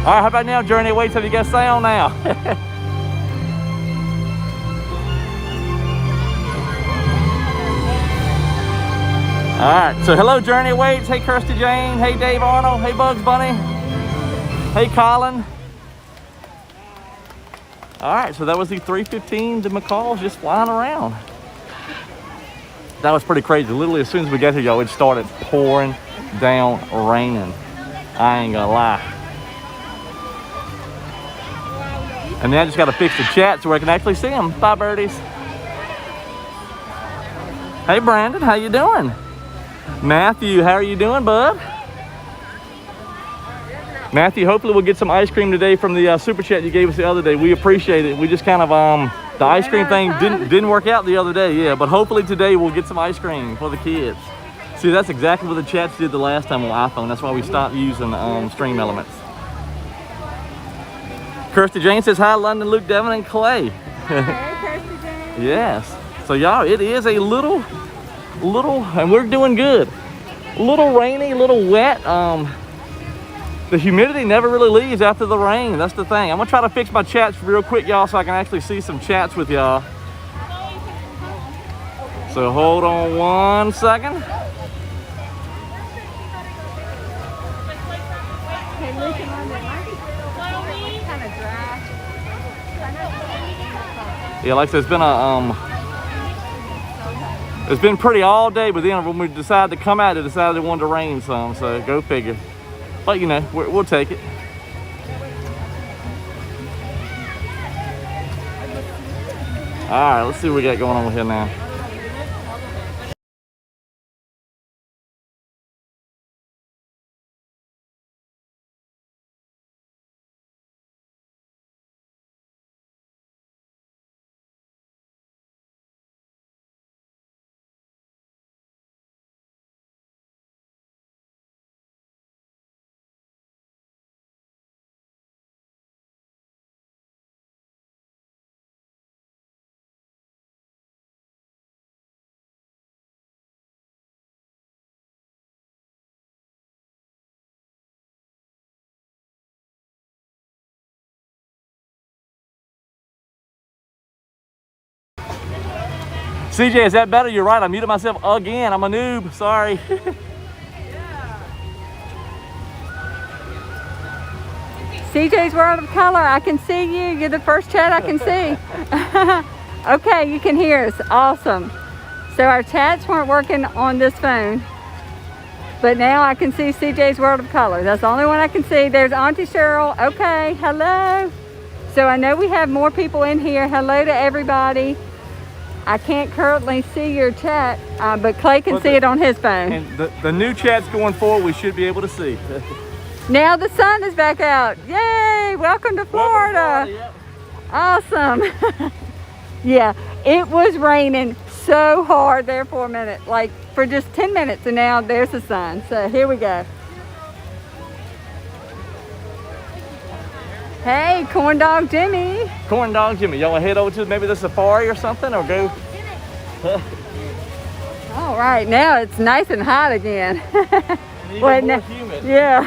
All right, how about now, Journey Weights? Have you got sound now? All right, so hello, Journey Weights. Hey, Kirsty Jane. Hey, Dave Arnold. Hey, Bugs Bunny. Hey, Colin. All right, so that was the 315. The McCalls just flying around. That was pretty crazy. Literally, as soon as we got here, y'all, it started pouring down, raining. I ain't gonna lie. And then I just got to fix the chat so I can actually see them. Bye, birdies. Hey, Brandon, how you doing? Matthew, how are you doing, bud? Matthew, hopefully we'll get some ice cream today from the super chat you gave us the other day. We appreciate it. We just kind of the ice cream thing didn't work out the other day, yeah. But hopefully today we'll get some ice cream for the kids. See, that's exactly what the chats did the last time on iPhone. That's why we stopped using Stream Elements. Kirsty Jane says hi, London, Luke, Devin, and Clay. Hey, Kirsty Jane. Yes. So y'all, it is a little, and we're doing good. A little rainy, a little wet. The humidity never really leaves after the rain. That's the thing. I'm gonna try to fix my chats real quick, y'all, so I can actually see some chats with y'all. So hold on 1 second. Yeah, like I said, it's been pretty all day, but then when we decided to come out, they decided they wanted to rain some, so go figure. But you know, we'll take it. All right, let's see what we got going on here now. CJ, is that better? You're right, I muted myself again. I'm a noob, sorry. CJ's World of Color, I can see you. You're the first chat I can see. Okay, you can hear us, awesome. So our chats weren't working on this phone, but now I can see CJ's World of Color. That's the only one I can see. There's Auntie Cheryl, okay, hello. So I know we have more people in here. Hello to everybody. I can't currently see your chat, but Clay can see it on his phone. And the new chats going forward, we should be able to see. Now the sun is back out. Yay! Welcome to Florida. Yep. Awesome. Yeah, it was raining so hard there for a minute, like for just 10 minutes, and now there's the sun. So here we go. Hey, Corn Dog Jimmy. Corn Dog Jimmy, y'all wanna head over to maybe the safari or something, or go? All right, now it's nice and hot again. Even more humid. Yeah.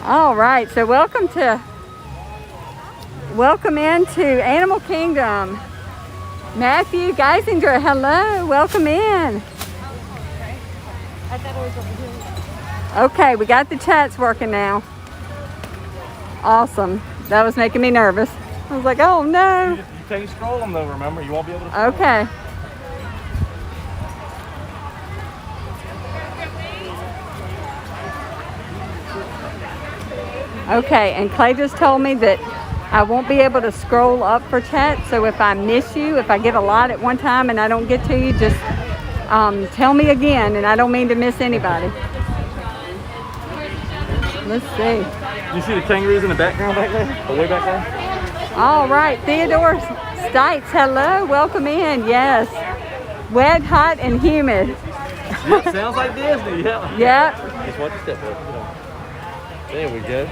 All right, so welcome into Animal Kingdom. Matthew Geisinger, hello, welcome in. Okay, we got the chats working now. Awesome. That was making me nervous. I was like, oh no. You can't scroll them though, remember? You won't be able to scroll. Okay. Okay, and Clay just told me that I won't be able to scroll up for chat, so if I miss you, if I get a lot at one time and I don't get to you, just tell me again, and I don't mean to miss anybody. Let's see. You see the kangaroos in the background back there? Or way back there? All right, Theodore Stites, hello, welcome in, yes. Wet, hot, and humid. Yep, sounds like Disney, yeah. Yep. Just watch the step up. There we go.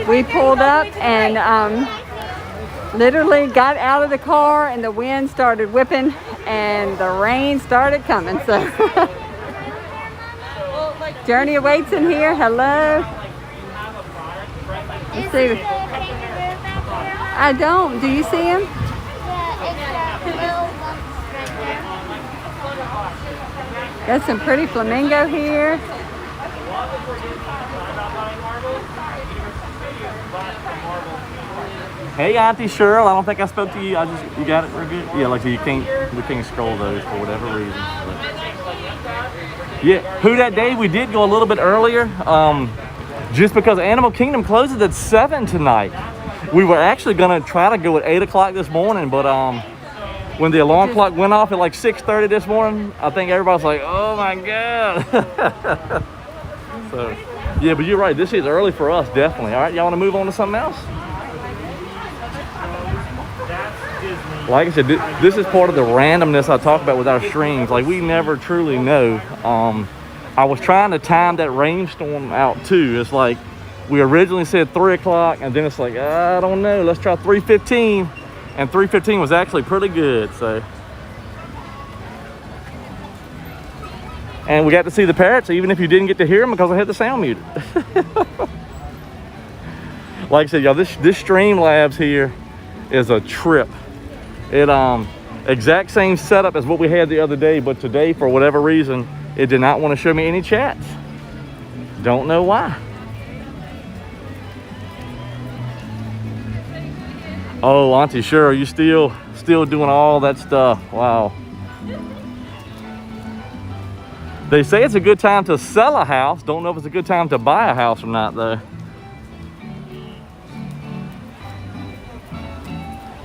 We pulled up and literally got out of the car and the wind started whipping and the rain started coming, so. Journey awaits in here. Hello. Let's see. I don't. Do you see him? Got some pretty flamingo here. Hey, Auntie Cheryl. I don't think I spoke to you. You got it. We're good. Yeah, like we can't scroll those for whatever reason. But yeah, who that day we did go a little bit earlier, just because Animal Kingdom closes at 7 tonight. We were actually gonna try to go at 8 o'clock this morning, but when the alarm clock went off at like 6:30 this morning, I think everybody's like, oh my God. So, yeah, but you're right. This is early for us, definitely. All right, y'all want to move on to something else? Like I said, this is part of the randomness I talk about with our streams. Like, we never truly know. I was trying to time that rainstorm out too. It's like we originally said 3 o'clock, and then it's like, I don't know, let's try 3:15. And 3:15 was actually pretty good, so. And we got to see the parrots, even if you didn't get to hear them because I had the sound muted. Like I said, y'all, this Streamlabs here is a trip. It exact same setup as what we had the other day, but today, for whatever reason, it did not want to show me any chats. Don't know why. Oh, Auntie, sure, are you still doing all that stuff? Wow. They say it's a good time to sell a house. Don't know if it's a good time to buy a house or not, though.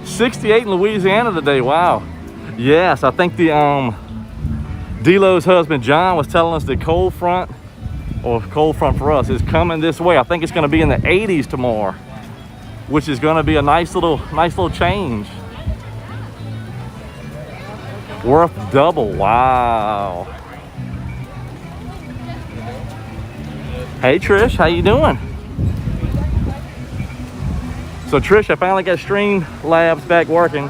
68 in Louisiana today. Wow. Yes, I think the D-Lo's husband John was telling us the cold front, or cold front for us, is coming this way. I think it's going to be in the 80s tomorrow, which is going to be a nice little change. Worth double. Wow. Hey Trish, how you doing? So Trish, I finally got Streamlabs back working,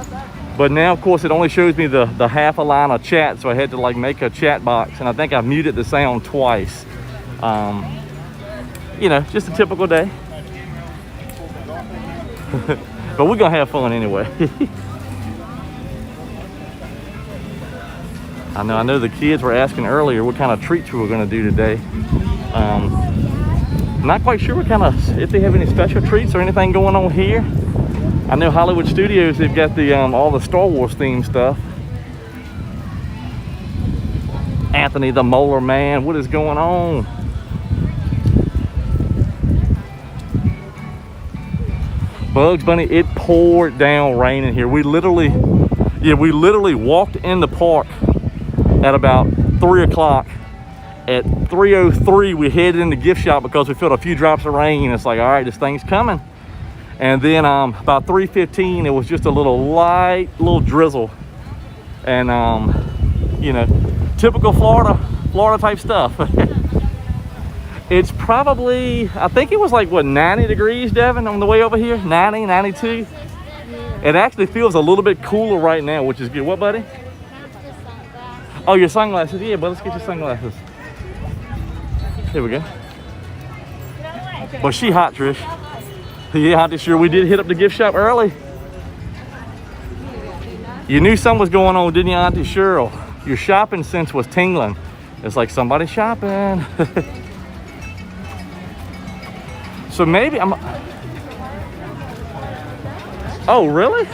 but now of course it only shows me the half a line of chat, so I had to like make a chat box, and I think I muted the sound twice. You know, just a typical day. But we're gonna have fun anyway. I know the kids were asking earlier what kind of treats we were gonna do today. Not quite sure if they have any special treats or anything going on here. I know Hollywood Studios, they've got the all the Star Wars themed stuff. Anthony the Molar Man, what is going on? Bugs Bunny, it poured down rain in here. We literally walked in the park at about 3 o'clock. At 3:03, we headed in the gift shop because we felt a few drops of rain. It's like, all right, this thing's coming. And then about 3:15, it was just a light drizzle. And you know, typical Florida type stuff. It's probably, I think it was like, what, 90 degrees, Devin, on the way over here? 90, 92? It actually feels a little bit cooler right now, which is good. What, buddy? Oh, your sunglasses. Yeah, but let's get your sunglasses. Here we go. Well, she hot, Trish. Yeah, I'm sure we did hit up the gift shop early. You knew something was going on, didn't you, Auntie Cheryl? Your shopping sense was tingling. It's like somebody's shopping. So maybe I'm... Oh, really?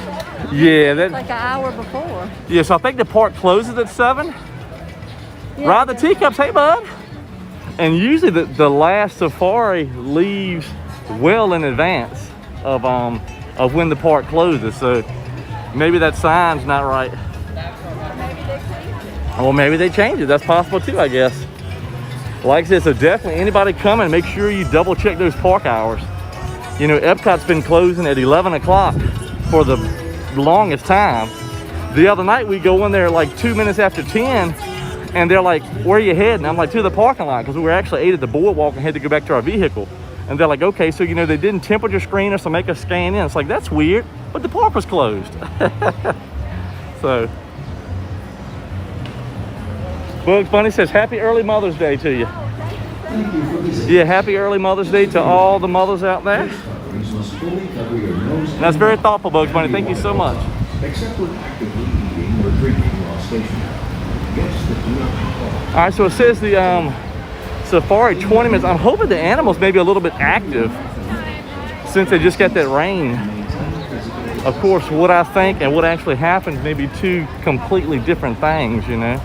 Yeah, that's like an hour before. Yeah, so I think the park closes at 7. Yeah, Ride the teacups, hey bud. And usually the last safari leaves well in advance of when the park closes. So maybe that sign's not right. Or maybe they change it. That's possible too, I guess. Like I said, so definitely anybody coming, make sure you double check those park hours. You know, Epcot's been closing at 11 o'clock for the longest time. The other night we go in there like 2 minutes after 10, and they're like, where are you heading? I'm like, to the parking lot, because we were actually 8 at the boardwalk and had to go back to our vehicle. And they're like, okay, so you know, they didn't temperature screen us or make us scan in. It's like, that's weird, but the park was closed. So Bugs Bunny says, happy early Mother's Day to you. Oh, thank you so Yeah, happy early Mother's Day to all the mothers out there. And that's very thoughtful, Bugs Bunny. Thank you so much. Except when actively eating or drinking while stationary. Guests that do not comply. All right, so it says the Safari 20 minutes. I'm hoping the animals may be a little bit active since they just got that rain. Of course, what I think and what actually happens may be two completely different things, you know.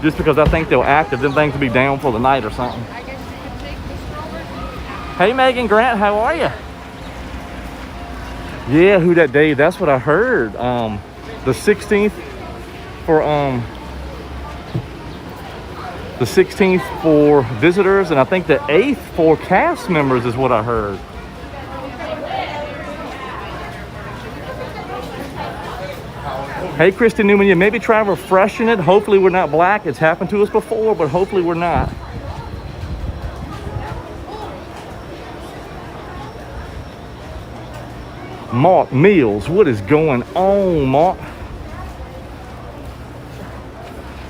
Just because I think they're active, then things will be down for the night or something. Hey, Megan Grant, how are you? Yeah, who that Dave? That's what I heard. The 16th for the 16th for visitors, and I think the 8th for cast members is what I heard. Hey, Kristen Newman, yeah, maybe try refreshing it. Hopefully we're not black. It's happened to us before, but hopefully we're not. Mark Mills, what is going on, Mark?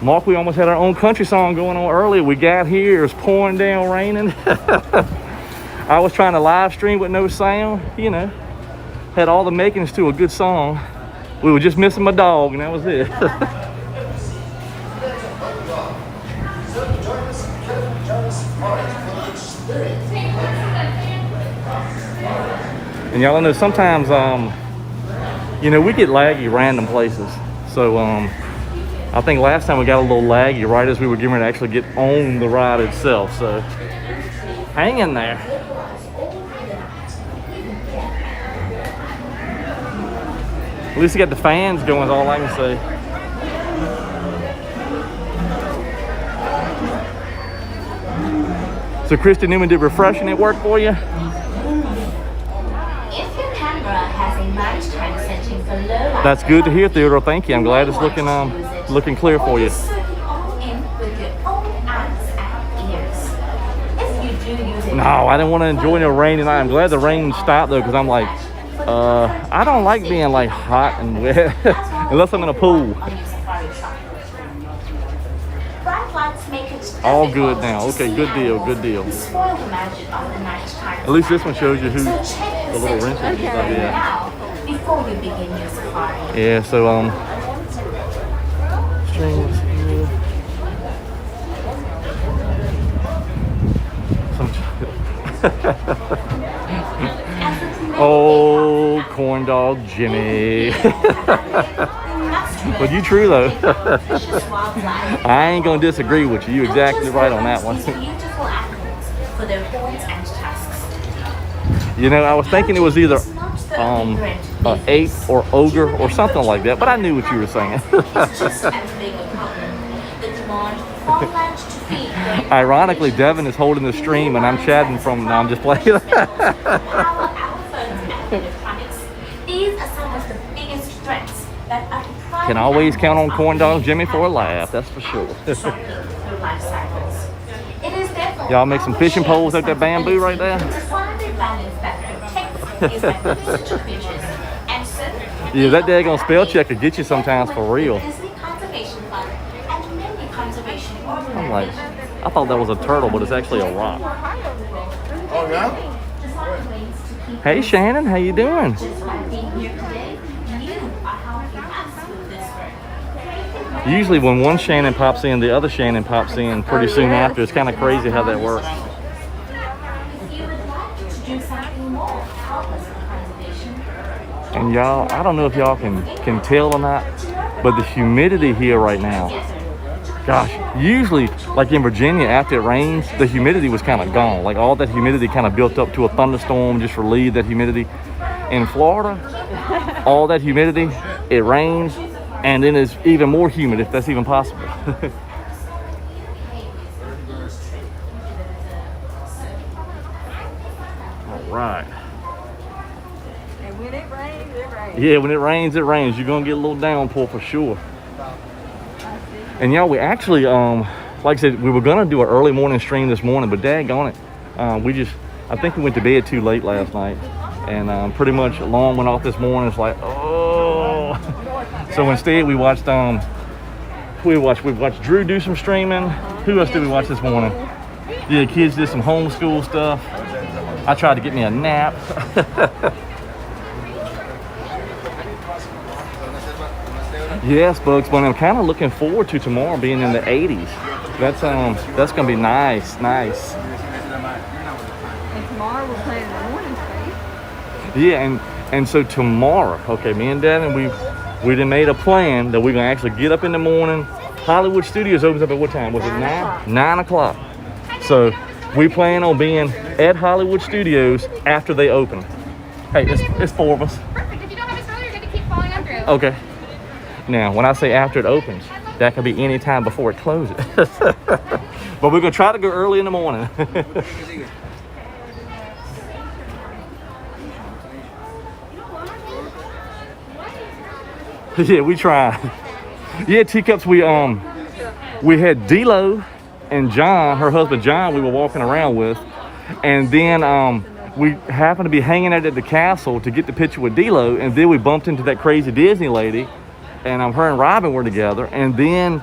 Mark, we almost had our own country song going on earlier. We got here, it's pouring down, raining. I was trying to live stream with no sound, you know. Had all the makings to a good song. We were just missing my dog, and that was it. And y'all know sometimes, you know, we get laggy random places. So I think last time we got a little laggy right as we were getting ready to actually get on the ride itself. So hang in there. At least we got the fans going, is all I can say. So Kristen Newman, did refreshing it work for you? If your camera has a night time setting for low light, That's good to hear, Theodore. Thank you. I'm glad it's looking clear for you. soak it all in with your own eyes and ears. If you do use it, No, I didn't want to enjoy the rain tonight. I'm glad the rain stopped though, because I'm like, I don't like being like hot and wet unless I'm in a pool. on your Safari truck. Bright lights make it All difficult good now. to Okay, see good deal, animals good deal. and spoil the magic of the nighttime. At least this one shows you who So check the little wrenches and stuff. Yeah. now before you begin your safari. Yeah. So strings here. Oh, corn dog Jimmy. But you true though. I ain't gonna disagree with you. You're exactly right on that one. Beautiful animals for their horns and tusks. You know, I was thinking it was either ape or ogre or something like that, but I knew what you were saying. It's just as big a problem. The demand for farmland to feed their Ironically, Devin is holding the stream and I'm chatting from. No, I'm just playing. power, our phones and electronics. These are some of the biggest threats that are depriving Can always count on animals corn of dog living Jimmy for a habitats, laugh. That's for sure. shortening their life cycles. It is therefore Y'all make some fishing poles out that bamboo right there? to find a balance that protects its administrative creatures. And so, Yeah, that daggone spell check could get you sometimes for real. Disney Conservation Fund and many conservation I'm like, I thought that was a turtle, but it's actually a rock. Oh, yeah? Hey Shannon, how you doing? Just by being here today, you are helping us with this work. Usually when one Shannon pops in, the other Shannon pops in pretty soon after. It's kind of crazy how that works. If you would like to do something more to help us with conservation, And y'all, I don't know if y'all can tell or not, but the humidity here right now, gosh, usually like in Virginia after it rains, the humidity was kind of gone. Like all that humidity kind of built up to a thunderstorm, just relieved that humidity. In Florida, all that humidity, it rains, and then it's even more humid if that's even possible. All right. And when it rains, it rains. Yeah, when it rains, it rains. You're gonna get a little downpour for sure. And y'all, we actually, like I said, we were gonna do an early morning stream this morning, but daggone it, I think we went to bed too late last night, and pretty much alarm went off this morning. It's like, oh. So instead, we watched Drew do some streaming. Who else did we watch this morning? Yeah, kids did some homeschool stuff. I tried to get me a nap. Yes, Bugs Bunny. I'm kind of looking forward to tomorrow being in the 80s. That's gonna be nice. And tomorrow we're playing in the morning space. Yeah, and so tomorrow, okay, me and Devin, we done made a plan that we're gonna actually get up in the morning. Hollywood Studios opens up at what time? Was it 9? 9 o'clock. So we plan on being at Hollywood Studios after they open. Hey, it's 4 of us. Perfect. If you don't have a stroller, you're gonna keep falling under. Okay. Now, when I say after it opens, that could be any time before it closes. But we're gonna try to go early in the morning. Yeah, we tried. Yeah, Teacups, we had D-Lo and John, her husband John, we were walking around with. And then we happened to be hanging out at the castle to get the picture with D-Lo, and then we bumped into that crazy Disney lady, and her and Robin were together, and then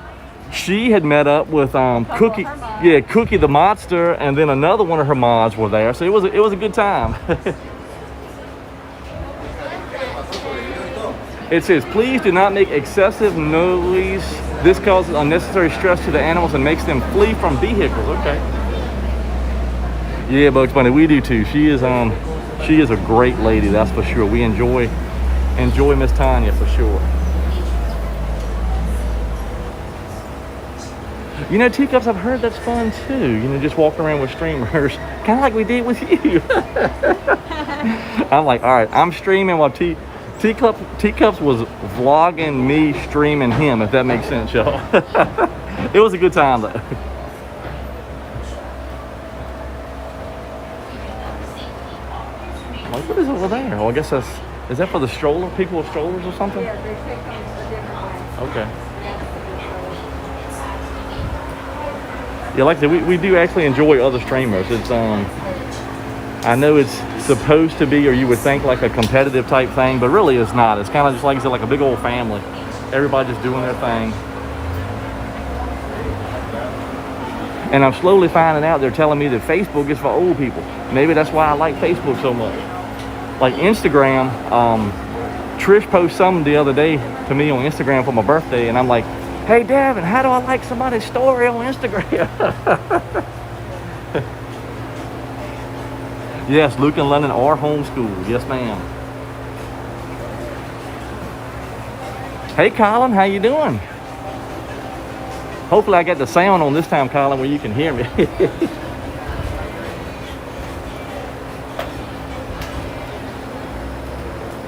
she had met up with Cookie, yeah, Cookie the Monster, and then another one of her mods were there, so it was a good time. It says, please do not make excessive noise. This causes unnecessary stress to the animals and makes them flee from vehicles. Okay. Yeah, Bugs Bunny, we do too. She is a great lady, that's for sure. We enjoy Miss Tanya for sure. You know, Teacups, I've heard that's fun too. You know, just walking around with streamers, kind of like we did with you. I'm like, all right, I'm streaming while Teacups was vlogging me streaming him, if that makes sense, y'all. It was a good time though. Like, what is over there? Oh, I guess is that for the stroller, people with strollers or something? Yeah, they take them a different way. Okay. Yeah, like I said, we do actually enjoy other streamers. It's I know it's supposed to be, or you would think, like a competitive type thing, but really it's not. It's kind of just like I said, like a big old family. Everybody just doing their thing. And I'm slowly finding out they're telling me that Facebook is for old people. Maybe that's why I like Facebook so much. Like Instagram, Trish posted something the other day to me on Instagram for my birthday, and I'm like, hey, Davin, how do I like somebody's story on Instagram? Yes, Luke and London are homeschooled. Yes, ma'am. Hey, Colin, how you doing? Hopefully I get the sound on this time, Colin, where you can hear me.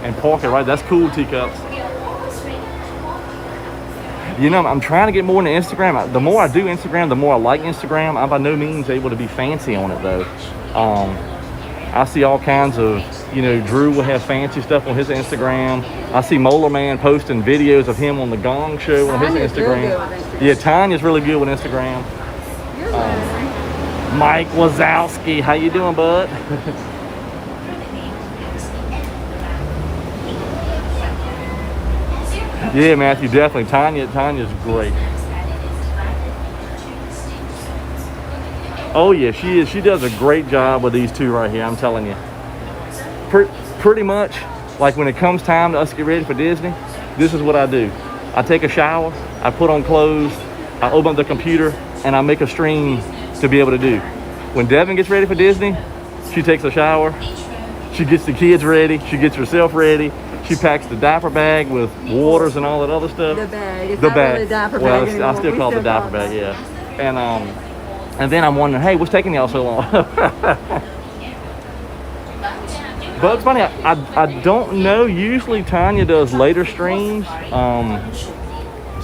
And park it right. That's cool, Teacups. You know, I'm trying to get more into Instagram. The more I do Instagram, the more I like Instagram. I'm by no means able to be fancy on it, though. I see all kinds of, you know, Drew will have fancy stuff on his Instagram. I see Molar Man posting videos of him on the Gong Show on his Instagram. Yeah, Tanya's really good with Instagram. Mike Wazowski, how you doing, bud? Yeah, Matthew, definitely. Tanya's great. Oh yeah, she is. She does a great job with these two right here, I'm telling you. Pretty much, like when it comes time to us get ready for Disney, this is what I do. I take a shower, I put on clothes, I open up the computer, and I make a stream to be able to do. When Devin gets ready for Disney, she takes a shower, she gets the kids ready, she gets herself ready, she packs the diaper bag with waters and all that other stuff. The bag. It's the not bag. Really a diaper well, bag anymore. I still call it the diaper bag, yeah. And then I'm wondering, hey, what's taking y'all so long? Bugs Bunny, I don't know. Usually Tanya does later streams,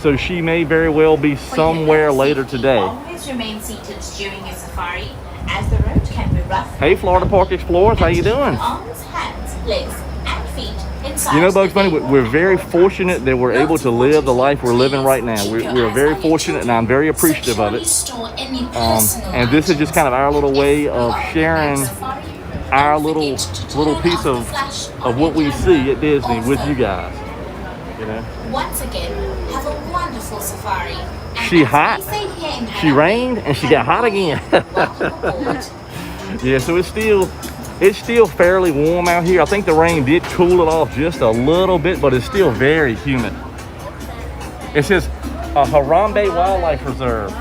so she may very well be somewhere later today. Always remain seated during your safari, as the road can be rough. Hey, Florida Park Explorers, how you doing? Arms, hands, legs, and feet inside. You know, Bugs Bunny, we're very fortunate that we're able to live the life we're living right now. We're very fortunate, and I'm very appreciative of it. And this is just kind of our little way of sharing our little piece of what we see at Disney with you guys. You know. Once again, have a wonderful safari. And She as hot. we say here in She rained and she got hot again. welcome aboard. Yeah, so it's still fairly warm out here. I think the rain did cool it off just a little bit, but it's still very humid. It says Harambe Wildlife Reserve.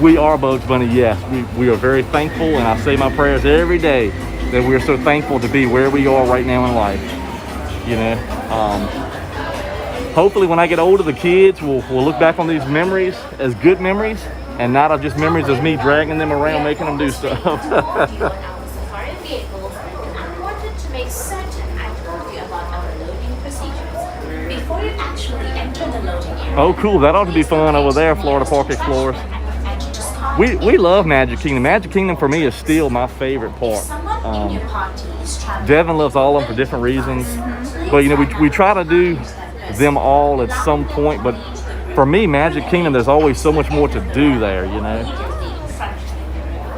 We are Bugs Bunny, yes. We are very thankful, and I say my prayers every day that we are so thankful to be where we are right now in life. You know, hopefully when I get older, the kids will look back on these memories as good memories, and not just memories as me dragging them around, making them do stuff. I wanted to make certain I told you about our loading procedures before you actually enter the loading area. Oh, cool. That ought to be fun over there, Florida Park Explorers. We love Magic Kingdom. Magic Kingdom for me is still my favorite park. Devin loves all of them for different reasons. But you know, we try to do them all at some point, but for me, Magic Kingdom, there's always so much more to do there, you know.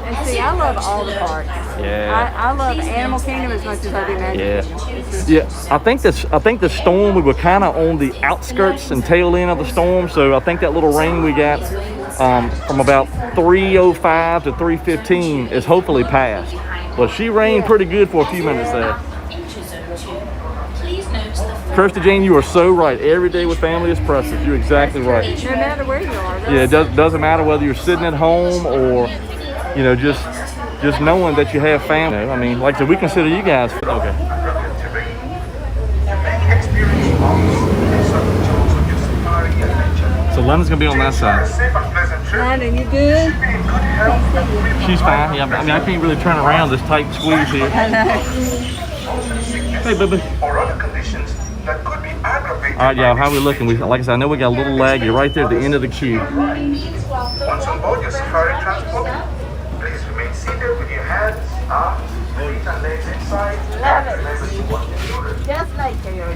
And see, I love all the parks. Yeah. I love Animal Kingdom as much as I do Magic Kingdom. Yeah, I think the storm, we were kind of on the outskirts and tail end of the storm, so I think that little rain we got from about 3:05 to 3:15 is hopefully past. But she rained pretty good for a few minutes there. Kirsty Jane, you are so right. Every day with family is precious. You're exactly right. No matter where you are. Yeah, it doesn't matter whether you're sitting at home or, you know, just knowing that you have family. I mean, like I said, we consider you guys. Okay. So London's gonna be on that side. London, you good? She's fine. Yeah, I mean, I can't really turn around this tight squeeze here. Hey, baby. Or other conditions that could be aggravated. All right, y'all, how we looking? Like I said, I know we got a little lag. You're right there at the end of the queue. Once on board your safari transport, please remain seated with your hands, arms, feet and legs inside. And remember to watch the children. Just like your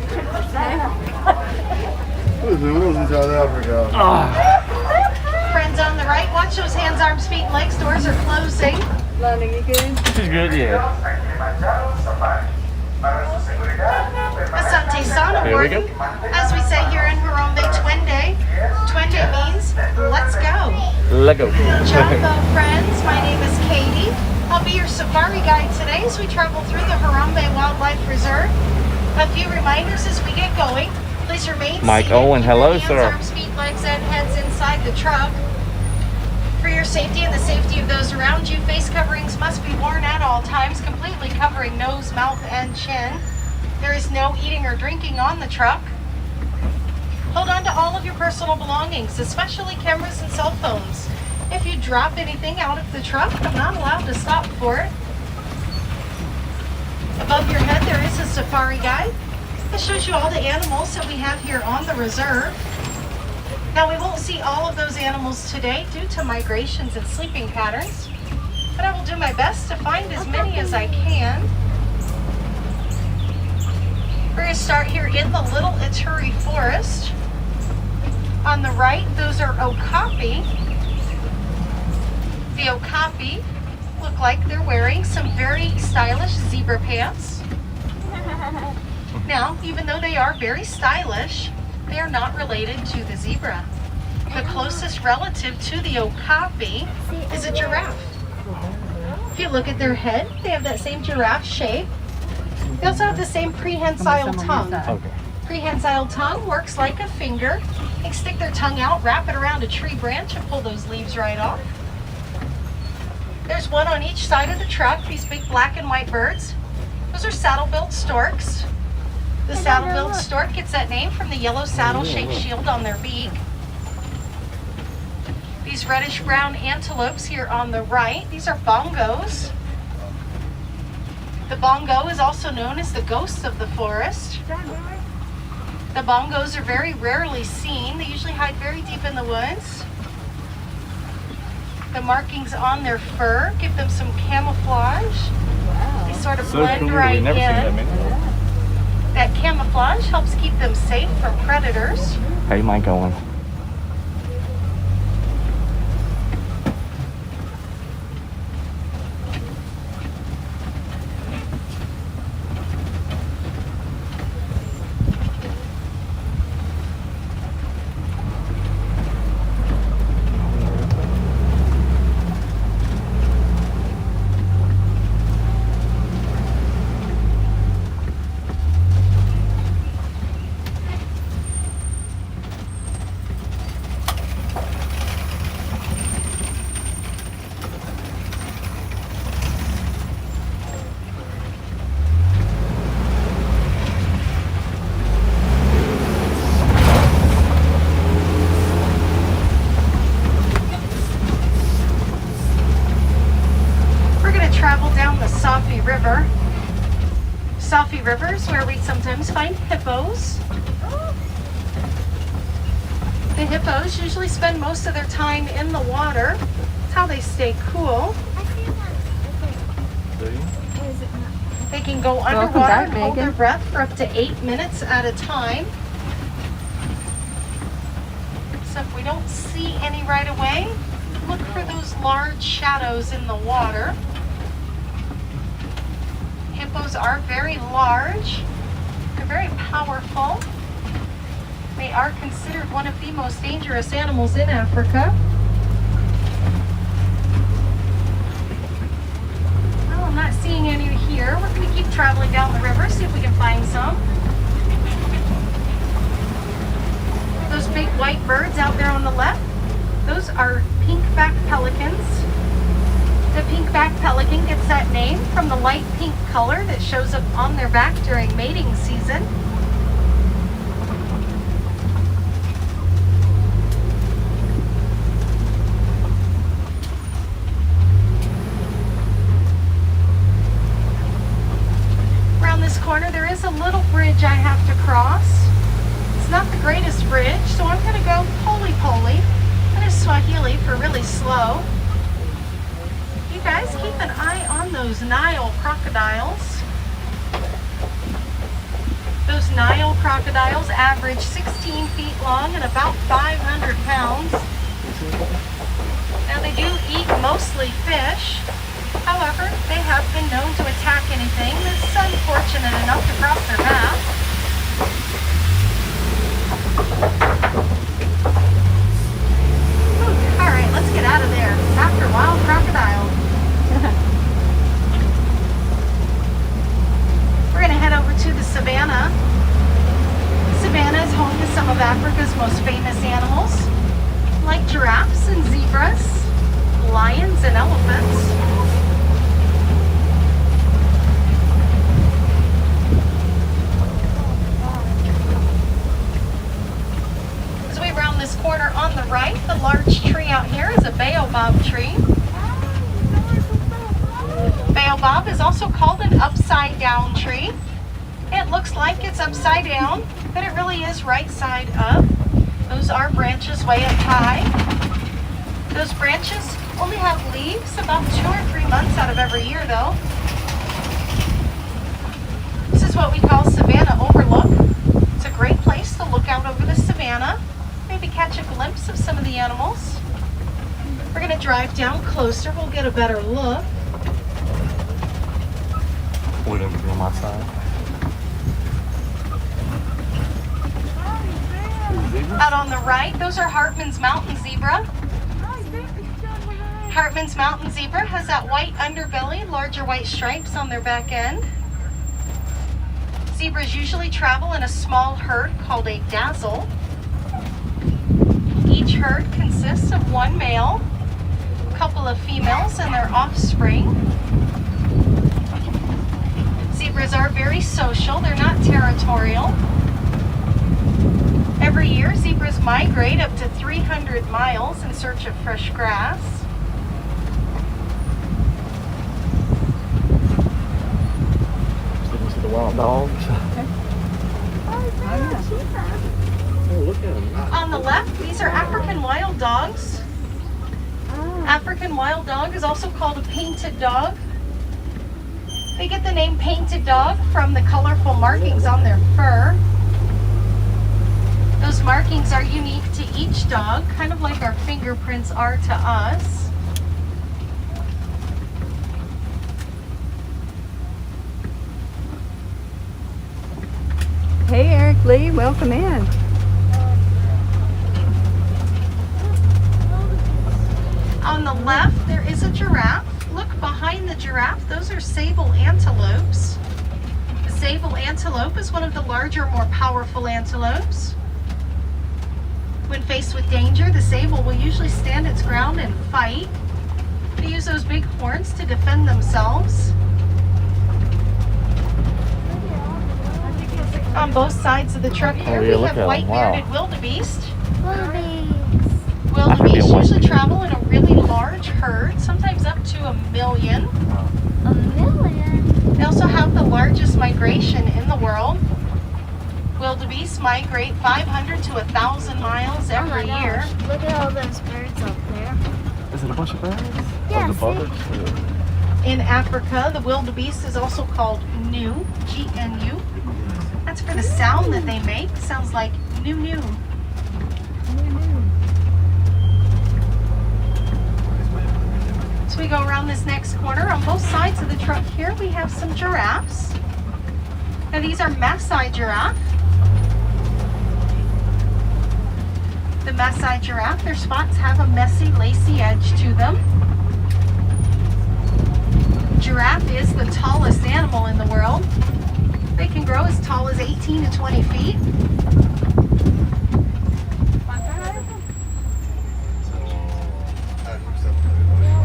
Who's in South Africa? Friends on the right, watch those hands, arms, feet, and legs. Doors are closing. London, you good? She's good, yeah. Kilimanjaro Safari. Asante Sana Here we go. boarding. As we say here in Harambe, Twende. Twende means let's go. Let go. Jumbo friends, my name is Katie. I'll be your safari guide today as we travel through the Harambe Wildlife Reserve. A few reminders as we get going. Please remain Mike seated. Owen, Keep your hello, hands, sir. Arms, feet, legs, and heads inside the truck. For your safety and the safety of those around you, face coverings must be worn at all times, completely covering nose, mouth, and chin. There is no eating or drinking on the truck. Hold on to all of your personal belongings, especially cameras and cell phones. If you drop anything out of the truck, I'm not allowed to stop for it. Above your head, there is a safari guide. This shows you all the animals that we have here on the reserve. Now, we won't see all of those animals today due to migrations and sleeping patterns, but I will do my best to find as many as I can. We're going to start here in the Little Ituri Forest. On the right, those are okapi. The okapi look like they're wearing some very stylish zebra pants. Now, even though they are very stylish, they are not related to the zebra. The closest relative to the okapi is a giraffe. If you look at their head, they have that same giraffe shape. They also have the same prehensile tongue. Okay. Prehensile tongue works like a finger. They can stick their tongue out, wrap it around a tree branch, and pull those leaves right off. There's one on each side of the truck, these big black and white birds. Those are saddle-billed storks. The saddle-billed stork gets that name from the yellow saddle-shaped shield on their beak. These reddish-brown antelopes here on the right, these are bongos. The bongo is also known as the ghost of the forest. The bongos are very rarely seen. They usually hide very deep in the woods. The markings on their fur give them some camouflage. They sort of So blend cool. right We've never seen that in. many. That camouflage helps keep them safe from predators. Hey, Mike Owen. Mississippi rivers where we sometimes find hippos. The hippos usually spend most of their time in the water. That's how they stay cool. They can go underwater back, and hold their Megan. breath for up to 8 minutes at a time. So if we don't see any right away, look for those large shadows in the water. Hippos are very large. They're very powerful. They are considered one of the most dangerous animals in Africa. Well, I'm not seeing any here. We're going to keep traveling down the river, see if we can find some. Those big white birds out there on the left, those are pink-backed pelicans. The pink-backed pelican gets that name from the light pink color that shows up on their back during mating season. Around this corner there is a little bridge I have to cross. It's not the greatest bridge, so I'm going to go poli-poli. That is Swahili for really slow. You guys keep an eye on those Nile crocodiles. Those Nile crocodiles average 16 feet long and about 500 pounds. Now they do eat mostly fish. However, they have been known to attack anything that's unfortunate enough to cross their path. All right, let's get out of there. After wild crocodile. We're going to head over to the savannah. Savannah is home to some of Africa's most famous animals, like giraffes and zebras, lions and elephants. As we round this corner on the right, the large tree out here is a baobab tree. Baobab is also called an upside down tree. It looks like it's upside down, but it really is right side up. Those are branches way up high. Those branches only have leaves about 2 or 3 months out of every year though. This is what we call Savannah Overlook. It's a great place to look out over the savannah, maybe catch a glimpse of some of the animals. We're going to drive down closer, we'll get a better look. We're going to be on my side. Out on the right, those are Hartman's mountain zebra. Hartman's mountain zebra has that white underbelly, larger white stripes on their back end. Zebras usually travel in a small herd called a dazzle. Each herd consists of one male, a couple of females, and their offspring. Zebras are very social, they're not territorial. Every year, zebras migrate up to 300 miles in search of fresh grass. Listen to the wild dogs. Oh, look at them. On the left, these are African wild dogs. African wild dog is also called a painted dog. They get the name painted dog from the colorful markings on their fur. Those markings are unique to each dog, kind of like our fingerprints are to us. Hey, Eric Lee, welcome in. On the left, there is a giraffe. Look behind the giraffe, those are sable antelopes. The sable antelope is one of the larger, more powerful antelopes. When faced with danger, the sable will usually stand its ground and fight. They use those big horns to defend themselves. On both sides of the truck here, yeah, we look have at 'em. white-bearded Wow. wildebeest. I could be a Wildebeest usually white-beard. travel in a really large herd, sometimes up to 1 million. They also have the largest migration in the world. Wildebeest migrate 500 to 1,000 miles every year. Look at all those birds up there. Is it a bunch of birds? Yeah, Oh, the see? buzzards? In Africa, the wildebeest is also called gnu, G-N-U. That's for the sound that they make. Sounds like new. So we go around this next corner. On both sides of the truck here, we have some giraffes. Now these are Maasai giraffe. The Maasai giraffe, their spots have a messy, lacy edge to them. Giraffe is the tallest animal in the world. They can grow as tall as 18 to 20 feet.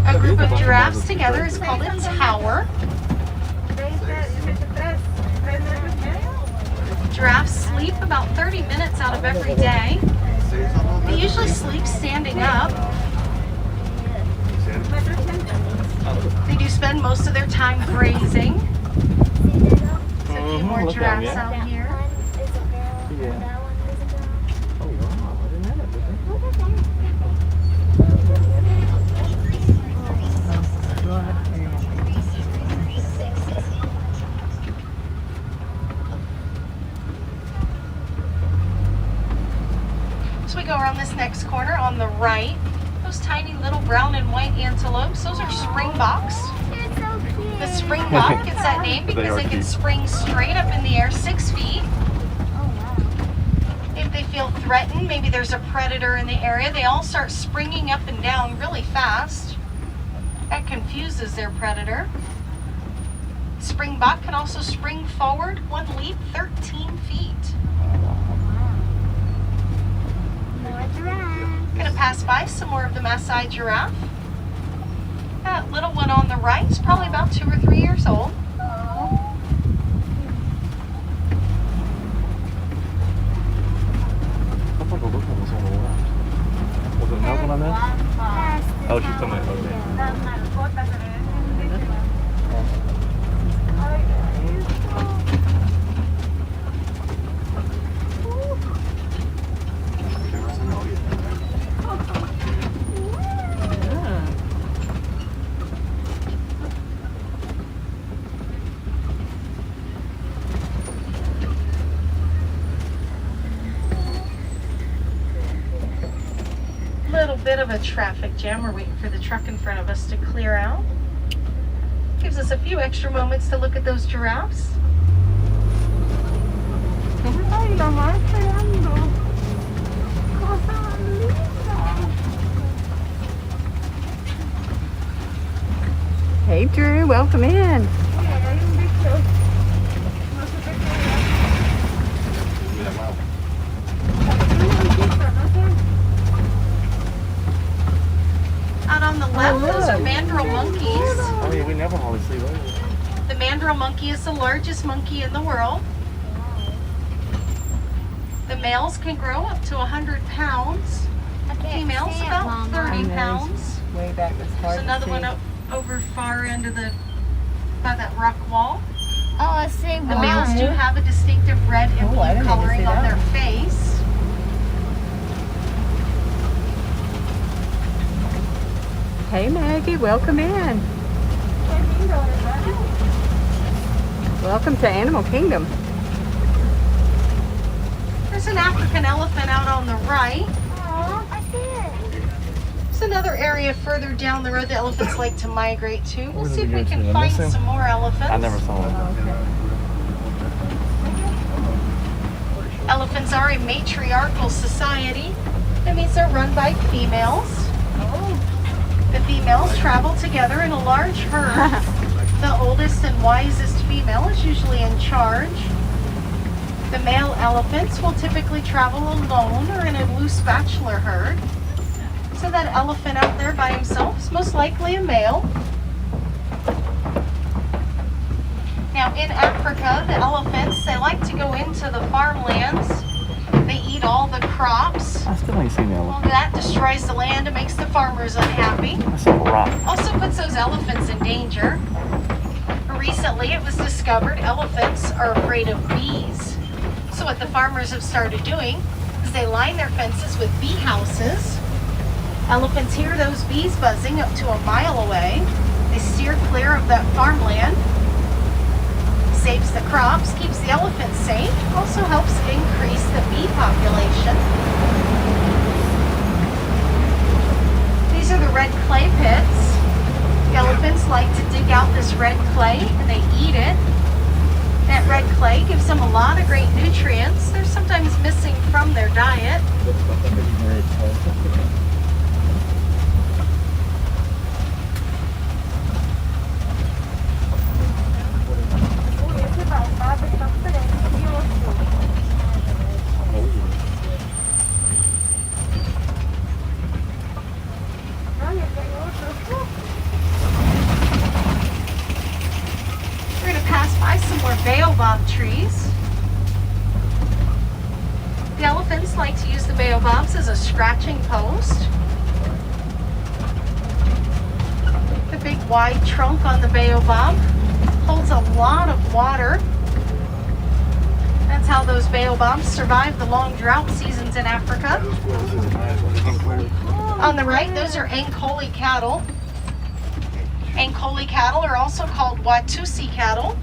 A group of giraffes together is called a tower. Giraffes sleep about 30 minutes out of every day. They usually sleep standing up. They do spend most of their time grazing. So a few more look at 'em, giraffes yeah. out here. Yeah. Oh, wow. I didn't know that, So we go around this next corner on the right. Those tiny little brown and white antelopes, those are springboks. They're so cute. The springbok gets that name They because are they can cute. spring straight up in the air 6 feet. Oh wow. If they feel threatened, maybe there's a predator in the area, they all start springing up and down really fast. That confuses their predator. Springbok can also spring forward one leap 13 feet. More giraffe. Gonna pass by some more of the Maasai giraffe. That little one on the right is probably about 2 or 3 years old. I thought the little one was on the left. Was it another one on there? Oh, she's coming. Okay. Little bit of a traffic jam. We're waiting for the truck in front of us to clear out. Gives us a few extra moments to look at those giraffes. Hey Drew, welcome in. Out on the left, those are mandrill monkeys. Oh, yeah, we never hardly see those. The mandrill monkey is the largest monkey in the world. The males can grow up to 100 pounds. Females about 30 pounds. Way back, it's hard There's another one up over far end of the, by that rock wall. Oh, I see The males do one. have a distinctive red and Oh, I blue didn't even coloring see on that. their face. Hey Maggie, welcome in. Welcome to Animal Kingdom. There's an African elephant out on the right. Oh, I see it. There's another area further down the road the elephants like to migrate to. We'll Where did see if we we go can to? I find miss him. some more elephants. I never saw them. Elephants are a matriarchal society. That means they're run by females. The females travel together in a large herd. The oldest and wisest female is usually in charge. The male elephants will typically travel alone or in a loose bachelor herd. So that elephant out there by himself is most likely a male. Now in Africa, the elephants, they like to go into the farmlands. They eat all the crops. I still ain't seen the Well, elephant. that destroys the land and makes the farmers unhappy. That's a rock. Also puts those elephants in danger. Recently, it was discovered elephants are afraid of bees. So what the farmers have started doing is they line their fences with bee houses. Elephants hear those bees buzzing up to a mile away. They steer clear of that farmland. Saves the crops, keeps the elephants safe, also helps increase the bee population. These are the red clay pits. The elephants like to dig out this red clay and they eat it. That red clay gives them a lot of great nutrients. They're sometimes missing from their diet. We're going to pass by some more baobab trees. The elephants like to use the baobabs as a scratching post. The big wide trunk on the baobab holds a lot of water. That's how those baobabs survive the long drought seasons in Africa. On the right, those are Ankole cattle. Ankole cattle are also called Watusi cattle.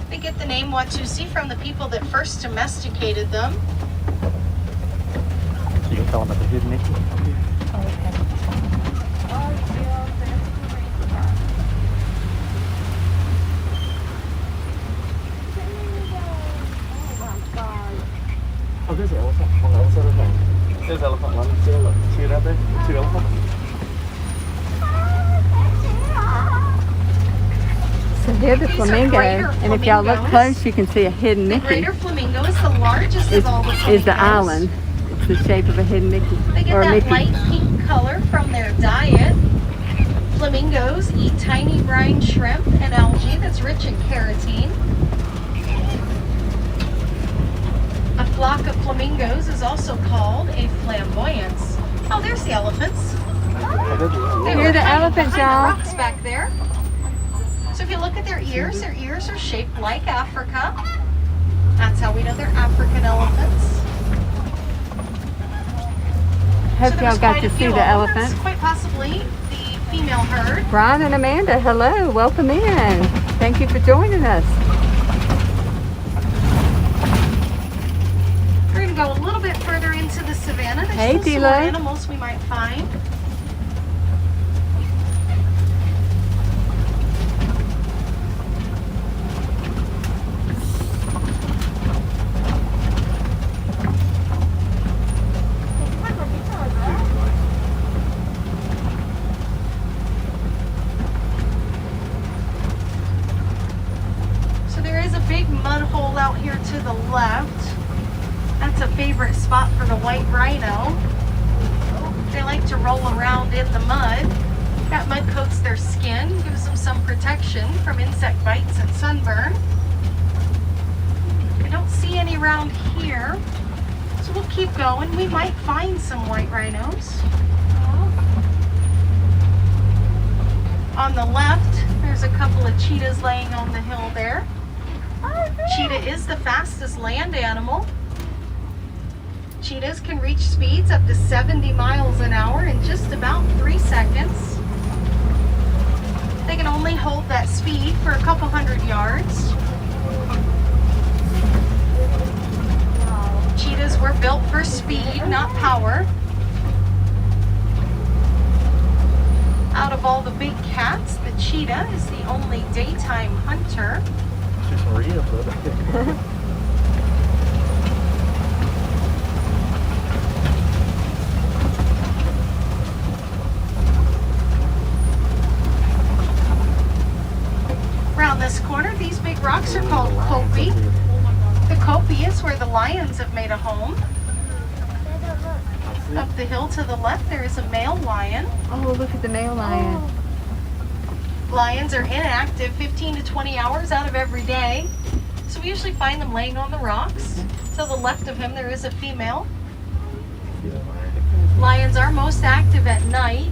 They get the name Watusi from the people that first domesticated them. So you can tell them about the hidden Mickey? Oh, there's an elephant. On the other side of the thing. There's elephant one. See it out there? The 2 elephants. So they're the These are flamingo, greater and if y'all look flamingos. close, you can see a hidden The Mickey. greater flamingo is the largest of all the flamingos. Is the island. It's the shape of a hidden Mickey. They get Or a that Mickey. light pink color from their diet. Flamingos eat tiny brine shrimp and algae that's rich in carotene. A flock of flamingos is also called a flamboyance. Oh, there's the elephants. They Here were are the hiding elephants, behind the y'all. rocks back there. So if you look at their ears are shaped like Africa. That's how we know they're African elephants. Hope So y'all there's got quite to a see few the of them. That's elephant. quite possibly the female herd. Brian and Amanda, hello, welcome in. Thank you for joining us. We're going to go a little bit further into the savannah. There's Hey, still some Dilo. more animals we might find. So there is a big mud hole out here to the left. That's a favorite spot for the white rhino. They like to roll around in the mud. That mud coats their skin, gives them some protection from insect bites and sunburn. I don't see any around here, so we'll keep going. We might find some white rhinos. On the left, there's a couple of cheetahs laying on the hill there. Cheetah is the fastest land animal. Cheetahs can reach speeds up to 70 miles an hour in just about 3 seconds. They can only hold that speed for a couple hundred yards. Cheetahs were built for speed, not power. Out of all the big cats, the cheetah is the only daytime hunter. She's Maria, but Around this corner, these big rocks are called kopi. The kopi is where the lions have made a home. Up the hill to the left, there is a male lion. Oh, look at the male lion. Lions are inactive 15 to 20 hours out of every day. So we usually find them laying on the rocks. To the left of him, there is a female. Lions are most active at night.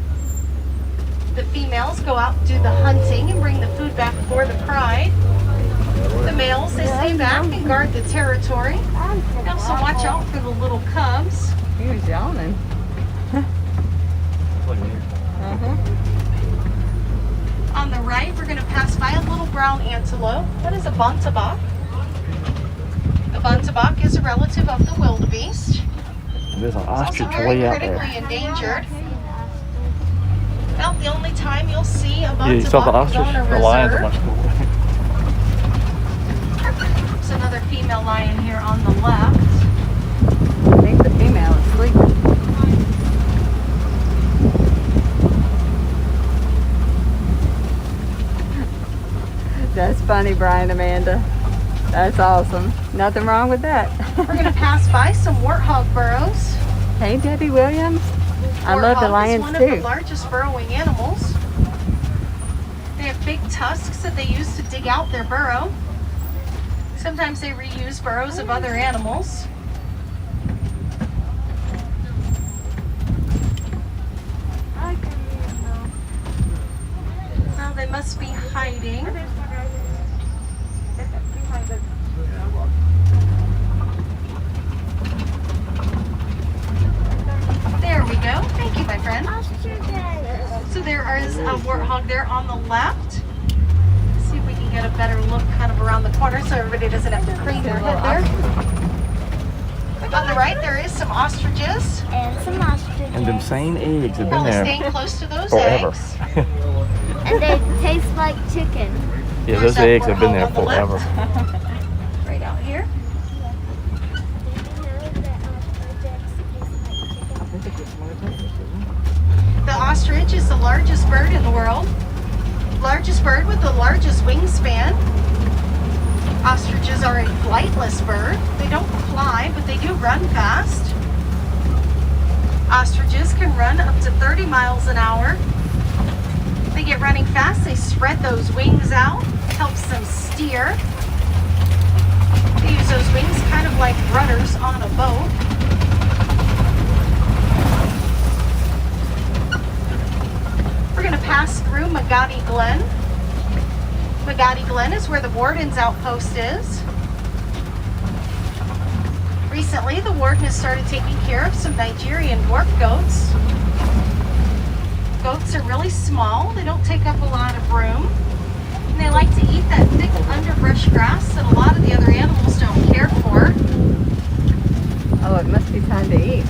The females go out and do the hunting and bring the food back for the pride. The males, they stay back and guard the territory. They also watch out for the little cubs. He was yawning. On the right, we're going to pass by a little brown antelope. What is a bontebok? A bontebok is a relative of the wildebeest. There's an It's also ostrich very way out critically there. endangered. About the only time you'll see a Yeah, you saw the bontebok is ostrich. on a The lions are reserve. much cooler. There's another female lion here on the left. I think the female is sleeping. That's funny, Brian, Amanda. That's awesome. Nothing wrong with that. We're going to pass by some warthog burrows. Hey, Debbie Williams. I love the Warthog lions is one too. of the largest burrowing animals. They have big tusks that they use to dig out their burrow. Sometimes they reuse burrows of other animals. Well, they must be hiding. There we go. Thank you, my friend. So there is a warthog there on the left. Let's see if we can get a better look kind of around the corner so everybody doesn't have to crane their head there. On the right, there is some ostriches. And some ostriches. And them same eggs have been Probably there staying close to those forever. eggs. And they taste like chicken. Yeah, There's those that eggs have been there warthog on the forever. left. Right out here. The ostrich is the largest bird in the world. Largest bird with the largest wingspan. Ostriches are a flightless bird. They don't fly, but they do run fast. Ostriches can run up to 30 miles an hour. They get running fast, they spread those wings out, helps them steer. They use those wings kind of like rudders on a boat. We're going to pass through Magadi Glen. Magadi Glen is where the Warden's outpost is. Recently, the Warden has started taking care of some Nigerian dwarf goats. Goats are really small. They don't take up a lot of room. And they like to eat that thick underbrush grass that a lot of the other animals don't care for. Oh, it must be time to eat.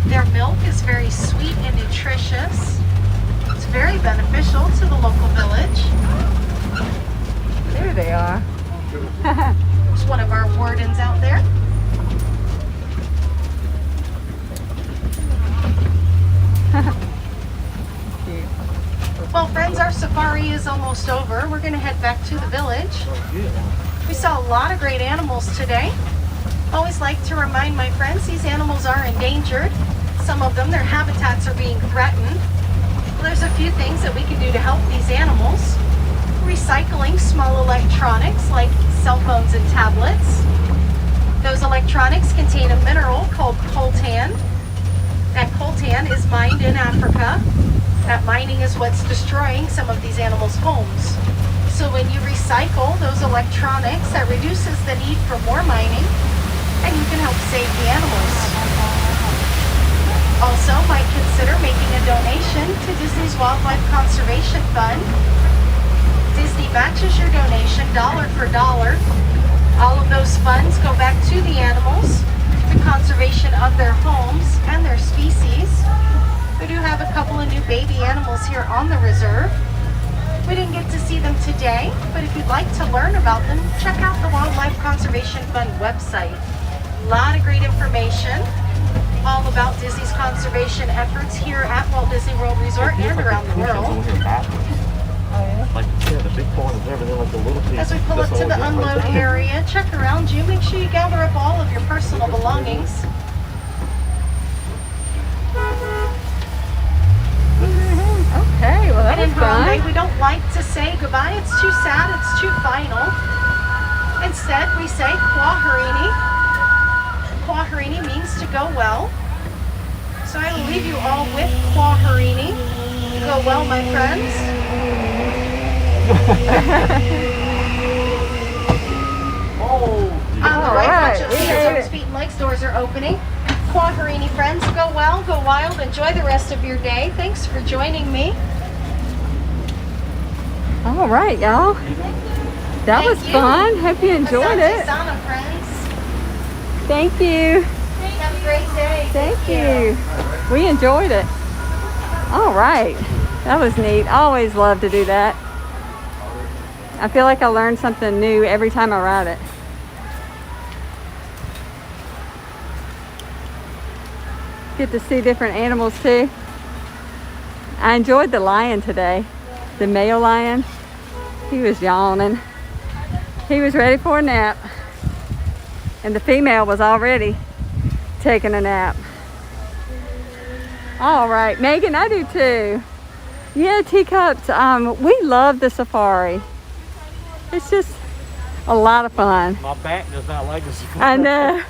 Their milk is very sweet and nutritious. It's very beneficial to the local village. There they are. There's one of our wardens out there. Cute. Well, friends, our safari is almost over. We're going to head back to the village. We saw a lot of great animals today. Always like to remind my friends these animals are endangered. Some of them, their habitats are being threatened. Well, there's a few things that we can do to help these animals. Recycling small electronics like cell phones and tablets. Those electronics contain a mineral called coltan. That coltan is mined in Africa. That mining is what's destroying some of these animals' homes. So when you recycle those electronics, that reduces the need for more mining, and you can help save the animals. Also, might consider making a donation to Disney's Wildlife Conservation Fund. Disney matches your donation dollar for dollar. All of those funds go back to the animals, the conservation of their homes and their species. We do have a couple of new baby animals here on the reserve. We didn't get to see them today, but if you'd like to learn about them, check out the Wildlife Conservation Fund website. A lot of great information all about Disney's conservation efforts here at Walt Disney World Resort and around the world. Like, yeah, the big point is there, but then like the little piece. As we pull up to the unload area, check around you. Make sure you gather up all of your personal belongings. Okay, well that And in was fun. Harambe, we don't like to say goodbye. It's too sad. It's too final. Instead, we say Kwaherini. Kwaherini means to go well. So I will leave you all with Quaharini. Go well, my friends. On the right, watch those feet and legs doors are opening. Quaharini friends, go well, go wild, enjoy the rest of your day. Thanks for joining me. All right, y'all. That was fun. Hope you enjoyed it. Sana, friends. Thank you. Have a great day. Thank you. We enjoyed it. All right. That was neat. I always love to do that. I feel like I learn something new every time I ride it. Get to see different animals too. I enjoyed the lion today. The male lion. He was yawning. He was ready for a nap. And the female was already taking a nap. All right, Megan, I do too. Yeah, teacups. We love the safari. It's just a lot of fun. My back does not like the safari. I know.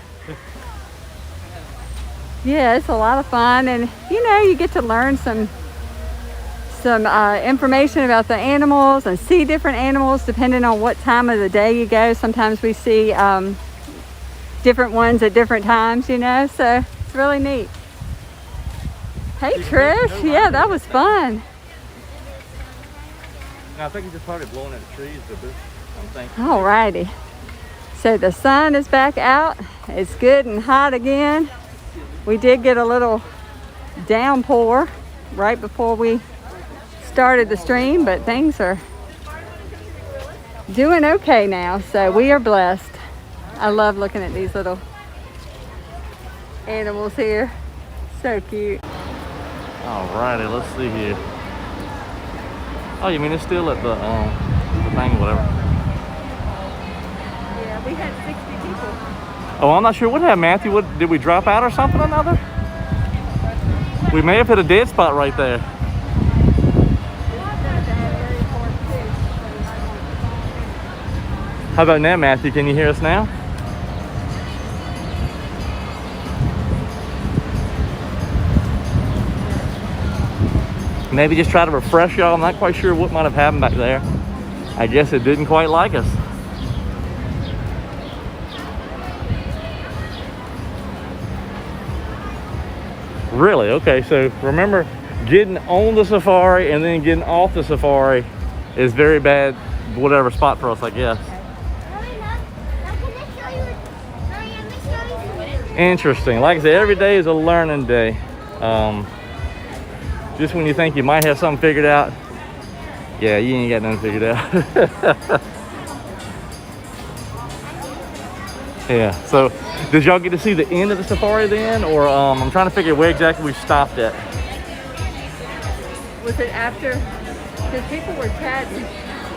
Yeah, it's a lot of fun, and you know, you get to learn some information about the animals and see different animals depending on what time of the day you go. Sometimes we see different ones at different times, you know, so it's really neat. Hey Trish, yeah, that was fun. I think he just started blowing at the trees a bit. I'm thinking. Alrighty, so the sun is back out. It's good and hot again. We did get a little downpour right before we started the stream, but things are doing okay now, so we are blessed. I love looking at these little animals here. So cute. Alrighty, let's see here. Oh, you mean it's still at the thing, whatever. Yeah, we had 60 people. Oh, I'm not sure what happened, Matthew. What, did we drop out or something or another? We may have hit a dead spot right there. How about now, Matthew? Can you hear us now? Maybe just try to refresh y'all. I'm not quite sure what might have happened back there. I guess it didn't quite like us. Really? Okay, so remember, getting on the safari and then getting off the safari is very bad, whatever spot for us, I guess. Interesting. Like I said, every day is a learning day. Just when you think you might have something figured out, yeah, you ain't got nothing figured out. Yeah, so did y'all get to see the end of the safari then? Or I'm trying to figure where exactly we stopped at. Was it after? Because people were chatting,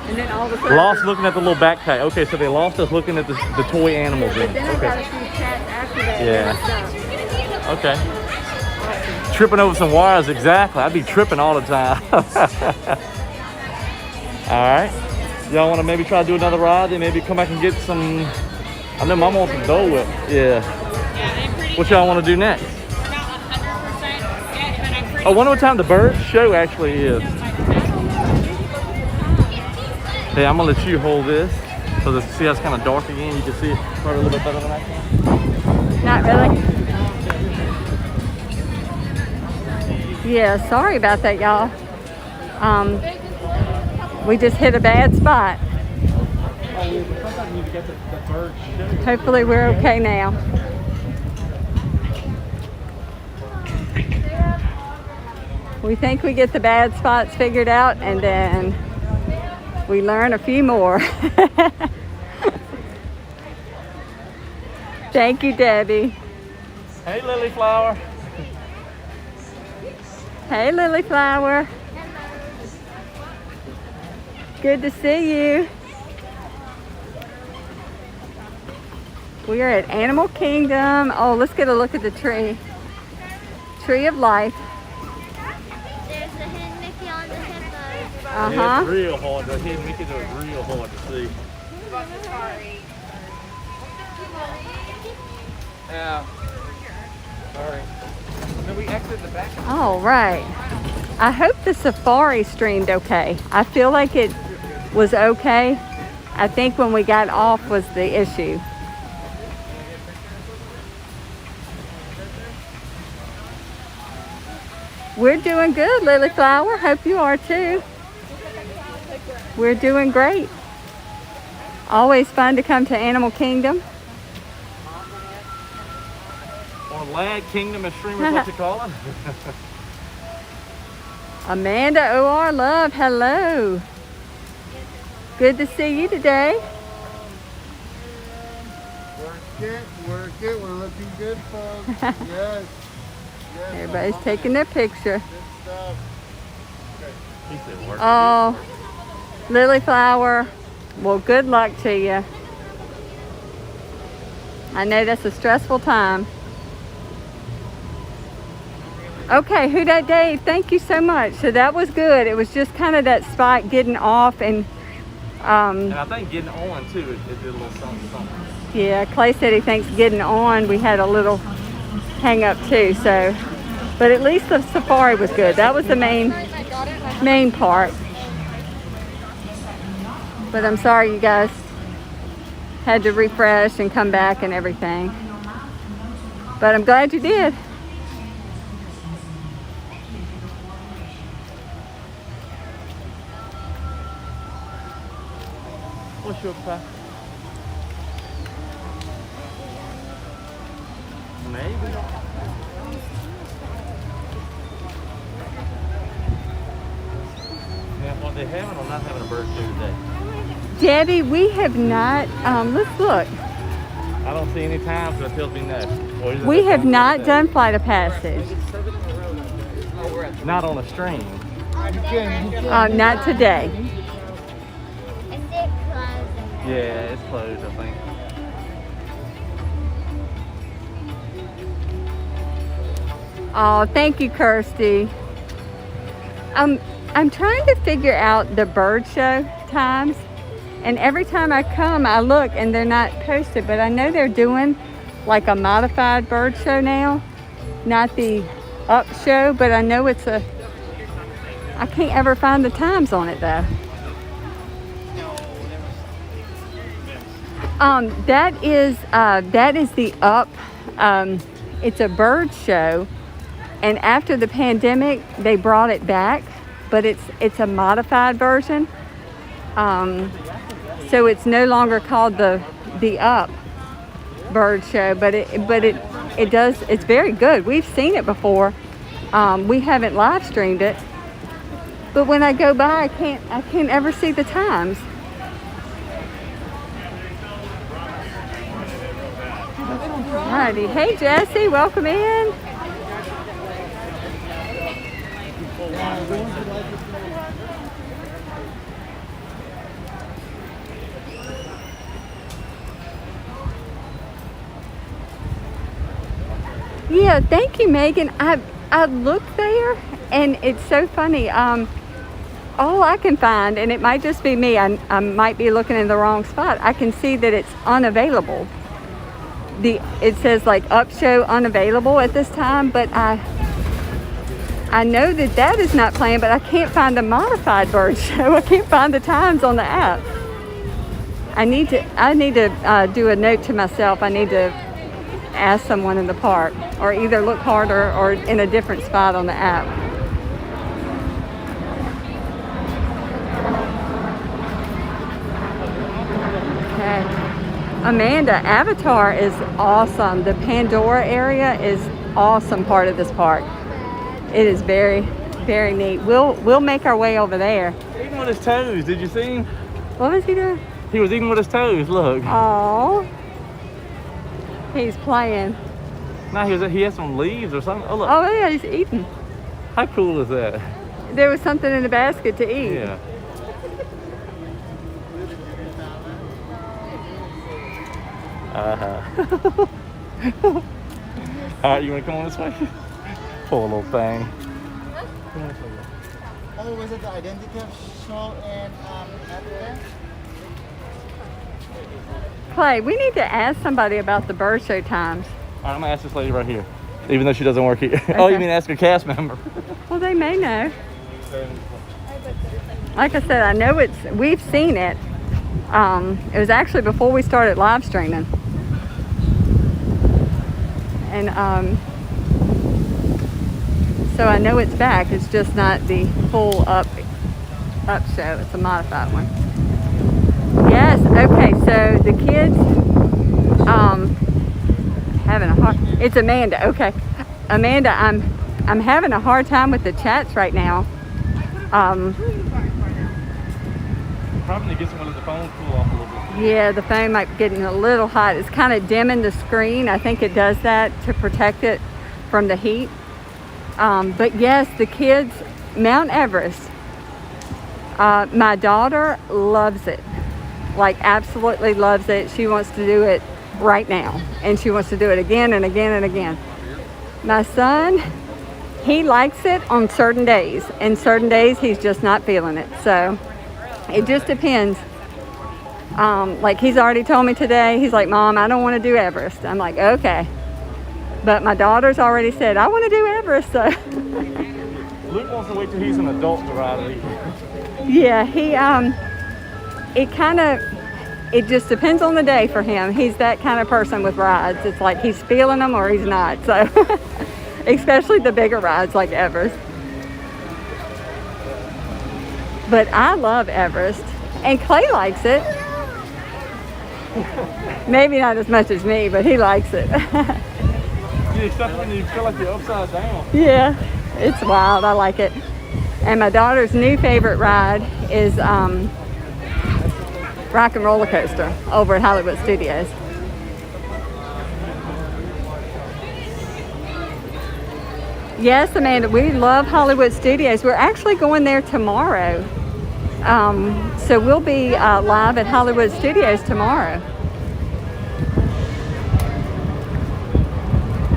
and then all of a sudden... Lost looking at the little backpack. Okay, so they lost us looking at the toy animals. But then I got a Okay. few chats after that. Yeah. Okay. Tripping over some wires, exactly. I'd be tripping all the time. All right. Y'all want to maybe try to do another ride? Then maybe come back and get some... I know Mama wants some Dole Whip. Yeah. What y'all want to do next? I wonder what time the bird show actually is. Hey, I'm gonna let you hold this. So see how it's kind of dark again? You can see it probably a little bit better than I can. Not really. Yeah, sorry about that, y'all. We just hit a bad spot. Hopefully we're okay now. We think we get the bad spots figured out, and then we learn a few more. Thank you, Debbie. Hey, Lily Flower. Hey, Lily Flower. Good to see you. We are at Animal Kingdom. Oh, let's get a look at the tree. Tree of Life. There's the hidden Mickey on the hippo. Uh-huh. It's real hard. The hidden Mickey is real hard to see. Yeah. Sorry. Then we exit the back. All right. I hope the safari streamed okay. I feel like it was okay. I think when we got off was the issue. We're doing good, Lily Flower. Hope you are too. We're doing great. Always fun to come to Animal Kingdom. Or Lad Kingdom of Streamers, what you call it? Amanda O.R. Love, hello. Good to see you today. Work it. We're looking good, folks. Yes. Yes. Everybody's taking their picture. Good stuff. He said work. Oh, Lily Flower, well, good luck to you. I know that's a stressful time. Okay, Who Dat Dave, thank you so much. So that was good. It was just kind of that spot getting off and And I think getting on too, it did a little something, something. yeah, Clay said he thinks getting on, we had a little hang up too, so. But at least the safari was good. That was the main part. But I'm sorry you guys had to refresh and come back and everything. But I'm glad you did. What's your pack? Maybe. Yeah, what they having or not having a bird show today? Debbie, we have not, let's look. I don't see any times that tells me no. Or is it We the have time not today? done Flight of Passage. Not on a stream. Not today. Is it closed? Yeah, it's closed, I think. Oh, thank you, Kirsty. I'm trying to figure out the bird show times. And every time I come, I look and they're not posted, but I know they're doing like a modified bird show now. Not the up show, but I know it's I can't ever find the times on it though. That is the up, it's a bird show. And after the pandemic, they brought it back, but it's a modified version. So it's no longer called the Up bird show, but it's very good. We've seen it before. We haven't live streamed it, but when I go by, I can't ever see the times. Alrighty, hey Jesse, welcome in. Yeah, thank you, Megan. I looked there, and it's so funny. All I can find, and it might just be me, I might be looking in the wrong spot. I can see that it's unavailable. It says like up show unavailable at this time, but I know that is not playing, but I can't find the modified bird show. I can't find the times on the app. I need to do a note to myself. I need to ask someone in the park, or either look harder or in a different spot on the app. Okay. Amanda, Avatar is awesome. The Pandora area is awesome part of this park. It is very, very neat. We'll make our way over there. Eating with his toes, did you see him? What was he doing? He was eating with his toes, look. Oh, he's playing. No, he had some leaves or something. Oh, look. Oh yeah, he's eating. How cool is that? There was something in the basket to eat. Yeah. Uh-huh. Alright, you want to come on this way? Poor little thing. Oh, was it the identity show in Everest? Clay, we need to ask somebody about the bird show times. Alright, I'm going to ask this lady right here. Even though she doesn't work here. Oh, you mean ask a cast member? Well, they may know. Like I said, I know we've seen it. It was actually before we started live streaming. And so I know it's back. It's just not the full up show. It's a modified one. Yes, okay, so the kids having a hard, it's Amanda, okay. Amanda, I'm having a hard time with the chats right now. Probably need to get someone to the phone cool off a little bit. Yeah, the phone might be getting a little hot. It's kind of dimming the screen. I think it does that to protect it from the heat. But yes, the kids, Mount Everest, my daughter loves it. Like absolutely loves it. She wants to do it right now. And she wants to do it again and again and again. My son, he likes it on certain days. And certain days he's just not feeling it. So it just depends. Like he's already told me today, he's like, Mom, I don't want to do Everest. I'm like, okay. But my daughter's already said, I want to do Everest. So Luke wants to wait till he's an adult to ride it. yeah, it just depends on the day for him. He's that kind of person with rides. It's like he's feeling them or he's not. So especially the bigger rides like Everest. But I love Everest, and Clay likes it. Maybe not as much as me, but he likes it. Yeah, except when you feel like you're upside down. Yeah, it's wild. I like it. And my daughter's new favorite ride is Rock and Roller Coaster over at Hollywood Studios. Yes, Amanda, we love Hollywood Studios. We're actually going there tomorrow. So we'll be live at Hollywood Studios tomorrow.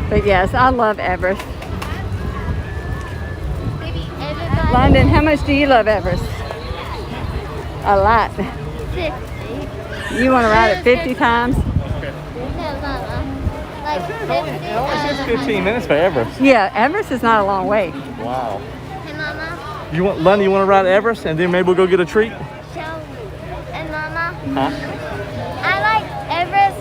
But yes, I love Everest. London, how much do you love Everest? A lot. 50. You want to ride it 50 times? No, Mama. Like 50. It only says 15 minutes for Everest. Yeah, Everest is not a long wait. Wow. Hey, Mama. London, you want to ride Everest and then maybe we'll go get a treat? And Mama. Huh? I like Everest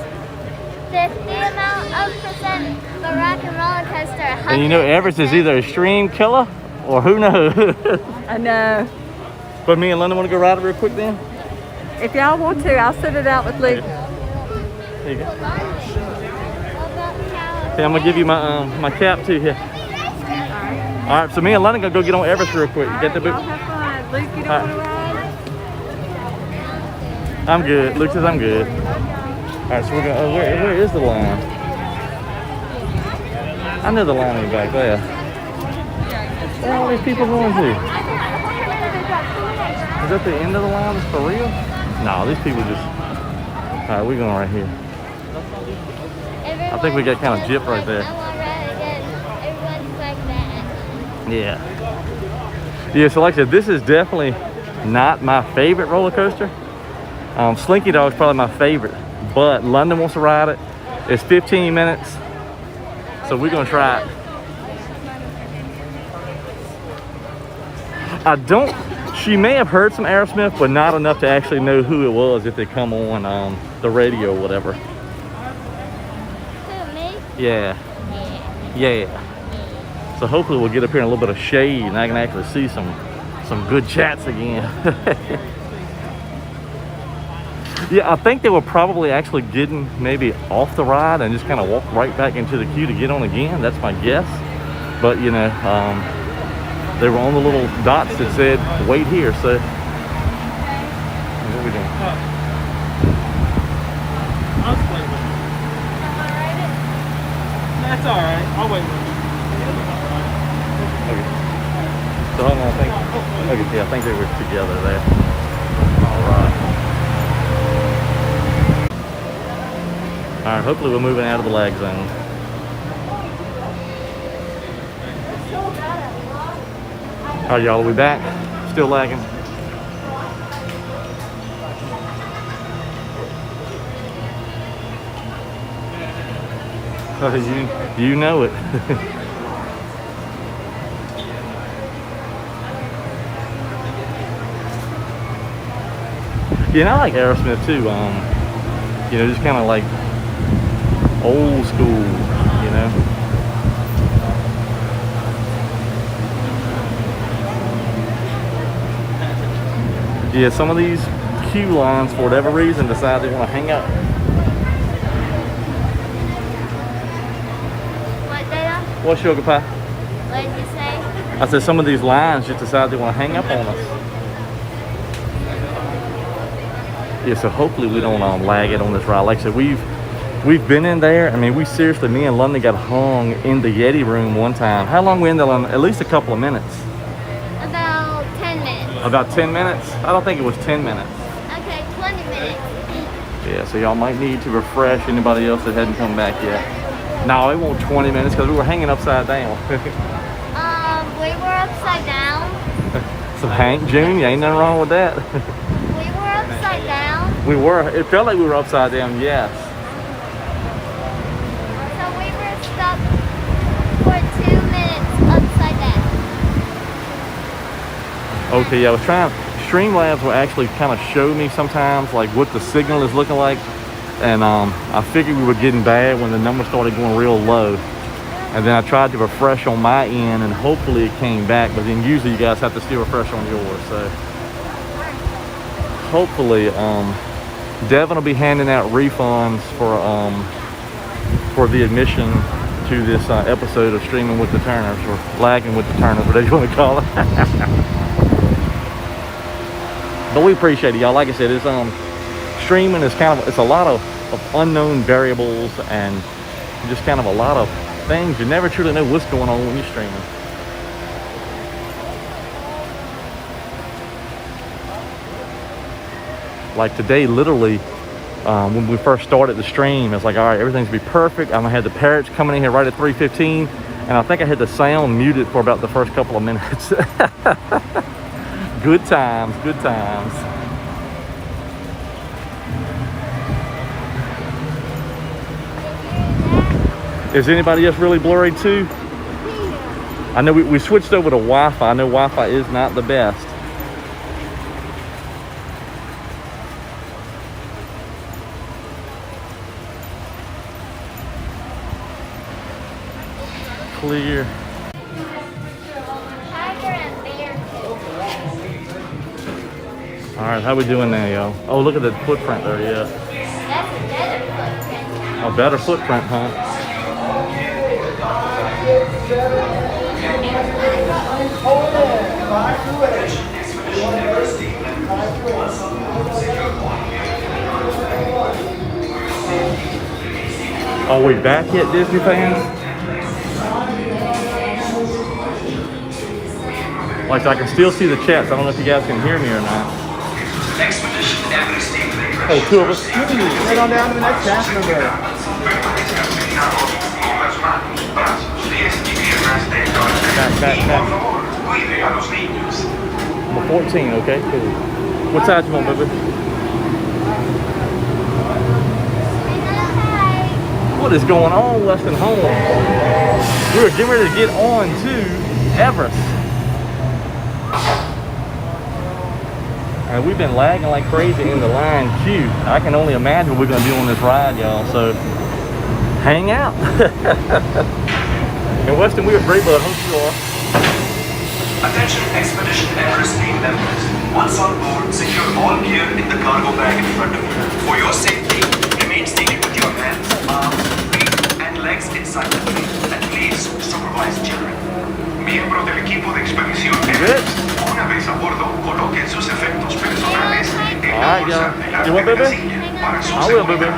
50 amount of percent, but Rock and Roller Coaster 100%. And you know Everest is either Extreme Killer or who knows. I know. But me and London want to go ride it real quick then? If y'all want to, I'll sit it out with Luke. There you go. Hey, I'm gonna give you my my cap too here. All right, so me and London gonna go get on Everest real quick. You get the boot? Y'all have fun. Luke, you don't All want to ride? I'm good. Luke says I'm good. All right, so we're gonna. Where is the line? I know the line ain't back there. Where are all these people going to? Is that the end of the line? Is for real? No, these people just. All right, we're going right here. I think we got kind of gypped right there. Everyone's like that. Yeah. Yeah, so like I said, this is definitely not my favorite roller coaster. Slinky Dog's probably my favorite, but London wants to ride it. It's 15 minutes, so we're gonna try it. She may have heard some Aerosmith, but not enough to actually know who it was if they come on the radio or whatever. Who, me? Yeah. Yeah. So hopefully we'll get up here in a little bit of shade and I can actually see some good chats again. Yeah, I think they were probably actually getting maybe off the ride and just kind of walked right back into the queue to get on again. That's my guess. But you know, they were on the little dots that said wait here. So what are we doing? That's all right. I'll wait. Okay. So hold on, I think. Okay, yeah, I think they were together there. All right. All right. Hopefully we're moving out of the lag zone. All right, y'all. Are we back? Still lagging. Oh, you You know it. Yeah, and I like Aerosmith too. You know, just kind of like old school, you know. Yeah, some of these queue lines, for whatever reason, decide they want to hang up. What, Dada? What, sugar pie? What did you say? I said some of these lines just decide they want to hang up on us. Yeah, so hopefully we don't lag it on this ride. Like I said, we've been in there. I mean, we seriously, me and London got hung in the Yeti room one time. How long we in there, London? At least a couple of minutes. About 10 minutes. About 10 minutes? I don't think it was 10 minutes. Okay, 20 minutes. Yeah, so y'all might need to refresh anybody else that hadn't come back yet. No, it won't 20 minutes because we were hanging upside down. We were upside down. So Hank Jr., ain't nothing wrong with that. We were upside down. We were. It felt like we were upside down, yes. So we were stuck for 2 minutes upside down. Okay, yeah, I was trying. Streamlabs will actually kind of show me sometimes like what the signal is looking like. And I figured we were getting bad when the numbers started going real low. And then I tried to refresh on my end and hopefully it came back. But then usually you guys have to still refresh on yours. So hopefully Devin will be handing out refunds for the admission to this episode of Streaming with the Turners, or Lagging with the Turners, whatever you want to call it. But we appreciate it, y'all. Like I said, it's streaming is kind of, it's a lot of unknown variables and just kind of a lot of things. You never truly know what's going on when you're streaming. Like today, literally, when we first started the stream, it's like, all right, everything's gonna be perfect. I'm gonna have the parrots coming in here right at 3:15, and I think I had the sound muted for about the first couple of minutes. Good times, good times. Is anybody else really blurry too? I know we switched over to Wi-Fi. I know Wi-Fi is not the best. Clear. Tiger and bear. All right, how we doing now, y'all? Oh, look at the footprint there, yeah. That's a better footprint. A better footprint, huh? Are we back yet, Disney fans? Like, I can still see the chats. I don't know if you guys can hear me or not. Oh, two of us? Head on down to the next cast member. Back. I'm a 14, okay, cool. What side you want, baby? What is going on, Weston Home? We're getting ready to get on to Everest. And we've been lagging like crazy in the line queue. I can only imagine what we're gonna do on this ride, y'all. So hang out. And Weston, we are great, but I hope you are. Attention Expedition Everest team members. Once on board, secure all gear in the cargo bag in front of you. For your safety, remain seated with your hands, arms, feet, and legs inside the plane. And please supervise children. Miembros del equipo de expedición Everest, una vez a bordo, coloquen sus efectos personales en la bolsa delante de la silla. Para su seguridad,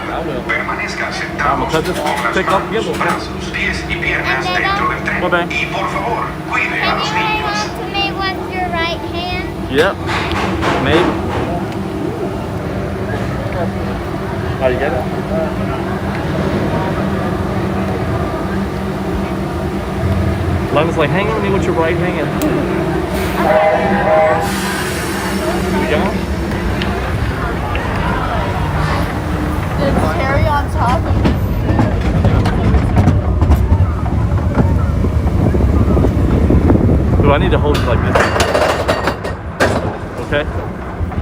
permanezcan sentados con las manos, brazos, pies y piernas dentro del tren. Y por favor, cuide a los niños. To me with your right hand. Yep. Maybe. Oh, you get it? London's like, hang on me with your right hand. You go? It's Harry on top of Ooh, I need to hold it like this. Okay?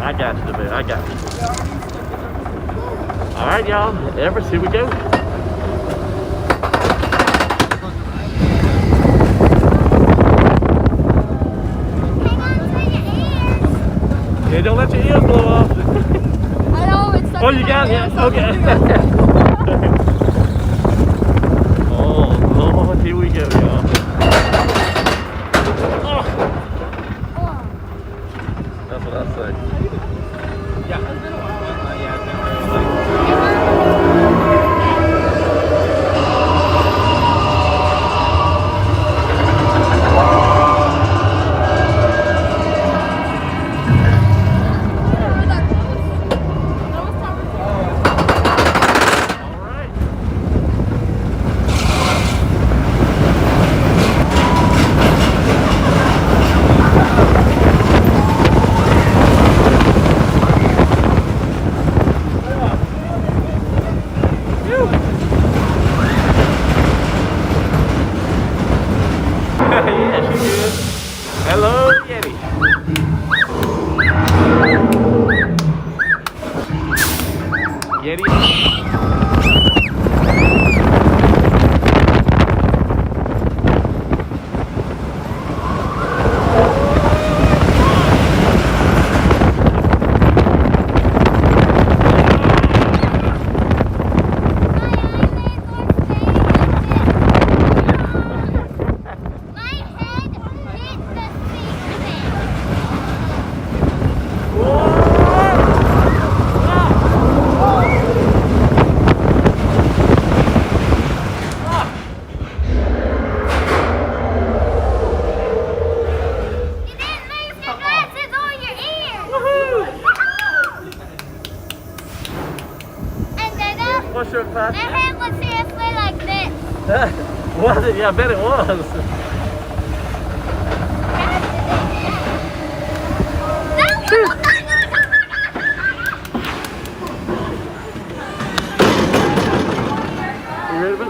I got you, baby. I got you. All right, y'all. Everest, here we go. Yeah, don't let your ears blow off. I know, it's stuck Oh, in you my got it? ear, Yeah. so Okay. Oh, Lord, here we go, y'all. Oh. That's what I say. Yeah. Yeah, she did. Hello, Yeti. Yeti. What's your class? My hand was seriously like this. Was it? Yeah, I bet it was. You ready, bud?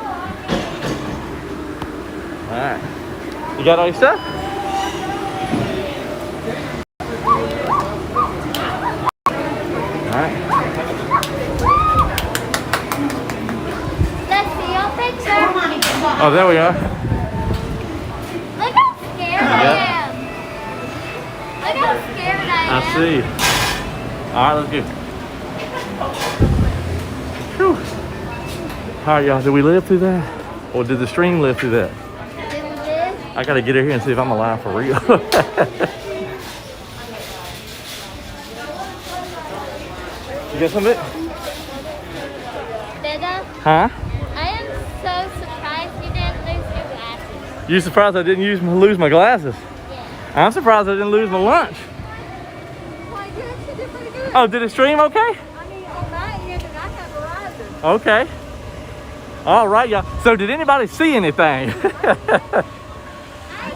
Alright. You got all your stuff? Alright. Let's see your picture. Oh, there we are. Look how scared I am. Look how scared I am. I see. Alright, let's go. Whew. Alright, y'all, did we live through that? Or did the stream live through that? Did we live? I gotta get her here and see if I'm alive for real. You got some of it? Dada, Huh? I am so surprised you didn't lose your glasses. You surprised I didn't lose my glasses? Yeah. I'm surprised I didn't lose my lunch. Well, you actually did pretty good. Oh, did it stream okay? I mean, on my end, and I have Verizon. Okay. All right, y'all. So did anybody see anything?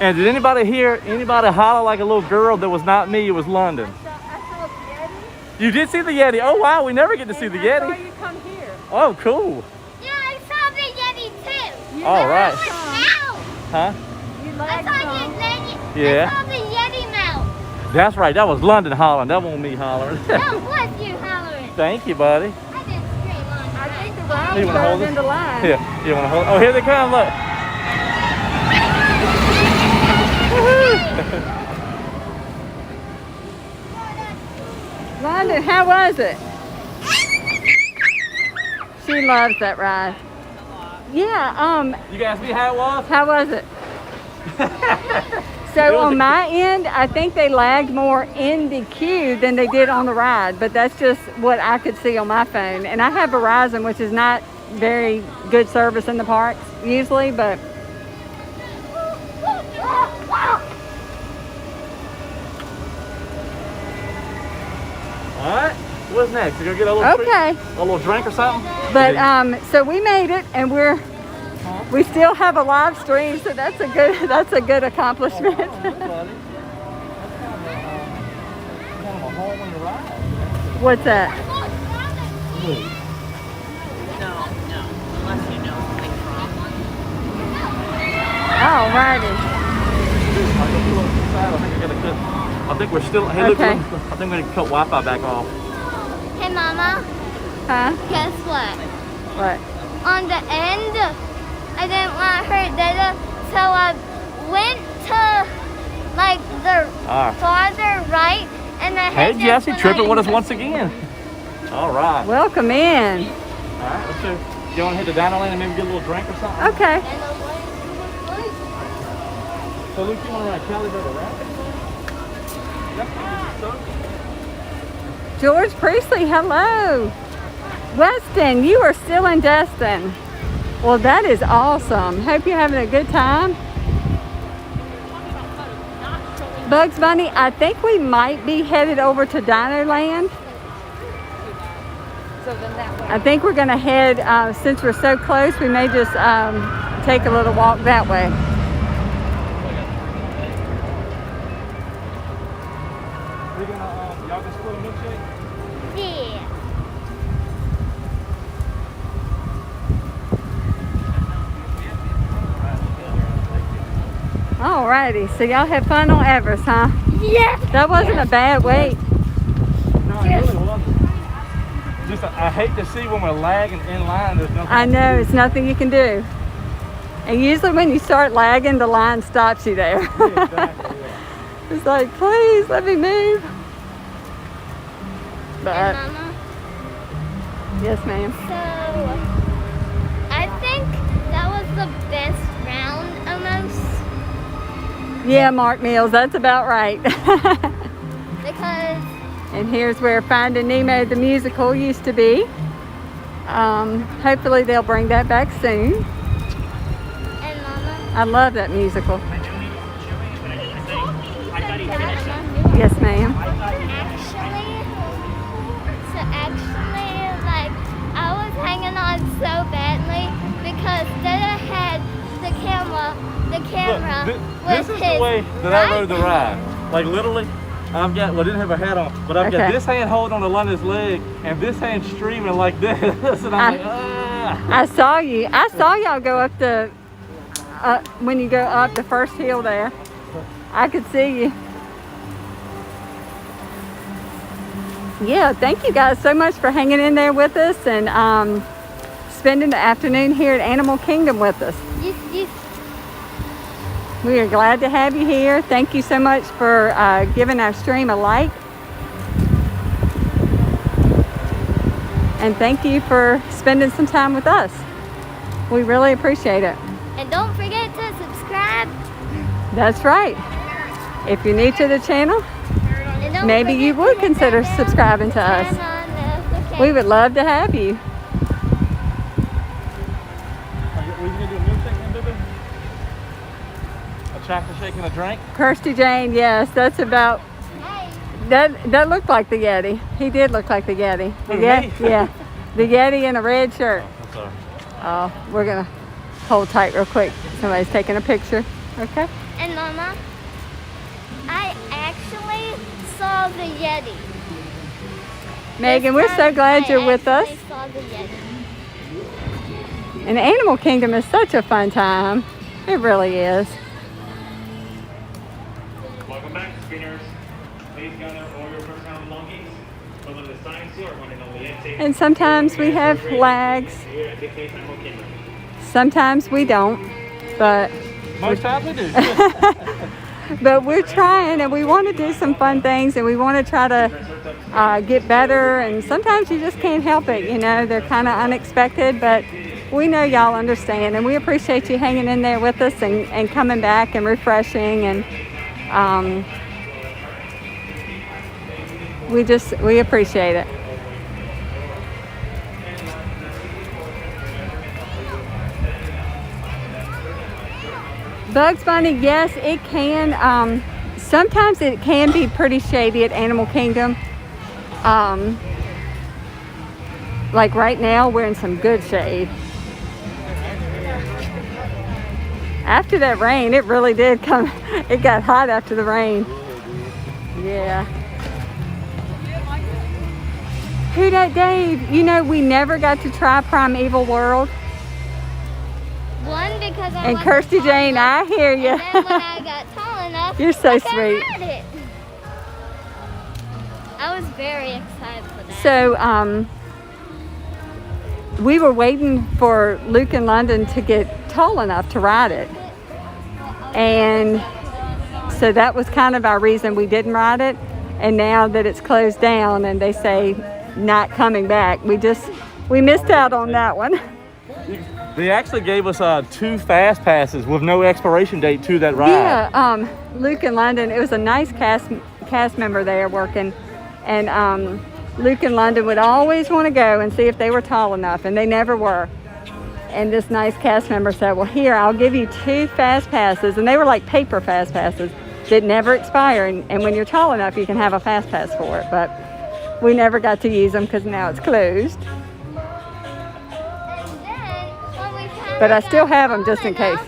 And did anybody hear anybody holler like a little girl? That was not me, it was London. I saw the Yeti. You did see the Yeti? Oh, wow, we never get to see the I saw Yeti. you come here. Oh, cool. Yeah, I saw the Yeti too. All right. Now. Huh? You I lagged saw some. the Yeti. Yeah. I saw the Yeti mouth. That's right, that was London hollering. That wasn't me hollering. That was you hollering. Thank you, buddy. I did straight line. I think the You round wanna hold goes it? into line. Here, you want to hold it? Oh, here they come, look. London, how was it? She loves that ride. Yeah, You can ask me how it was? how was it? It So was on a- my end, I think they lagged more in the queue than they did on the ride, but that's just what I could see on my phone. And I have Verizon, which is not very good service in the parks usually, but All right, what's next? You gonna get a little treat? okay. A little drink or something? But so we made it, and we still have a live stream, so that's a good accomplishment. What's that? Alrighty. think we're still. Hey, look, Okay. look, I think we need to cut Wi-Fi back off. Hey, Mama, Huh? guess what? What? On the end, I didn't want her data, so I went to like the All right. farther right, and I Hey, had Jesse, tripping with us once again. All right. Welcome in. All right, let's go. You want to hit the DinoLand and maybe get a little drink or something? Okay. So, Luke, you want to ride Cali River Rapids? George Priestley, hello. Weston, you are still in Destin. Well, that is awesome. Hope you're having a good time. Bugs Bunny, I think we might be headed over to DinoLand. I think we're going to head, since we're so close, we may just take a little walk that way. Y'all can split a milkshake? Yeah. Alrighty, so y'all had fun on Everest, huh? Yeah. That wasn't a bad wait. No, it really wasn't. Just, I hate to see when we're lagging in line, there's nothing. I know, it's nothing you can do. And usually when you start lagging, the line stops you there. Yeah, exactly, yeah. It's like, please let me move. But, And Mama, yes ma'am. so I think that was the best round almost, Yeah, Mark Mills, that's about right. because And here's where Finding Nemo the musical used to be. Hopefully they'll bring that back soon. and Mama, I love that musical. Mama, Yes ma'am. actually, like, I was hanging on so badly because Dada had the camera Look, with this is his the way that I rode the ride. Like literally, I've got, well, I didn't have a hat on, but I've got Okay. this hand holding on to London's leg and this hand streaming like this. And I'm like, ah. I saw you. I saw y'all go up the, when you go up the first hill there. I could see you. Yeah, thank you guys so much for hanging in there with us and spending the afternoon here at Animal Kingdom with us. Yes. We are glad to have you here. Thank you so much for giving our stream a like. And thank you for spending some time with us. We really appreciate it. And don't forget to subscribe. That's right. If you're new to the channel, And don't maybe you forget would to consider turn subscribing to us. on notifications. We would love to have you. Are we gonna do a milkshake then, baby? A chocolate shake and a drink? Kirsty Jane, yes, that's about, Hey, that looked like the Yeti. He did look like the Yeti. The Who, Yeti, me? yeah. The Yeti in a red shirt. I'm sorry. Oh, we're gonna hold tight real quick. Somebody's taking a picture. Okay. and Mama, I actually saw the Yeti. Megan, This we're so time glad I you're with us. actually saw the Yeti. And Animal Kingdom is such a fun time. It really is. Welcome back, spinners. Please gather all your personal belongings. Follow the signs here, one and only exit. And sometimes we have lags. Here at the Cape Animal Kingdom. Sometimes we don't. But Most times we do. But we're trying and we want to do some fun things and we want to try to get better, and sometimes you just can't help it, you know, they're kind of unexpected, but we know y'all understand and we appreciate you hanging in there with us and coming back and refreshing, and we appreciate it. Bugs Bunny, yes, it can. Sometimes it can be pretty shady at Animal Kingdom. Like right now, we're in some good shade. After that rain, it really did come. It got hot after the rain. Yeah. Who dat Dave? You know, we never got to try Primeval World. One, because I And wasn't Kirsty tall Jane, enough, I hear you. And then when I got tall enough, You're so I could sweet. ride it. I was very excited for that. So we were waiting for Luke and London to get tall enough to ride it. And so that was kind of our reason we didn't ride it. And now that it's closed down and they say not coming back, we missed out on that one. They actually gave us 2 fast passes with no expiration date to that ride. Yeah, Luke and London, it was a nice cast member there working. And Luke and London would always want to go and see if they were tall enough, and they never were. And this nice cast member said, well, here, I'll give you 2 fast passes. And they were like paper fast passes that never expire. And when you're tall enough, you can have a fast pass for it. But we never got to use them because now it's closed. But I still have them just in case.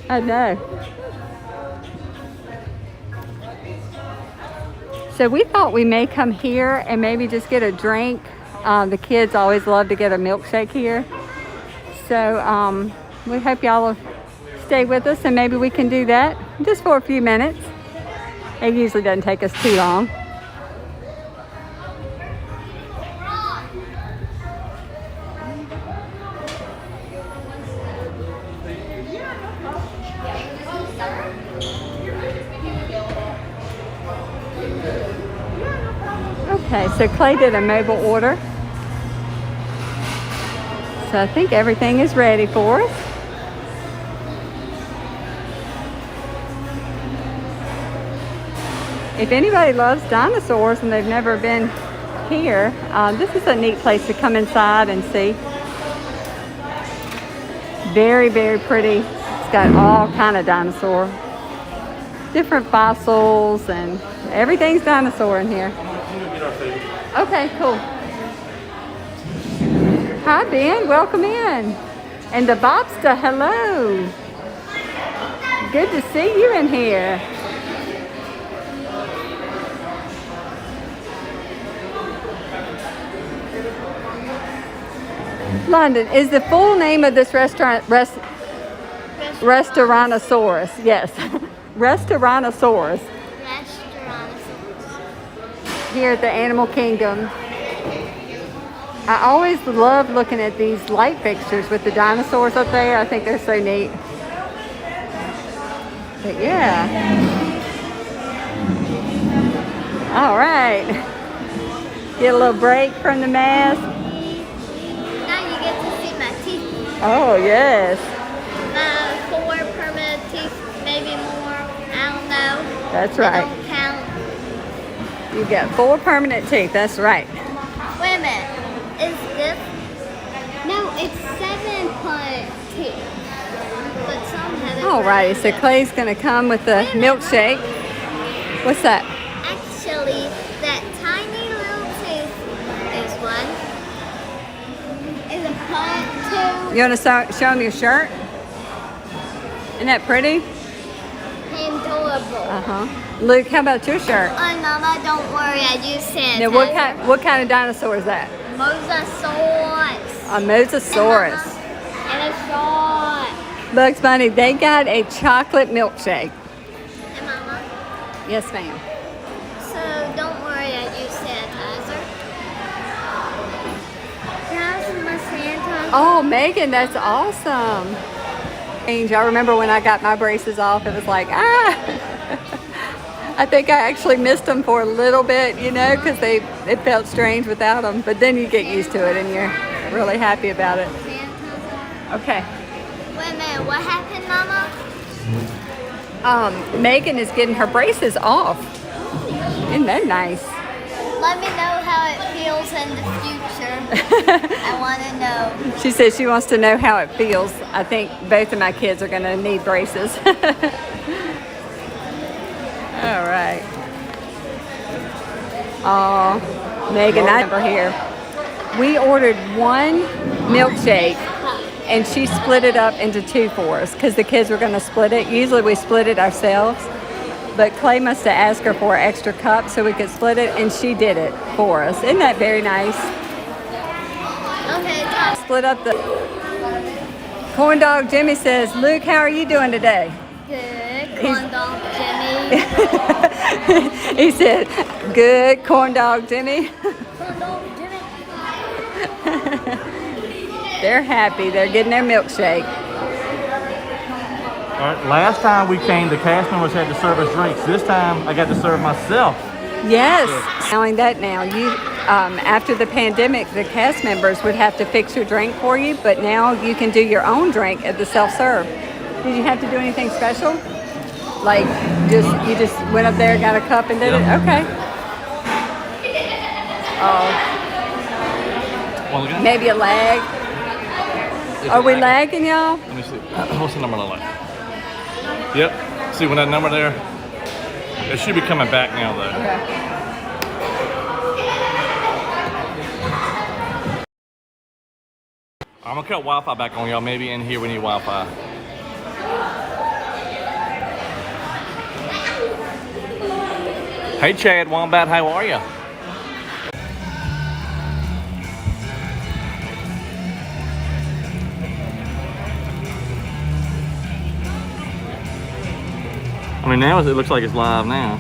I know. So we thought we may come here and maybe just get a drink. The kids always love to get a milkshake here. So we hope y'all will stay with us and maybe we can do that just for a few minutes. It usually doesn't take us too long. Okay, so Clay did a mobile order. So I think everything is ready for us. If anybody loves dinosaurs and they've never been here, this is a neat place to come inside and see. Very, very pretty. It's got all kind of dinosaur. Different fossils and everything's dinosaur in here. Okay, cool. Hi, Ben. Welcome in. And the Bobster, hello. Good to see you in here. London, is the full name of this restaurant Restaurantosaurus? Yes. Restaurantosaurus. Here at the Animal Kingdom. I always love looking at these light fixtures with the dinosaurs up there. I think they're so neat. But yeah. All right. Get a little break from the mask. Now you get to see my teeth. Oh, yes. 4 permanent teeth, maybe more. I don't know. That's right. I don't count. You got 4 permanent teeth. That's right. Wait a minute. Is this? No, it's 7 permanent teeth. But some have it. Alrighty, so Clay's gonna come with the milkshake. What's that? Actually, that tiny little tooth is one. Is a part 2. You wanna show him your shirt? Isn't that pretty? Adorable. Luke, how about your shirt? Oh, Mama, don't worry. I just said. Now, what kind of dinosaur is that? Mosasaurus. A Mosasaurus. And a shark. Bugs Bunny, they got a chocolate milkshake. And Mama. Yes, ma'am. So don't worry, I use sanitizer. How's my Santa? Oh, Megan, that's awesome. I remember when I got my braces off, it was like, I think I actually missed them for a little bit, you know, because it felt strange without them. But then you get used to it and you're really happy about it. Okay. Wait a minute, what happened, Mama? Megan is getting her braces off. Isn't that nice? Let me know how it feels in the future. I want to know. She says she wants to know how it feels. I think both of my kids are going to need braces. All right. Oh, Megan, I remember here. We ordered 1 milkshake and she split it up into 2 for us because the kids were going to split it. Usually we split it ourselves, but Clay must have asked her for an extra cup so we could split it, and she did it for us. Isn't that very nice? Okay. Split up the... Corn Dog Jimmy says, Luke, how are you doing today? Good. Corn Dog Jimmy. He said, good corn dog, Jimmy. They're happy. They're getting their milkshake. All right, last time we came, the cast members had to serve us drinks. This time, I got to serve myself. Yes. Knowing that now, you after the pandemic, the cast members would have to fix your drink for you, but now you can do your own drink at the self-serve. Did you have to do anything special? Like, you just went up there, got a cup, and did it? Okay. Well, Maybe a lag. Are we lagging, y'all? Let me see. What's the number on the left? Yep. See when that number there? It should be coming back now, though. Okay. I'm gonna cut Wi-Fi back on, y'all. Maybe in here we need Wi-Fi. Hey, Chad Wombat, how are you? I mean, now it looks like it's live now.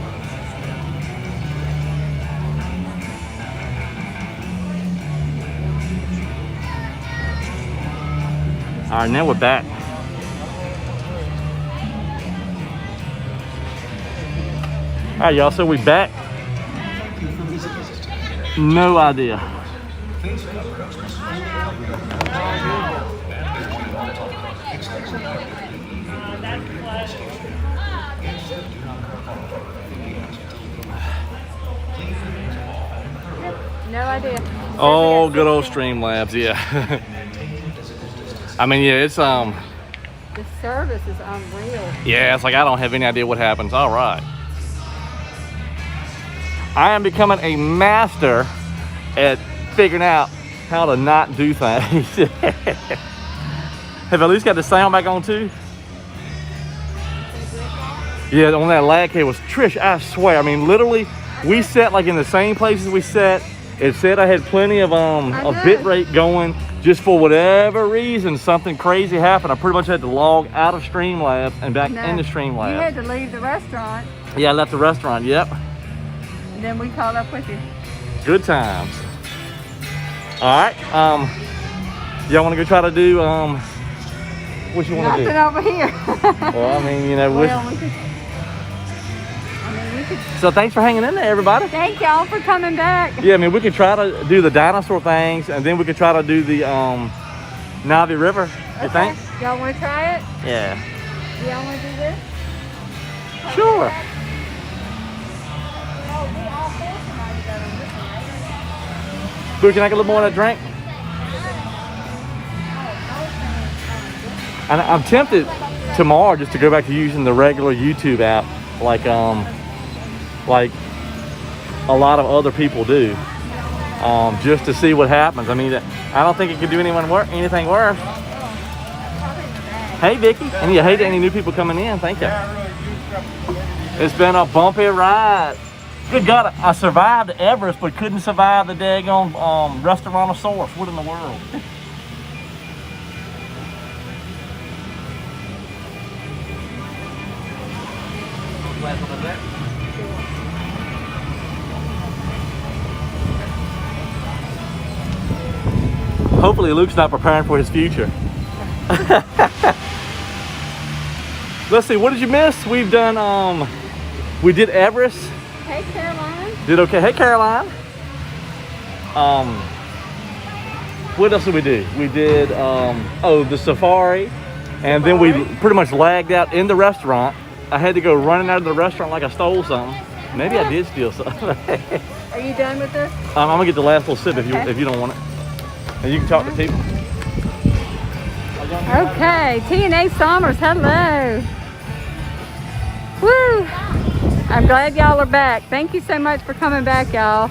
All right, now we're back. All right, y'all, so we back. No idea. No idea. Oh, good old Streamlabs, yeah. I mean, yeah, it's The service is unreal. yeah, it's like I don't have any idea what happens. All right. I am becoming a master at figuring out how to not do things. Have I at least got the sound back on too? Yeah, on that lag cable was Trish, I swear. I mean, literally, we sat like in the same places we sat. It said I had plenty of bit rate going. Just for whatever reason, something crazy happened. I pretty much had to log out of Streamlabs and back into Streamlabs. You had to leave the restaurant. Yeah, I left the restaurant, yep. And then we caught up with you. Good times. All right, y'all wanna go try to do, what you wanna do? Nothing over here. Well, I mean, you know, Well, we could, so thanks for hanging in there, everybody. thank y'all for coming back. Yeah, I mean, we could try to do the dinosaur things, and then we could try to do the Navi River, you think? Y'all want to try it? Yeah. Y'all want to do this? Sure. Boo, can I get a little more of that drink? And I'm tempted tomorrow just to go back to using the regular YouTube app, like a lot of other people do, just to see what happens. I mean, I don't think it could do anything worse. Hey, Vicky, and you hate any new people coming in. Thank you. It's been a bumpy ride. Good God, I survived Everest, but couldn't survive the daggone Restaurantosaurus. What in the world? Hopefully Luke's not preparing for his future. Let's see, what did you miss? We've done, we did Everest. Hey, Caroline. Did okay. Hey, Caroline. What else did we do? We did, the safari. And then we pretty much lagged out in the restaurant. I had to go running out of the restaurant like I stole something. Maybe I did steal something. Are you done with this? I'm gonna get the last little sip if you don't want it. And you can talk to people. Okay, T&A Somers, hello. Woo! I'm glad y'all are back. Thank you so much for coming back, y'all.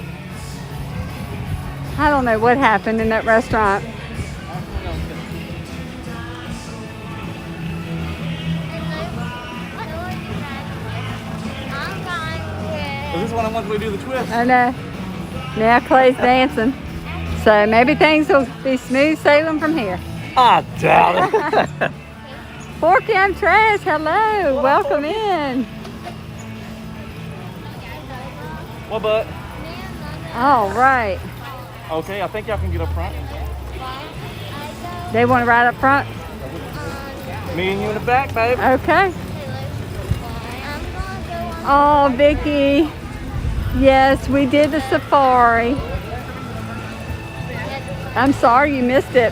I don't know what happened in that restaurant. Is this one I want to do the twist? I know. Now Clay's dancing. So maybe things will be smooth sailing from here. I doubt it. Porky, I'm Trash. Hello. Welcome in. What, bud? All right. Okay, I think y'all can get up front. They want to ride up front? Me and you in the back, baby. Okay. Oh, Vicky. Yes, we did the safari. I'm sorry you missed it.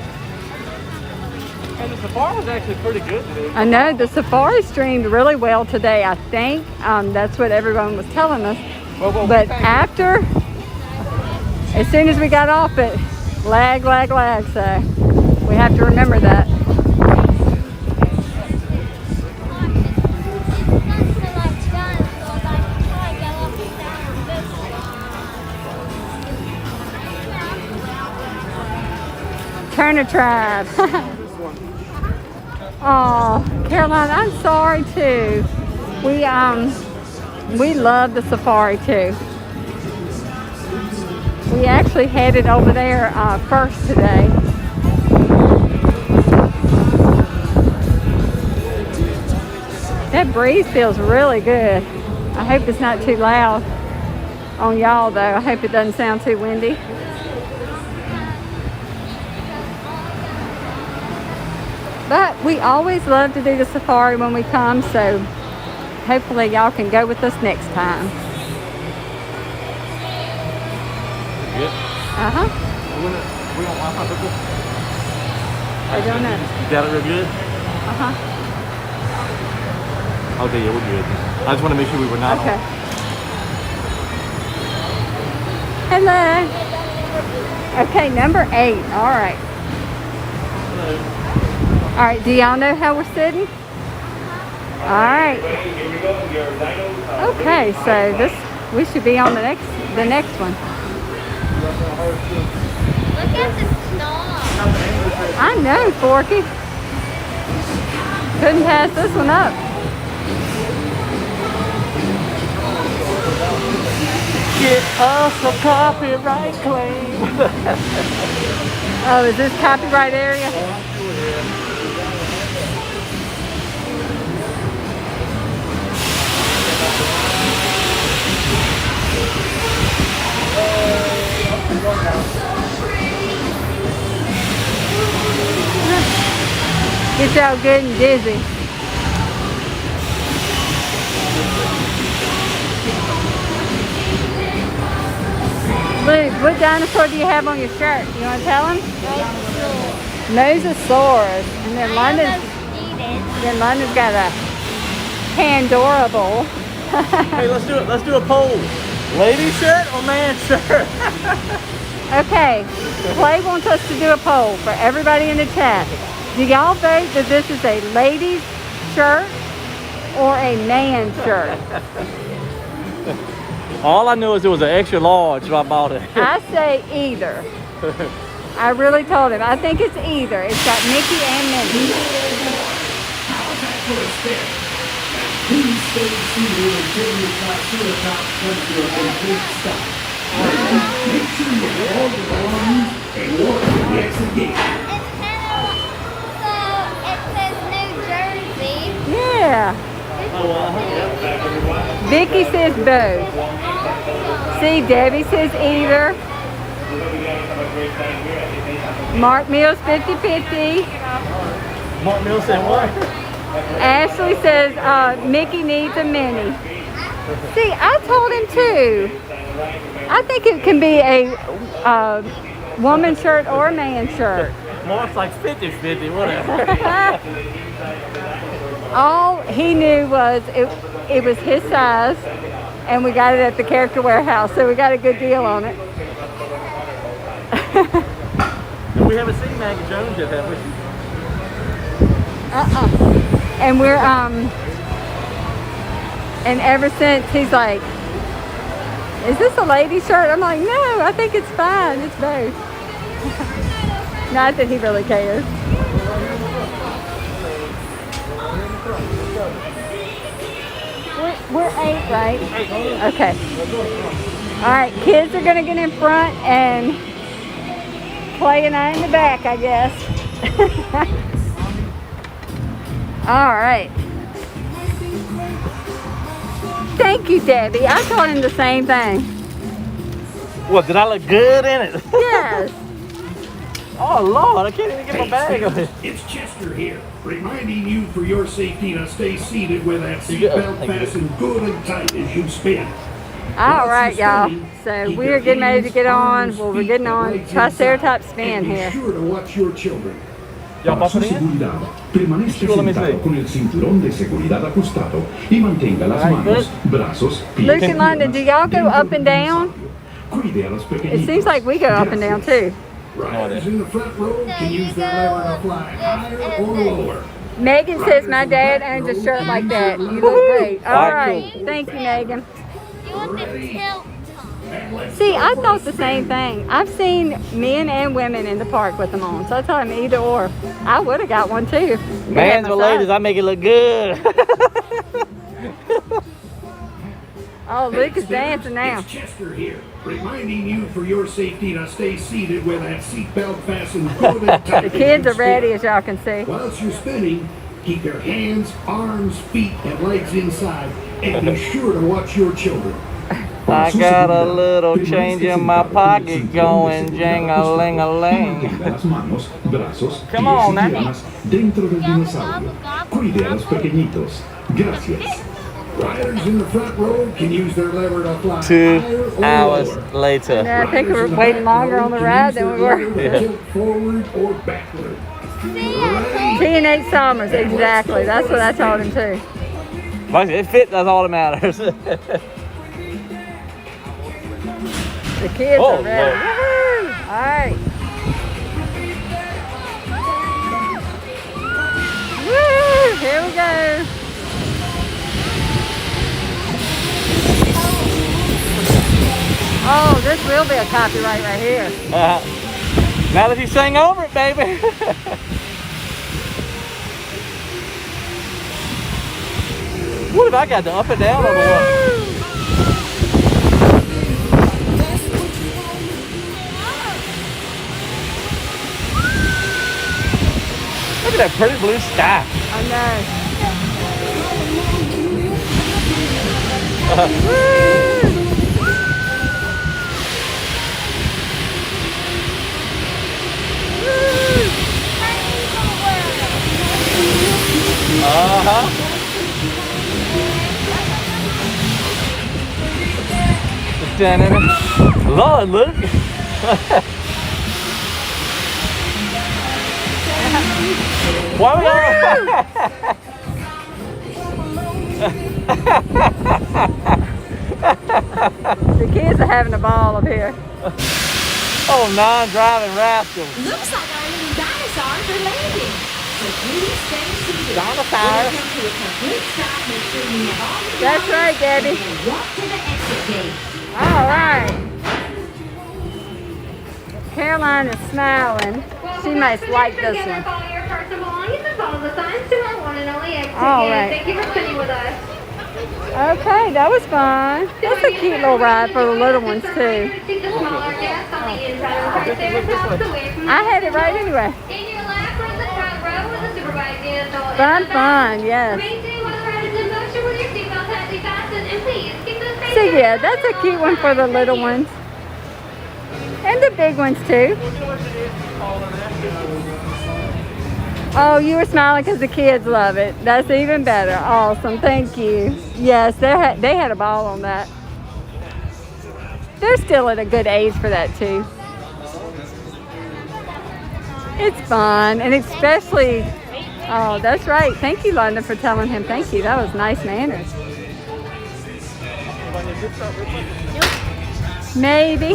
And the safari was actually pretty good today. I know, the safari streamed really well today, I think. That's what everyone was telling us. But after, as soon as we got off it, lag, so we have to remember that. Turner Tribe. Oh, Caroline, I'm sorry too. We love the safari too. We actually headed over there first today. That breeze feels really good. I hope it's not too loud on y'all though. I hope it doesn't sound too windy. But we always love to do the safari when we come, so hopefully y'all can go with us next time. Good? Uh-huh. We don't want to put I don't know. You got it real good? Uh-huh. Okay, yeah, we're good. I just want to make sure we were not Okay. on. Hello. Okay, number 8. All right. Hello. All right, do y'all know how we're sitting? All right. Okay, so we should be on the next one. Look at the snow. I know, Forky. Couldn't pass this one up. Get us a copyright claim. Oh, is this copyright area? Gets y'all good and dizzy. Luke, what dinosaur do you have on your shirt? You want to tell him? Mosasaurus. And then London's got a Pandora bowl. Hey, let's do a poll. Lady shirt or man shirt? Okay, Clay wants us to do a poll for everybody in the chat. Do y'all vote that this is a lady's shirt or a man's shirt? All I know is it was an extra large, so I bought it. I say either. I really told him. I think it's either. It's got Mickey and Minnie. Please stay seated until your TriceraTop comes to a complete stop. Make sure you have all your belongings and walk to the exit gate. Yeah. Vicky says both. See, Debbie says either. Mark Mills 50-50. Mark Mills said what? Ashley says Mickey needs a mini. See, I told him too. I think it can be a woman's shirt or a man's shirt. Mark's like 50-50, whatever. All he knew was it was his size, and we got it at the Character Warehouse, so we got a good deal on it. We haven't seen Maggie Jones yet, have we? And we're and ever since he's like, is this a lady shirt? I'm like, no, I think it's fine. It's both. Not that he really cares. We're 8, right? Okay. All right, kids are gonna get in front and Clay and I in the back, I guess. All right. Thank you, Debbie. I told him the same thing. What, did I look good in it? Yes. Oh, Lord, I can't even get my bag on it. It's Chester here, reminding you for your safety to stay seated with that You go. seatbelt fastened good and tight as you spin. All right, y'all. So we're getting ready to get on. Well, we're getting on TriceraTop Spin And be here. sure to watch your children. Y'all Para su bumping in? seguridad, permanezca Sure, let me sentado see. con el cinturón de seguridad ajustado y mantenga las All right, manos, good. brazos, pies Luke y and London, do y'all go piernas up and down? Cuide a los It pequeñitos. seems like we go up and down too. Riders in the front row can use their lever to fly higher or lower. Megan says my dad owns a shirt like that. You look great. All right. Thank you, Megan. You want the tilt. See, I thought the same thing. I've seen men and women in the park with them on. So I told him either or. I would have got one too. Man's with ladies, I make it look good. Oh, Luke is dancing now. It's Chester here, reminding you for your safety to stay seated with that seatbelt fastened good and tight. The kids as are you ready, spin. as y'all can see. Whilst you're spinning, keep your hands, arms, feet, and legs inside, and be sure to watch your children. I got a little change in my pocket going jang-a-ling-a-ling. Las manos, brazos, Come pies on, y Nani. piernas dentro del dinosaurio. Cuide a los pequeñitos. Gracias. Riders in the front row can use their lever to fly 2 higher or hours lower. later. Yeah, I think Riders we're in the waiting back longer row on the can ride use than their we were. lever to tilt forward or backward. T&H Summers, exactly. That's what I told him too. But it fit, that's all that matters. The kids Oh, are ready. Lord. Woohoo! All right. Woo! Here we go. Oh, this will be a copyright right here. Now that he sang over it, baby. What have I got, the up and down or the what? Look at that pretty blue sky. I know. Uh-huh. Lord, look. Why we all... The kids are having a ball up here. Oh, non-driving rascals. Looks like our little dinosaurs are landing. So please stay seated. Dinosaurs. When you come to a complete stop, make sure you have all your That's right, Debbie. and walk to the exit gate. All right. Caroline is smiling. She must like this one. All right. Thank you for spending with us. Okay, that was fun. That's a cute little ride for the little ones too. See the smaller guests on the inside right there across the way from I had it right anyway. in your lap from the front row with the supervised vehicle. Fun, yes. Maintain while the ride is in motion with your seatbelt tightly fastened, and please keep those So yeah, that's a cute one for the little ones. And the big ones too. Oh, you were smiling because the kids love it. That's even better. Awesome, thank you. Yes, they had a ball on that. They're still at a good age for that too. It's fun, and especially, oh, that's right. Thank you, London, for telling him thank you. That was nice manners. Maybe.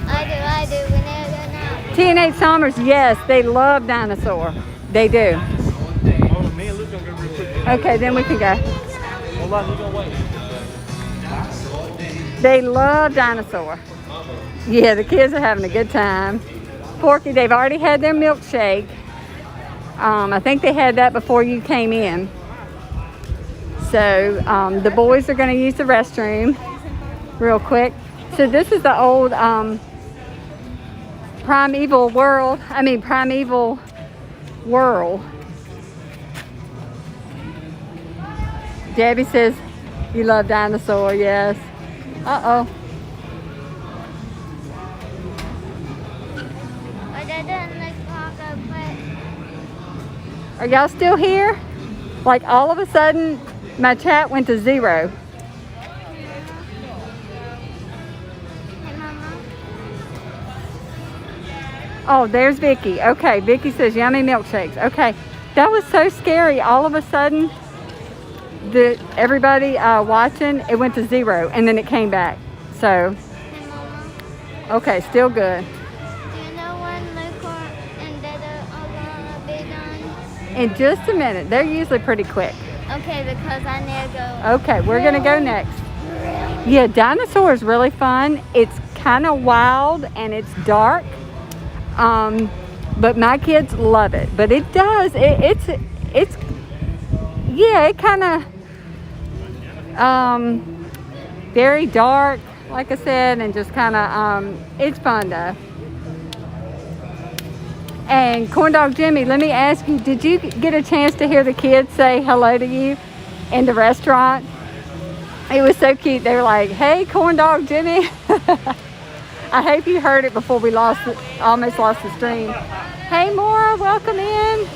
I do. We never know. T&H Summers, yes, they love dinosaur. They do. Okay, then we can go. They love dinosaur. Yeah, the kids are having a good time. Porky, they've already had their milkshake. I think they had that before you came in. So the boys are going to use the restroom real quick. So this is the old primeval world. Debbie says you love dinosaur, yes. Uh-oh. but it didn't look like a put. Are y'all still here? Like all of a sudden, my chat went to 0. Hey, Mama. Oh, there's Vicky. Okay, Vicky says yummy milkshakes. Okay, that was so scary. All of a sudden, everybody watching, it went to 0 and then it came back. So, Hey, Mama. okay, still good. Do you know when Luke and Dada are gonna be done? In just a minute. They're usually pretty quick. Okay, because I need to go. Okay, we're gonna go next. Yeah, dinosaur is really fun. It's kind of wild and it's dark. But my kids love it. But it does. It's yeah, it kind of very dark, like I said, and just kind of it's fun though. And Corn Dog Jimmy, let me ask you, did you get a chance to hear the kids say hello to you in the restaurant? It was so cute. They were like, hey, Corn Dog Jimmy. I hope you heard it before we almost lost the stream. Hey, Maura, welcome in.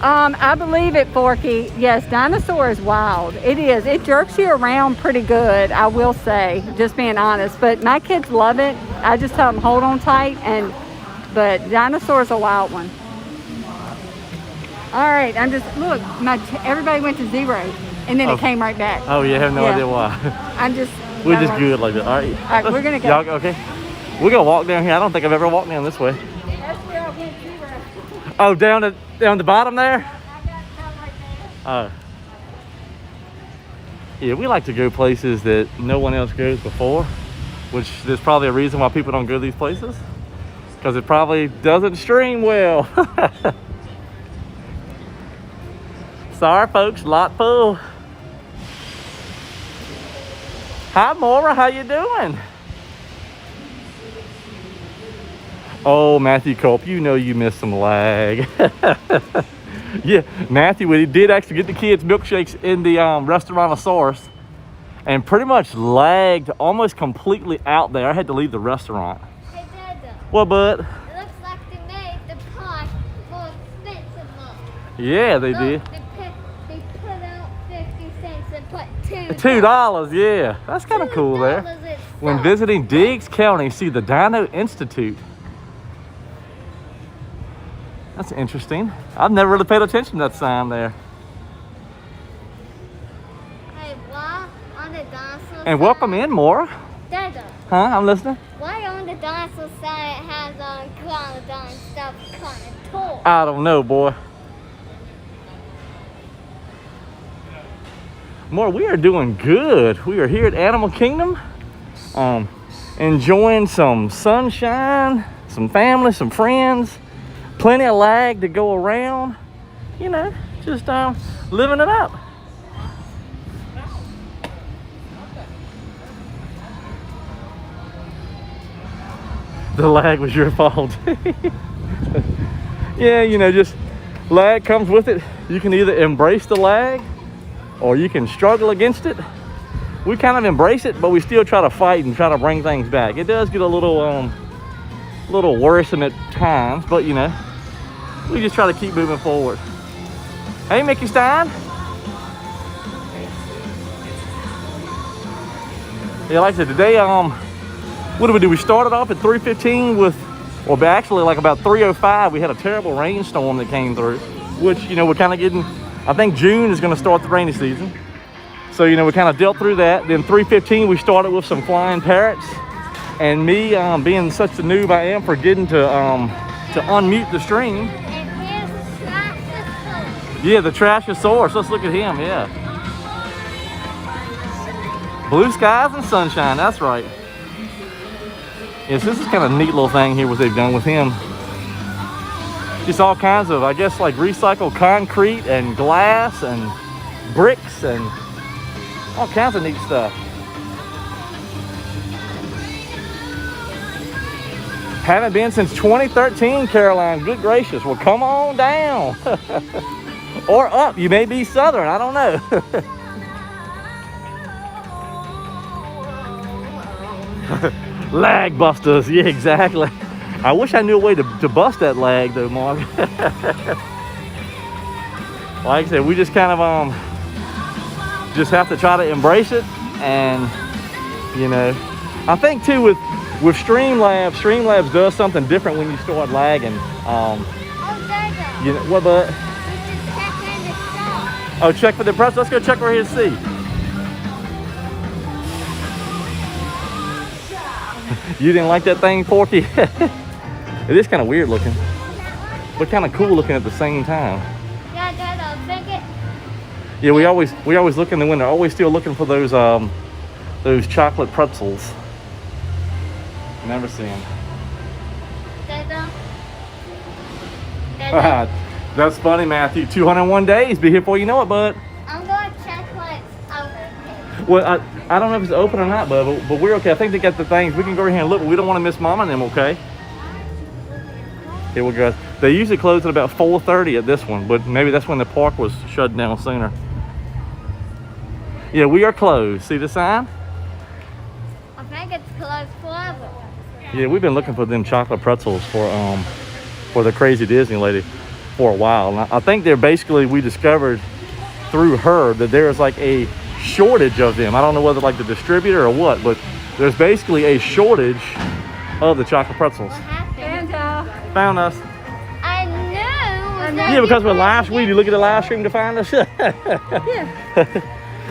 I believe it, Forky. Yes, dinosaur is wild. It is. It jerks you around pretty good, I will say, just being honest. But my kids love it. I just tell them hold on tight. But dinosaur is a wild one. All right, I'm just, look, everybody went to 0 and then it came right back. Oh, yeah, I have no idea why. We're just good like that. All right. All right, we're going to go. Y'all, okay. We're going to walk down here. I don't think I've ever walked down this way. That's where I went 0. Oh, down the bottom there? Oh. Yeah, we like to go places that no one else goes before, which there's probably a reason why people don't go to these places, because it probably doesn't stream well. Sorry, folks, lot full. Hi, Maura, how you doing? Oh, Matthew Culp, you know you missed some lag. Yeah, Matthew, we did actually get the kids milkshakes in the Restaurantosaurus and pretty much lagged almost completely out there. I had to leave the restaurant. Hey, Dada. Well, bud. It looks like they made the park more expensive. Yeah, they did. They put out 50 cents and put $2, yeah. That's kind of cool there. $2 When visiting Diggs County, see the Dino Institute. That's interesting. I've never really paid attention to that sign there. Hey, why on the dinosaur And welcome in, Maura. Dada, Huh? I'm listening. why on the dinosaur side it has Clownodon stuff kind of tall? I don't know, boy. Maura, we are doing good. We are here at Animal Kingdom, enjoying some sunshine, some family, some friends. Plenty of lag to go around, you know, just living it up. The lag was your fault. Yeah, you know, just lag comes with it. You can either embrace the lag or you can struggle against it. We kind of embrace it, but we still try to fight and try to bring things back. It does get a little worrisome at times, but you know, we just try to keep moving forward. Hey, Mickey Stein. Yeah, like I said, today, what did we do? We started off at 3:15 with, well, actually like about 3:05, we had a terrible rainstorm that came through, which, you know, we're kind of getting, I think June is going to start the rainy season. So, you know, we kind of dealt through that. Then 3:15, we started with some flying parrots. And me, being such a noob I am, forgetting to unmute the stream. And here's the Triceratops. Yeah, the Trashosaurus. Let's look at him, yeah. Blue skies and sunshine, that's right. Yes, this is kind of a neat little thing here what they've done with him. Just all kinds of, I guess, like recycled concrete and glass and bricks and all kinds of neat stuff. Haven't been since 2013, Caroline. Good gracious. Well, come on down. Or up. You may be southern. I don't know. Lag busters, yeah, exactly. I wish I knew a way to bust that lag though, Mark. Like I said, we just kind of just have to try to embrace it. And you know, I think too with Streamlabs does something different when you start lagging. You know what, but oh, check for the press. Let's go check right here and see. You didn't like that thing, Porky? It is kind of weird looking, but kind of cool looking at the same time. Yeah, we always look in the window. Always still looking for those chocolate pretzels. Never see them. That's funny, Matthew. 201 days. Be here before you know it, bud. I'm going to check when it's open. Well, I don't know if it's open or not, bud, but we're okay. I think they got the things. We can go over here and look, but we don't want to miss Mom and them, okay? Here we go. They usually close at about 4:30 at this one, but maybe that's when the park was shut down sooner. Yeah, we are closed. See the sign? I think it's closed forever. Yeah, we've been looking for them chocolate pretzels for the crazy Disney lady for a while. And I think they're basically, we discovered through her that there's like a shortage of them. I don't know whether like the distributor or what, but there's basically a shortage of the chocolate pretzels. Found us. I knew. Yeah, because we're live stream. You look at the live stream to find us. Yeah.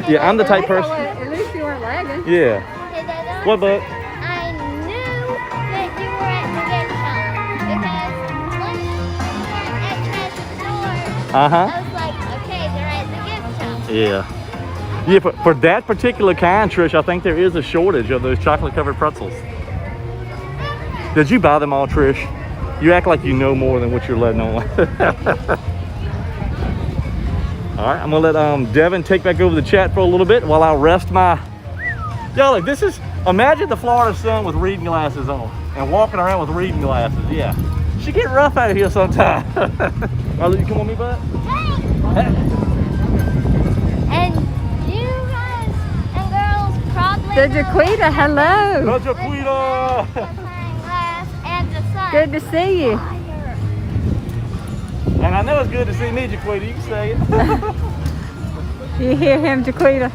Yeah, I'm the type person. At least you weren't lagging. Yeah. Hey, Dada. What, bud? I knew that you were at the gift shop because once you were at Trash's store, I was like, okay, they're at the gift shop. Yeah. Yeah, for that particular kind, Trish, I think there is a shortage of those chocolate-covered pretzels. Did you buy them all, Trish? You act like you know more than what you're letting on. All right, I'm gonna let Devin take back over the chat for a little bit while I rest my... Yo, look, this is... Imagine the Florida sun with reading glasses on and walking around with reading glasses. Yeah, she get rough out of here sometimes. I'll let you come with me, bud. And you guys and girls probably The Jaquita, hello. The Jaquita. Good to see you. And I know it's good to see me, Jaquita. You can say it. You hear him, Jaquita?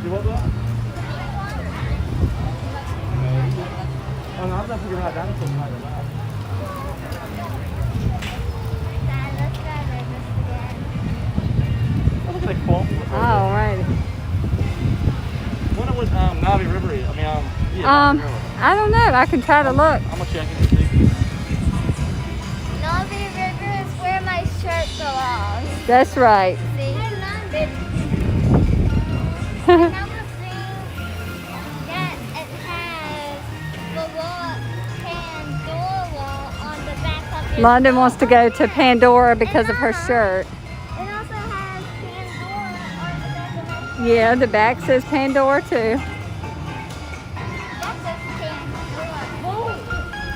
You want that? Oh, no, I'm not figuring out dinosaurs right now. Look at that quote. All right. When it was Navi River, I mean, yeah, I don't know. I can try to look. I'm gonna check it and see. Navi River is where my shirt belongs. That's right. See? That it has the wall Pandora on the back of it. London wants to go to Pandora because of her shirt. It also has Pandora on the back of my shirt. Yeah, the back says Pandora too. That says Pandora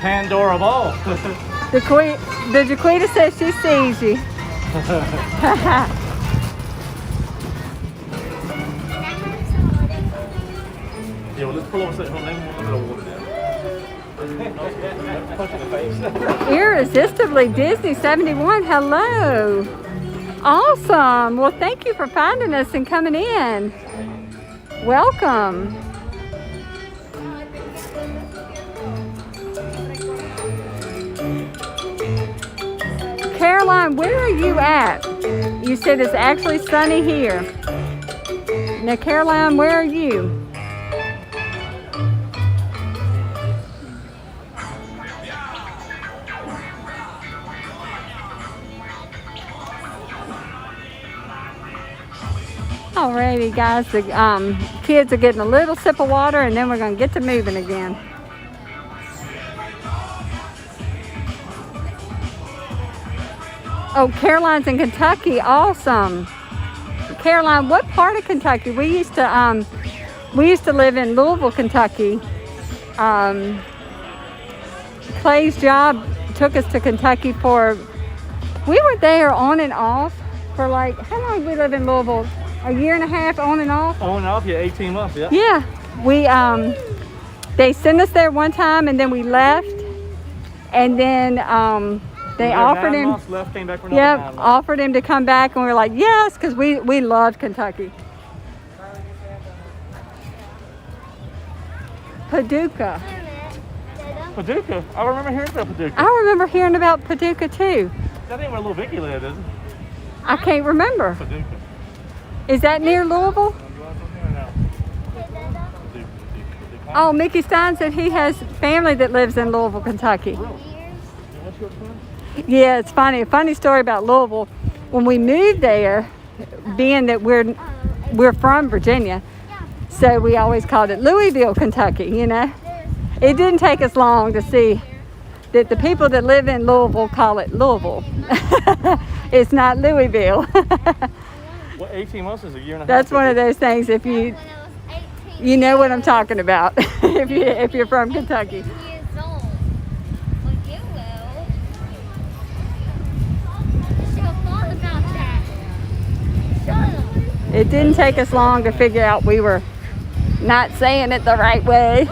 Pandora. Ball. The Jaquita says she sees you. Yeah, well, let's pull over a second. Hold on, let me look at the water down. Irresistibly Disney 71, hello. Awesome. Well, thank you for finding us and coming in. Welcome. Caroline, where are you at? You said it's actually sunny here. Now, Caroline, where are you? Alrighty, guys, the kids are getting a little sip of water and then we're going to get to moving again. Oh, Caroline's in Kentucky. Awesome. Caroline, what part of Kentucky? We used to live in Louisville, Kentucky. Clay's job took us to Kentucky we were there on and off for like, how long did we live in Louisville? A year and a half on and off? On and off, yeah, 18 months, yeah. Yeah. They sent us there one time and then we left. And then they offered him. Left, came back for another 9 months. Offered him to come back, and we were like, yes, because we loved Kentucky. Paducah. Paducah? I remember hearing about Paducah. I remember hearing about Paducah too. That ain't where little Vicky lived, is it? I can't remember. Paducah. Is that near Louisville? Oh, Mickey Stein said he has family that lives in Louisville, Kentucky. Yeah, it's funny. A funny story about Louisville. When we moved there, being that we're from Virginia, so we always called it Louisville, Kentucky, you know. It didn't take us long to see that the people that live in Louisville call it Louisville. It's not Louisville. Well, 18 months is a year and a half. That's one of those things, if you know what I'm talking about, if you're from Kentucky. It didn't take us long to figure out we were not saying it the right way.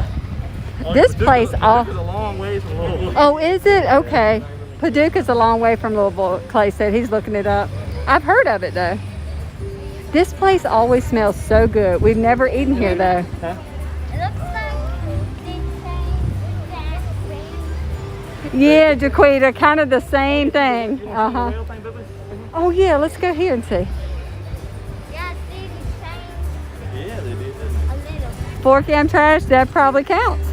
This place, Paducah's a long way from Louisville. oh, is it? Okay. Paducah's a long way from Louisville, Clay said. He's looking it up. I've heard of it, though. This place always smells so good. We've never eaten here, though. Huh? Yeah, Jaquita, kind of the same thing. Uh-huh. Oh, yeah, let's go here and see. Yeah, they did. 4 cam trash, that probably counts.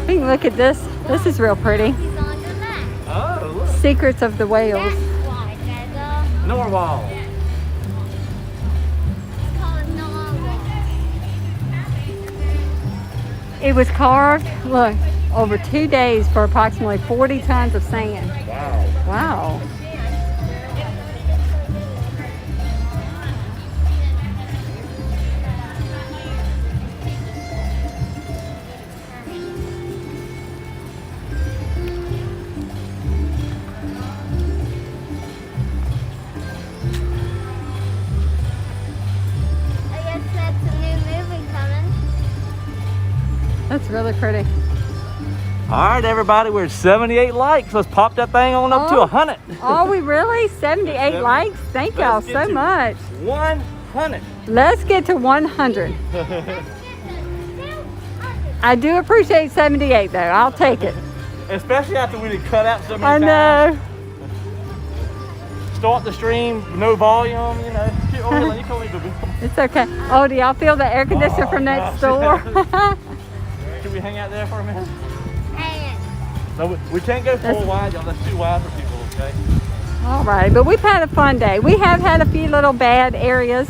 You can look at this. This is real pretty. Oh, look. Secrets of the Whales. Norwal. It was carved, look, over 2 days for approximately 40 tons of sand. Wow. Wow. That's really pretty. All right, everybody, we're at 78 likes. Let's pop that thing on up to 100. Are we really? 78 likes? Thank y'all so much. 100. Let's get to 100. I do appreciate 78 though. I'll take it. Especially after we did cut out so many I times. know. Start the stream, no volume, you know. Oh, you told me to. It's okay. Oh, do y'all feel the air conditioner from next door? Can we hang out there for a minute? No, we can't go full wide, y'all. That's too wide for people, okay? All right, but we've had a fun day. We have had a few little bad areas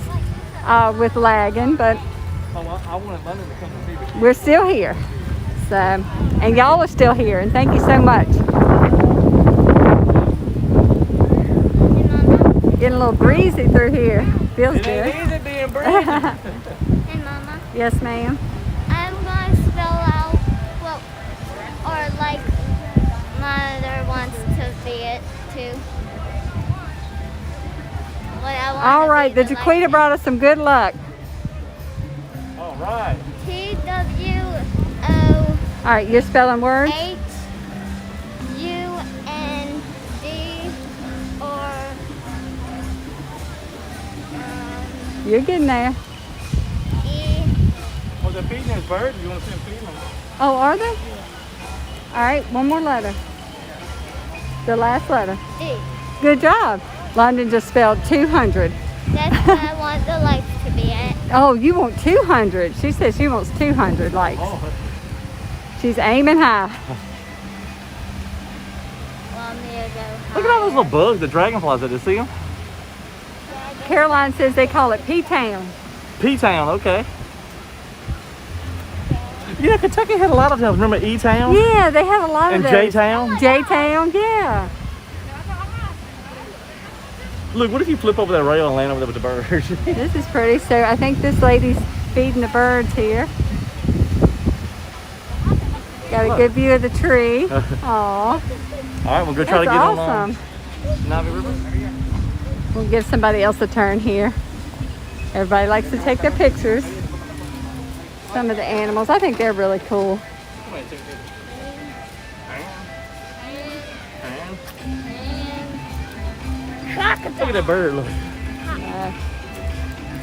with lagging, but Oh, I wanted London to come to see me. we're still here. So, and y'all are still here, and thank you so much. Getting a little breezy through here. Feels It good. ain't easy being breezy. Hey, Mama, Yes, ma'am. I'm going to spell out, well, or like Mother wants to be it too. What I want All to right, be the Jaquita brought us some good luck. All right. TWO All right, you're spelling words? HUND or You're getting there. E. Well, they're feeding those birds. You want to see them feeding them? Oh, are they? All right, one more letter. The last letter. E. Good job. London just spelled 200. That's what I want the likes to be at. Oh, you want 200. She says she wants 200 likes. Oh, She's aiming high. Want me to go look at all those little bugs, the dragonflies. Did you see them? Caroline says they call it P-Town. P-Town, okay. Yeah, Kentucky had a lot of towns. Remember E-Town? Yeah, they have a lot And of those. J-Town? J-Town, yeah. Look, what if you flip over that rail and land over there with the birds? This is pretty. So I think this lady's feeding the birds here. Got a good view of the tree. Aw. All right, we'll go try to get awesome. on Navi River. We'll give somebody else a turn here. Everybody likes to take their pictures. Some of the animals, I think they're really cool. Look at that bird, look.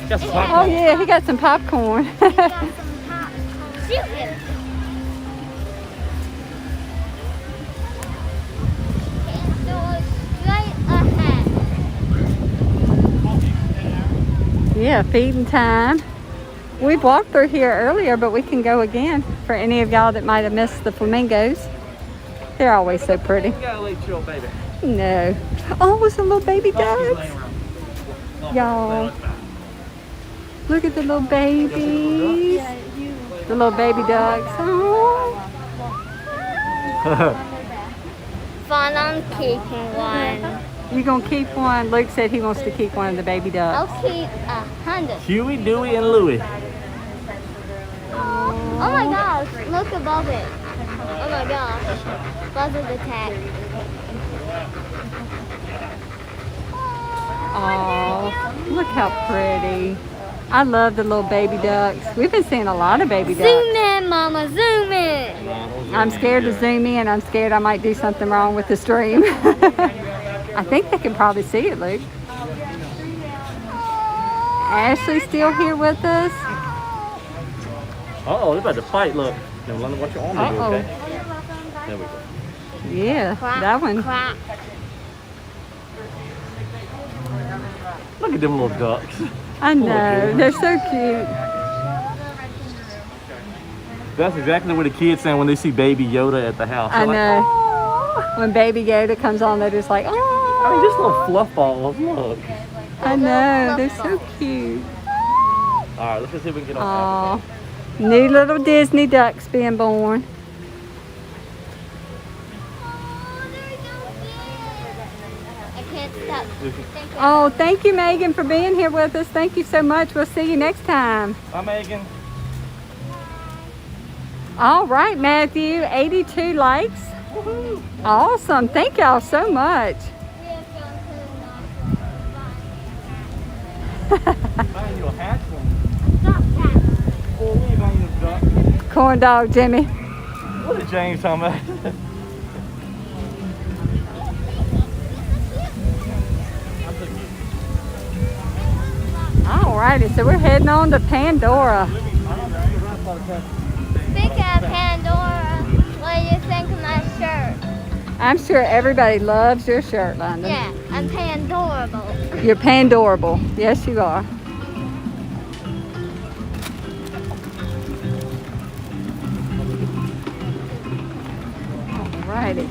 Got some Oh popcorn. yeah, he got some popcorn. Shoot him. Can't go straight ahead. Yeah, feeding time. We've walked through here earlier, but we can go again for any of y'all that might have missed the flamingos. They're always so pretty. You gotta let your baby. No. Oh, it's a little baby Oh, she's duck. laying around. Y'all. Look at the little babies. The little baby ducks. Oh. Fun on keeping one. You gonna keep one? Luke said he wants to keep one of the baby ducks. I'll keep 100. Huey, Dewey, and Louie. Oh my gosh, look above it. Oh my gosh. Buzzard attack. Oh, look how pretty. I love the little baby ducks. We've been seeing a lot of baby ducks. Zoom in, Mama, zoom in. I'm scared to zoom in. I'm scared I might do something wrong with the stream. I think they can probably see it, Luke. Ashley's still here with us. Uh-oh, they're about to fight, look. Now, London, watch your arm, Uh-oh. okay? There we go. Yeah, that one. Quack. Look at them little ducks. I know, they're so cute. That's exactly what the kids say when they see Baby Yoda at the house. I They're like, know. "Aw." When Baby Yoda comes on, they're just like, I mean, oh. just little fluff balls, look. I know, they're so cute. All right, let's just see if we can get on. Aw, new little Disney ducks being born. I can't stop thinking. Oh, thank you, Megan, for being here with us. Thank you so much. We'll see you next time. Bye, Megan. All right, Matthew, 82 likes. Awesome. Thank y'all so much. Buying you a hat for me. Oh, we ain't buying you a duck. Corn dog, Jimmy. What is James talking about? All righty, so we're heading on to Pandora. Speaking of Pandora, what do you think of my shirt? I'm sure everybody loves your shirt, London. Yeah, I'm Pandorable. You're Pandorable. Yes, you are. All righty.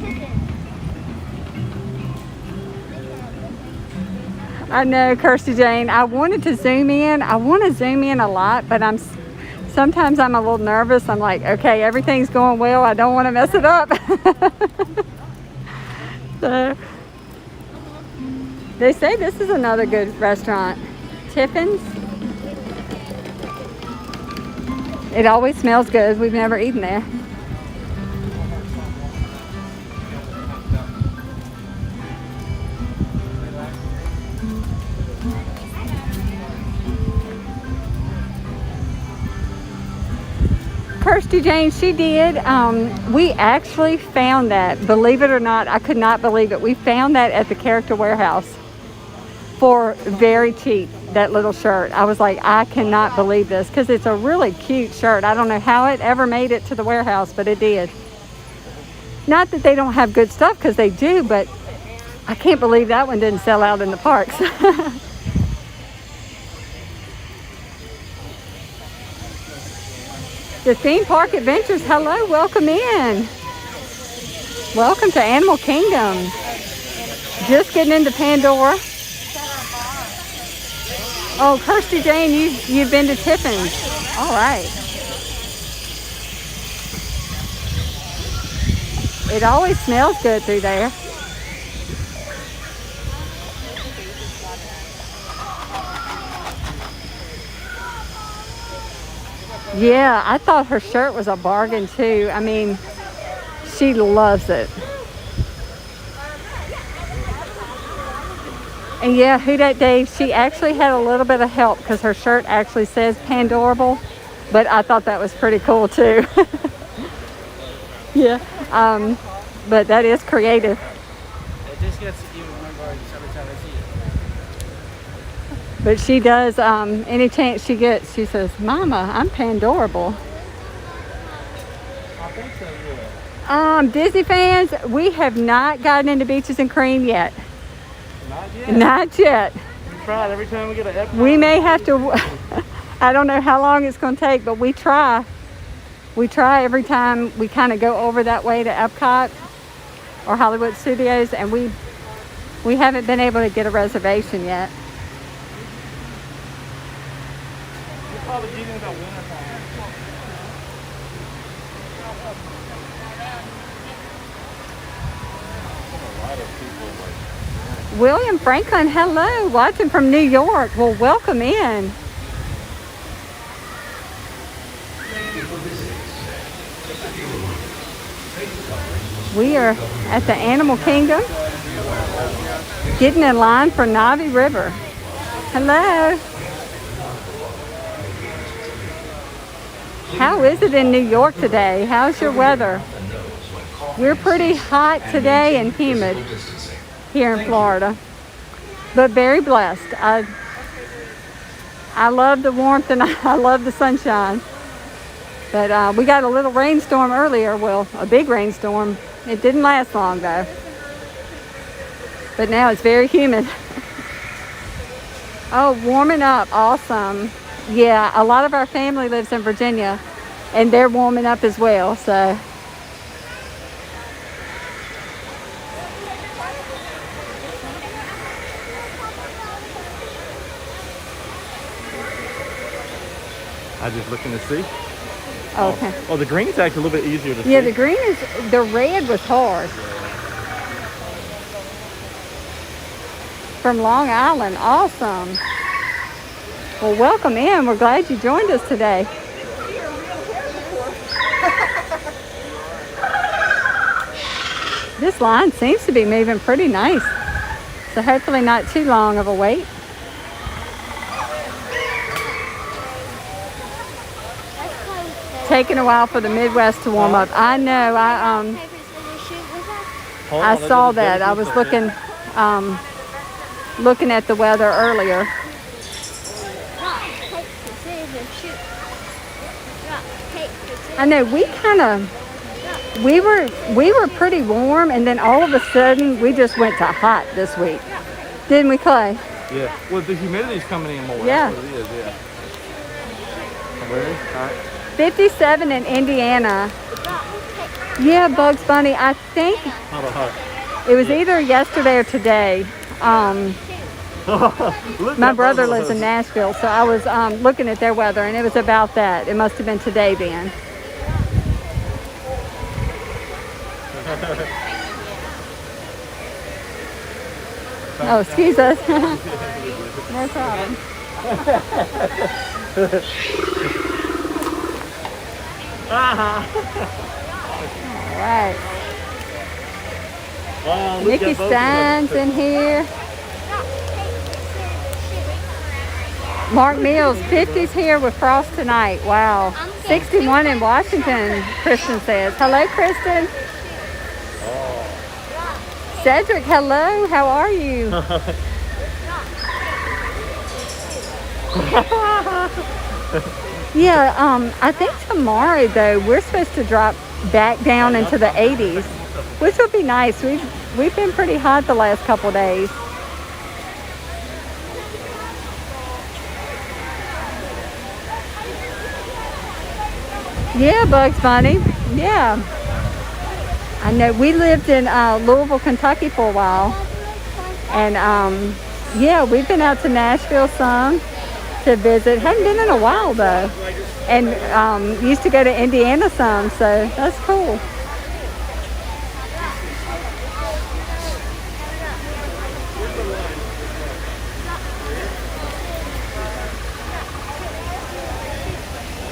I know, Kirsty Jane. I wanted to zoom in. I want to zoom in a lot, but sometimes I'm a little nervous. I'm like, okay, everything's going well. I don't want to mess it up. So, they say this is another good restaurant. Tiffin's. It always smells good. We've never eaten there. Kirsty Jane, she did. We actually found that, believe it or not, I could not believe it. We found that at the Character Warehouse for very cheap, that little shirt. I was like, I cannot believe this, because it's a really cute shirt. I don't know how it ever made it to the warehouse, but it did. Not that they don't have good stuff, because they do, but I can't believe that one didn't sell out in the parks. The Theme Park Adventures, hello, welcome in. Welcome to Animal Kingdom. Just getting into Pandora. Oh, Kirsty Jane, you've been to Tiffin's. All right. It always smells good through there. Yeah, I thought her shirt was a bargain too. I mean, she loves it. And yeah, Who Dat Dave, she actually had a little bit of help because her shirt actually says Pandorable, but I thought that was pretty cool too. Yeah, but that is creative. But she does, any chance she gets, she says, Mama, I'm Pandorable. I think so, yeah. Disney fans, we have not gotten into Beaches and Cream yet. Not yet. Not yet. We tried every time we get an Epcot. We may have to, I don't know how long it's going to take, but we try. We try every time we kind of go over that way to Epcot or Hollywood Studios, and we haven't been able to get a reservation yet. We'll probably get in about winter time. William Franklin, hello, watching from New York. Well, welcome in. We are at the Animal Kingdom, getting in line for Navi River. Hello. How is it in New York today? How's your weather? We're pretty hot today and humid here in Florida, but very blessed. I love the warmth and I love the sunshine. But we got a little rainstorm earlier. Well, a big rainstorm. It didn't last long though. But now it's very humid. Oh, warming up. Awesome. Yeah, a lot of our family lives in Virginia and they're warming up as well, so. I just looking to see. Okay. Oh, the green's actually a little bit easier to see. Yeah, the green is, the red was hard. From Long Island, awesome. Well, welcome in. We're glad you joined us today. This line seems to be moving pretty nice. So hopefully not too long of a wait. Taking a while for the Midwest to warm up. I know. I saw that. I was looking at the weather earlier. I know we were pretty warm, and then all of a sudden we just went to hot this week, didn't we, Clay? Yeah. Well, the humidity's coming in more. Yeah. That's what it is. Yeah. Where? All right. 57 in Indiana. Yeah, Bugs Bunny. I think it was either yesterday or today. My brother lives in Nashville, so I was looking at their weather, and it was about that. It must have been today then. Oh, excuse us. No problem. All right. Wow, Nikki Stein's in here. Mark Mills, 50s here with frost tonight. Wow. 61 in Washington, Kristen says. Hello, Kristen. Cedric, hello. How are you? Yeah, I think tomorrow, though, we're supposed to drop back down into the 80s, which would be nice. We've been pretty hot the last couple days. Yeah, Bugs Bunny. Yeah. I know. We lived in Louisville, Kentucky for a while. And, yeah, we've been out to Nashville some to visit. Hadn't been in a while, though. And used to go to Indiana some, so that's cool.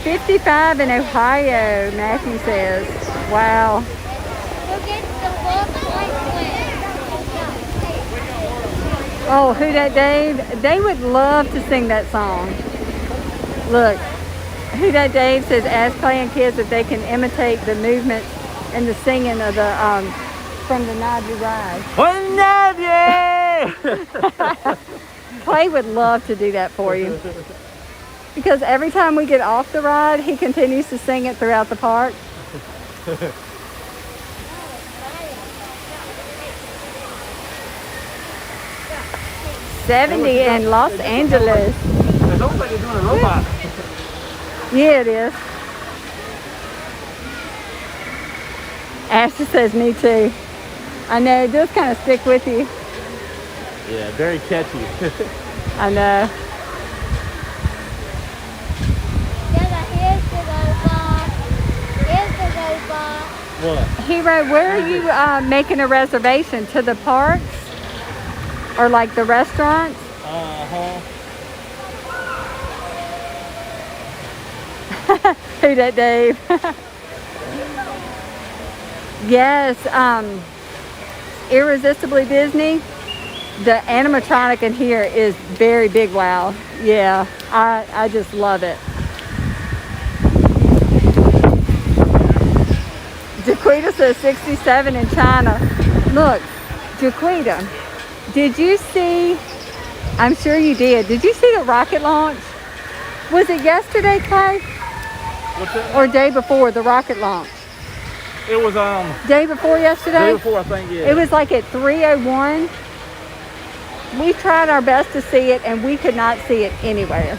$55 in Ohio, Matthew says. Wow. Oh, Who Dat Dave? They would love to sing that song. Look, Who Dat Dave says, ask Clay and kids if they can imitate the movements and the singing of the from the Nadia ride. Oh, Nadia! Clay would love to do that for you. Because every time we get off the ride, he continues to sing it throughout the park. 70 in Los Angeles. It looks like they're doing a robot. Yeah, it is. Ashley says, me too. I know, it does kind of stick with you. Yeah, very catchy. I know. What? Hero, where are you making a reservation? To the parks? Or like the restaurants? Uh-huh. Who Dat Dave? Yes, Irresistibly Disney. The animatronic in here is very big wow. Yeah, I just love it. Jaquita says 67 in China. Look, Jaquita, did you see, I'm sure you did you see the rocket launch? Was it yesterday, Clay? What's that? Or day before, the rocket launch? It was Day before yesterday? day before, I think, yeah. It was like at 3:01. We tried our best to see it and we could not see it anywhere.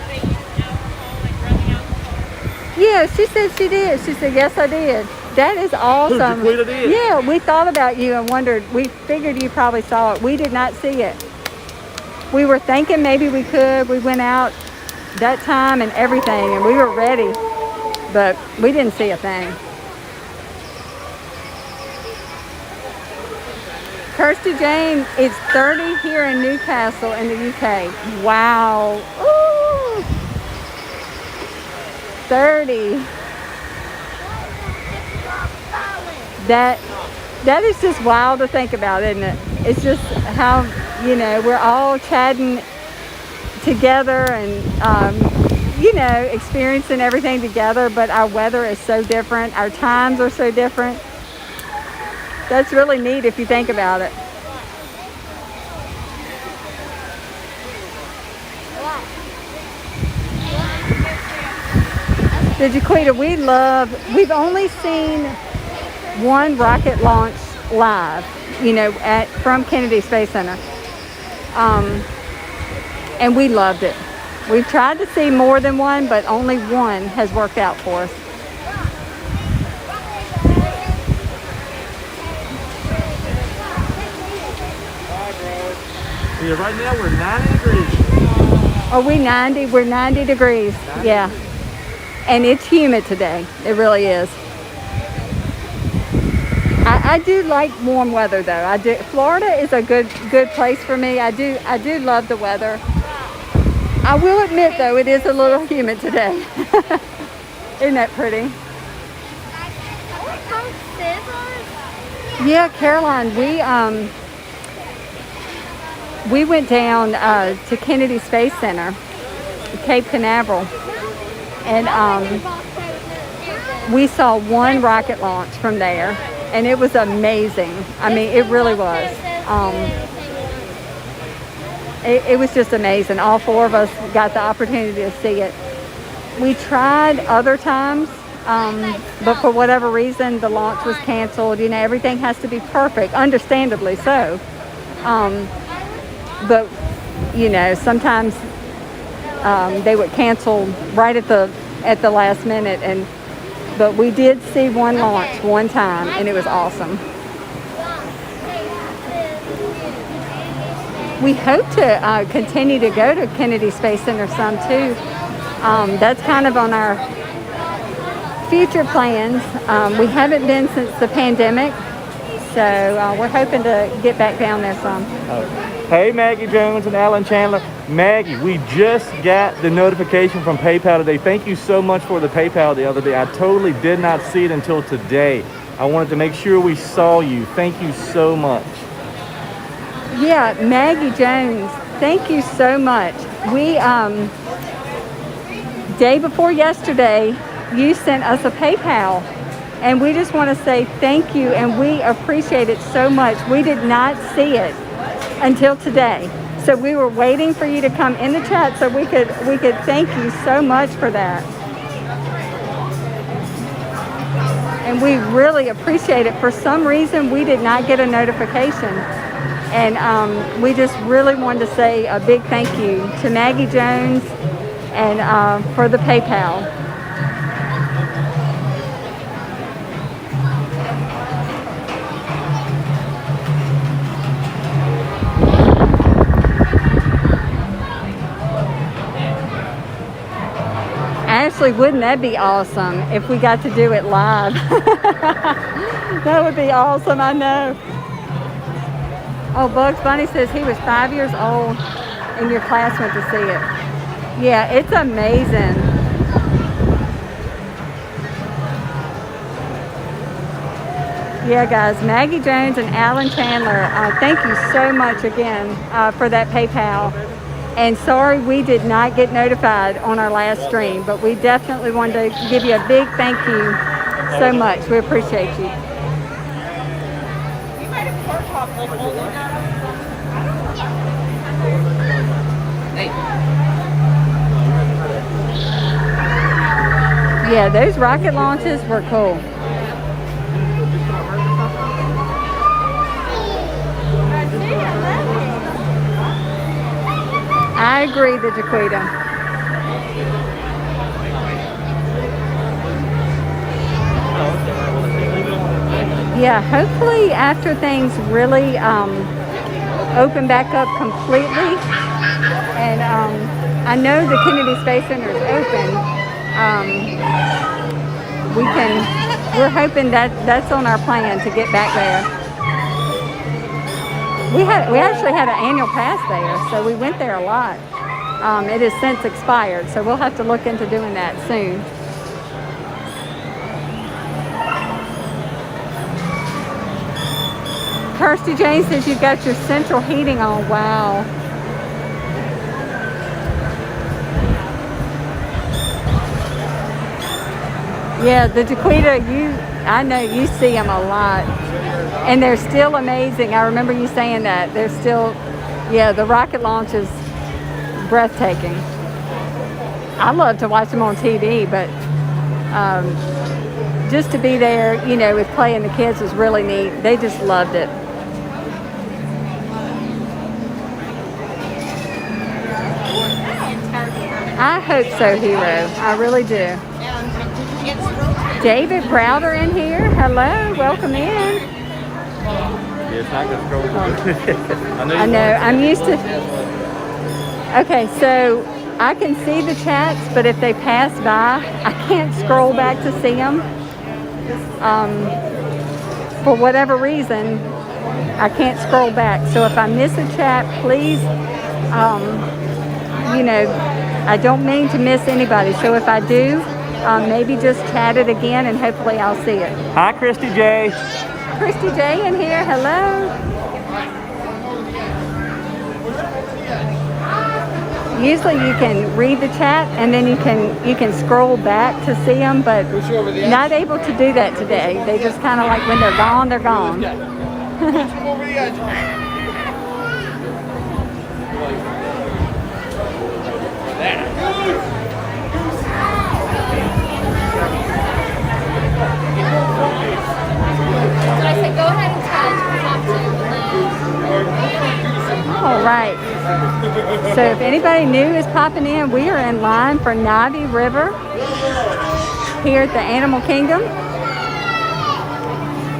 Yeah, she said she did. She said, yes, I did. That is awesome. Jaquita did? Yeah, we thought about you and wondered, we figured you probably saw it. We did not see it. We were thinking maybe we could. We went out that time and everything and we were ready, but we didn't see a thing. Kirsty Jane, it's 30 here in Newcastle in the UK. Wow. Ooh. 30. That is just wild to think about, isn't it? It's just how, you know, we're all chatting together and, you know, experiencing everything together, but our weather is so different. Our times are so different. That's really neat if you think about it. The Jaquita, we've only seen one rocket launch live, you know, from Kennedy Space Center. And we loved it. We've tried to see more than one, but only one has worked out for us. Yeah, right now we're 90 degrees. Are we 90? We're 90 degrees. 90. Yeah. And it's humid today. It really is. I do like warm weather though. I do. Florida is a good place for me. I do love the weather. I will admit though, it is a little humid today. Isn't that pretty? Yeah, Caroline, we went down to Kennedy Space Center, Cape Canaveral, and we saw one rocket launch from there, and it was amazing. I mean, it really was. It was just amazing. All four of us got the opportunity to see it. We tried other times, but for whatever reason, the launch was canceled. You know, everything has to be perfect, understandably so. But, you know, sometimes they would cancel right at the last minute. But we did see one launch one time, and it was awesome. We hope to continue to go to Kennedy Space Center some too. That's kind of on our future plans. We haven't been since the pandemic, so we're hoping to get back down there some. Hey, Maggie Jones and Alan Chandler. Maggie, we just got the notification from PayPal today. Thank you so much for the PayPal the other day. I totally did not see it until today. I wanted to make sure we saw you. Thank you so much. Yeah, Maggie Jones, thank you so much. We, day before yesterday, you sent us a PayPal. And we just want to say thank you, and we appreciate it so much. We did not see it until today. So we were waiting for you to come in the chat so we could thank you so much for that. And we really appreciate it. For some reason, we did not get a notification. And we just really wanted to say a big thank you to Maggie Jones and for the PayPal. Ashley, wouldn't that be awesome if we got to do it live? That would be awesome, I know. Oh, Bugs Bunny says he was 5 years old and your class went to see it. Yeah, it's amazing. Yeah, guys, Maggie Jones and Alan Chandler, thank you so much again for that PayPal. And sorry we did not get notified on our last stream, but we definitely wanted to give you a big thank you so much. We appreciate you. Yeah, those rocket launches were cool. I agree, the Jaquita. Yeah, hopefully after things really open back up completely, and I know the Kennedy Space Center is open. We're hoping that's on our plan to get back there. We actually had an annual pass there, so we went there a lot. It has since expired, so we'll have to look into doing that soon. Kirsty Jane says you've got your central heating on. Wow. Yeah, the Jaquita, I know you see them a lot. And they're still amazing. I remember you saying that. They're still, yeah, the rocket launch is breathtaking. I love to watch them on TV, but just to be there, you know, with playing the kids was really neat. They just loved it. I hope so, Hero. I really do. David Browder in here. Hello, welcome in. Yeah, it's not going to scroll. I know, I'm used to. Okay, so I can see the chats, but if they pass by, I can't scroll back to see them. For whatever reason, I can't scroll back. So if I miss a chat, please, you know, I don't mean to miss anybody. So if I do, maybe just chat it again and hopefully I'll see it. Hi, Christy J. Christy J in here, hello. Usually you can read the chat and then you can scroll back to see them, but not able to do that today. They just kind of like when they're gone, they're gone. I said, go ahead and touch. All right. So if anybody new is popping in, we are in line for Navi River here at the Animal Kingdom.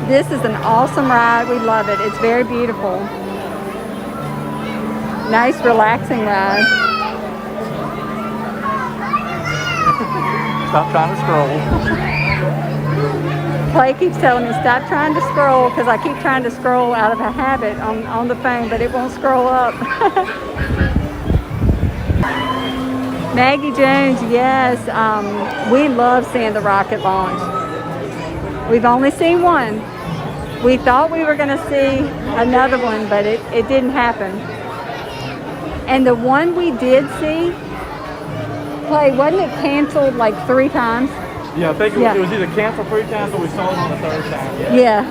This is an awesome ride. We love it. It's very beautiful. Nice, relaxing ride. Stop trying to scroll. Clay keeps telling me stop trying to scroll because I keep trying to scroll out of a habit on the phone, but it won't scroll up. Maggie Jones, yes, we love seeing the rocket launch. We've only seen one. We thought we were going to see another one, but it didn't happen. And the one we did see, Clay, wasn't it canceled like 3 times? Yeah, I think it was either canceled 3 times or we saw it on the 3rd time. Yeah.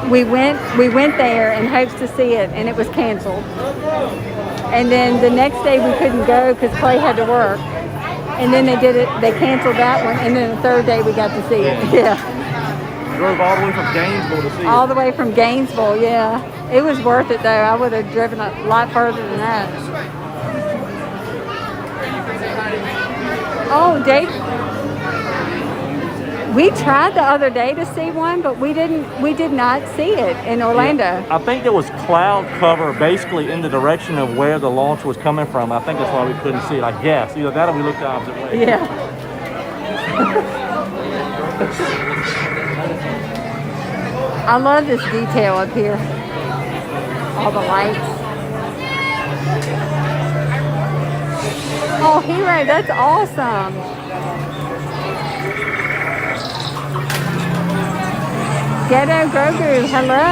We went there in hopes to see it, and it was canceled. And then the next day we couldn't go because Clay had to work. And then they canceled that one, and then the 3rd day we got to see it. Yeah. Drove all the way from Gainesville to see it. All the way from Gainesville, yeah. It was worth it though. I would have driven a lot further than that. Oh, Dave. We tried the other day to see one, but we did not see it in Orlando. Yeah, I think there was cloud cover basically in the direction of where the launch was coming from. I think that's why we couldn't see it, I guess. Either that or we looked the opposite way. Yeah. I love this detail up here. All the lights. Oh, Hero, that's awesome. Ghetto Grogu, hello.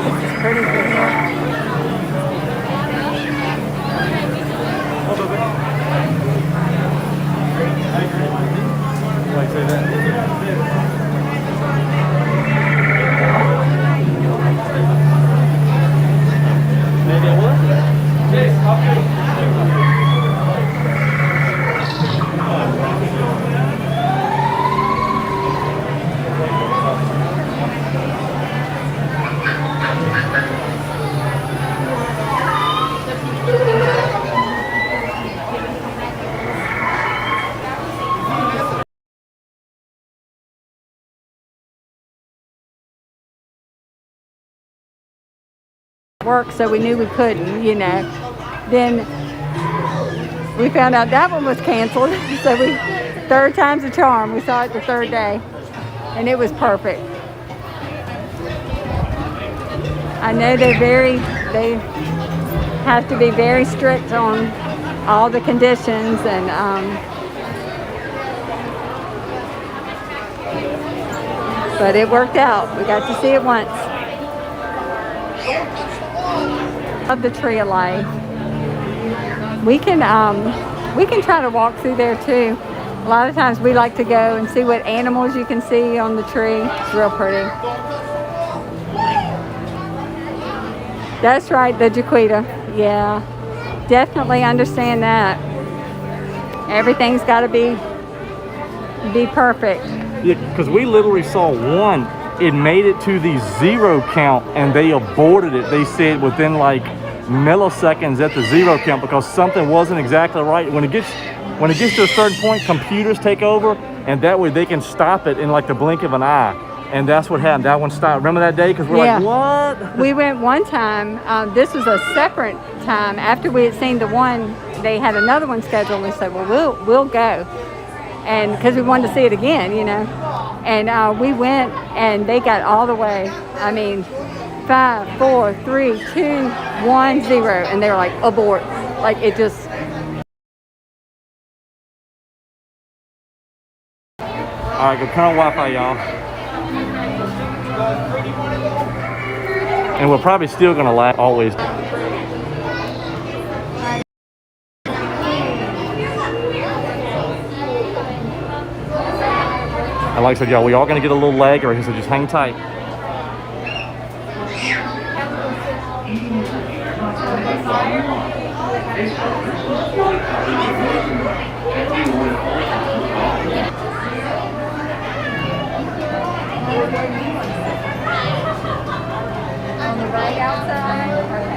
This is pretty cool. Like say that. Maybe I will. Yes, work, so we knew we couldn't, you know. Then we found out that one was canceled, so 3rd time's a charm. We saw it the 3rd day, and it was perfect. I know they have to be very strict on all the conditions, and but it worked out. We got to see it once. Of the Tree of Life. We can try to walk through there too. A lot of times we like to go and see what animals you can see on the tree. It's real pretty. That's right, the Jaquita. Yeah, definitely understand that. Everything's got to be perfect. Yeah, because we literally saw one. It made it to the 0 count and they aborted it. They said within like milliseconds at the 0 count because something wasn't exactly right. When it gets to a certain point, computers take over, and that way they can stop it in like the blink of an eye. And that's what happened. That one stopped. Remember that day? Because we're like, what? We went one time. This was a separate time after we had seen the one. They had another one scheduled. We said, well, we'll go, and because we wanted to see it again, you know. And we went, and they got all the way. I mean, 5, 4, 3, 2, 1, 0, and they were like abort. Like it just. All right, go turn on Wi-Fi, y'all. And we're probably still gonna lag always. And like I said, y'all, we are gonna get a little lag right here, so just hang tight. On the right outside? Okay.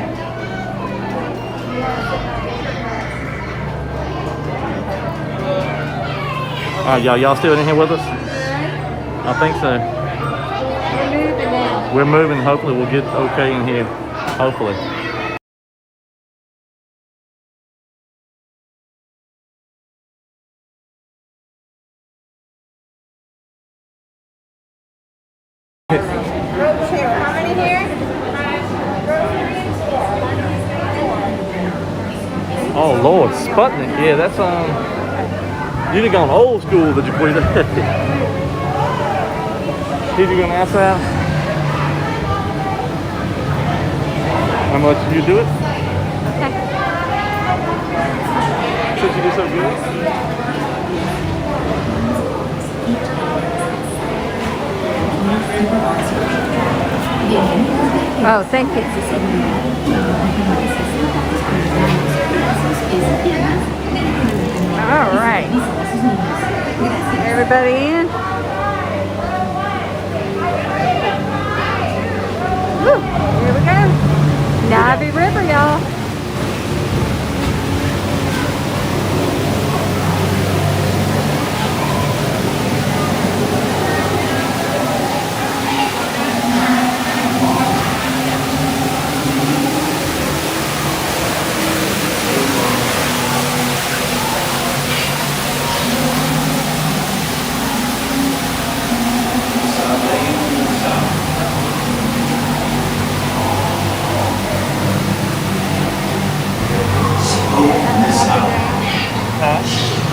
All right, y'all still in here with us? I think so. We're moving now. We're moving. Hopefully we'll get okay in here. Hopefully. How many here? Oh Lord, Sputnik. Yeah, that's you'd have gone old school, did you believe that? Did you gonna ask that? How much did you do it? Okay. Since you did so good. Oh, thank you. All right. Everybody in? Woo, here we go. Navy River, y'all.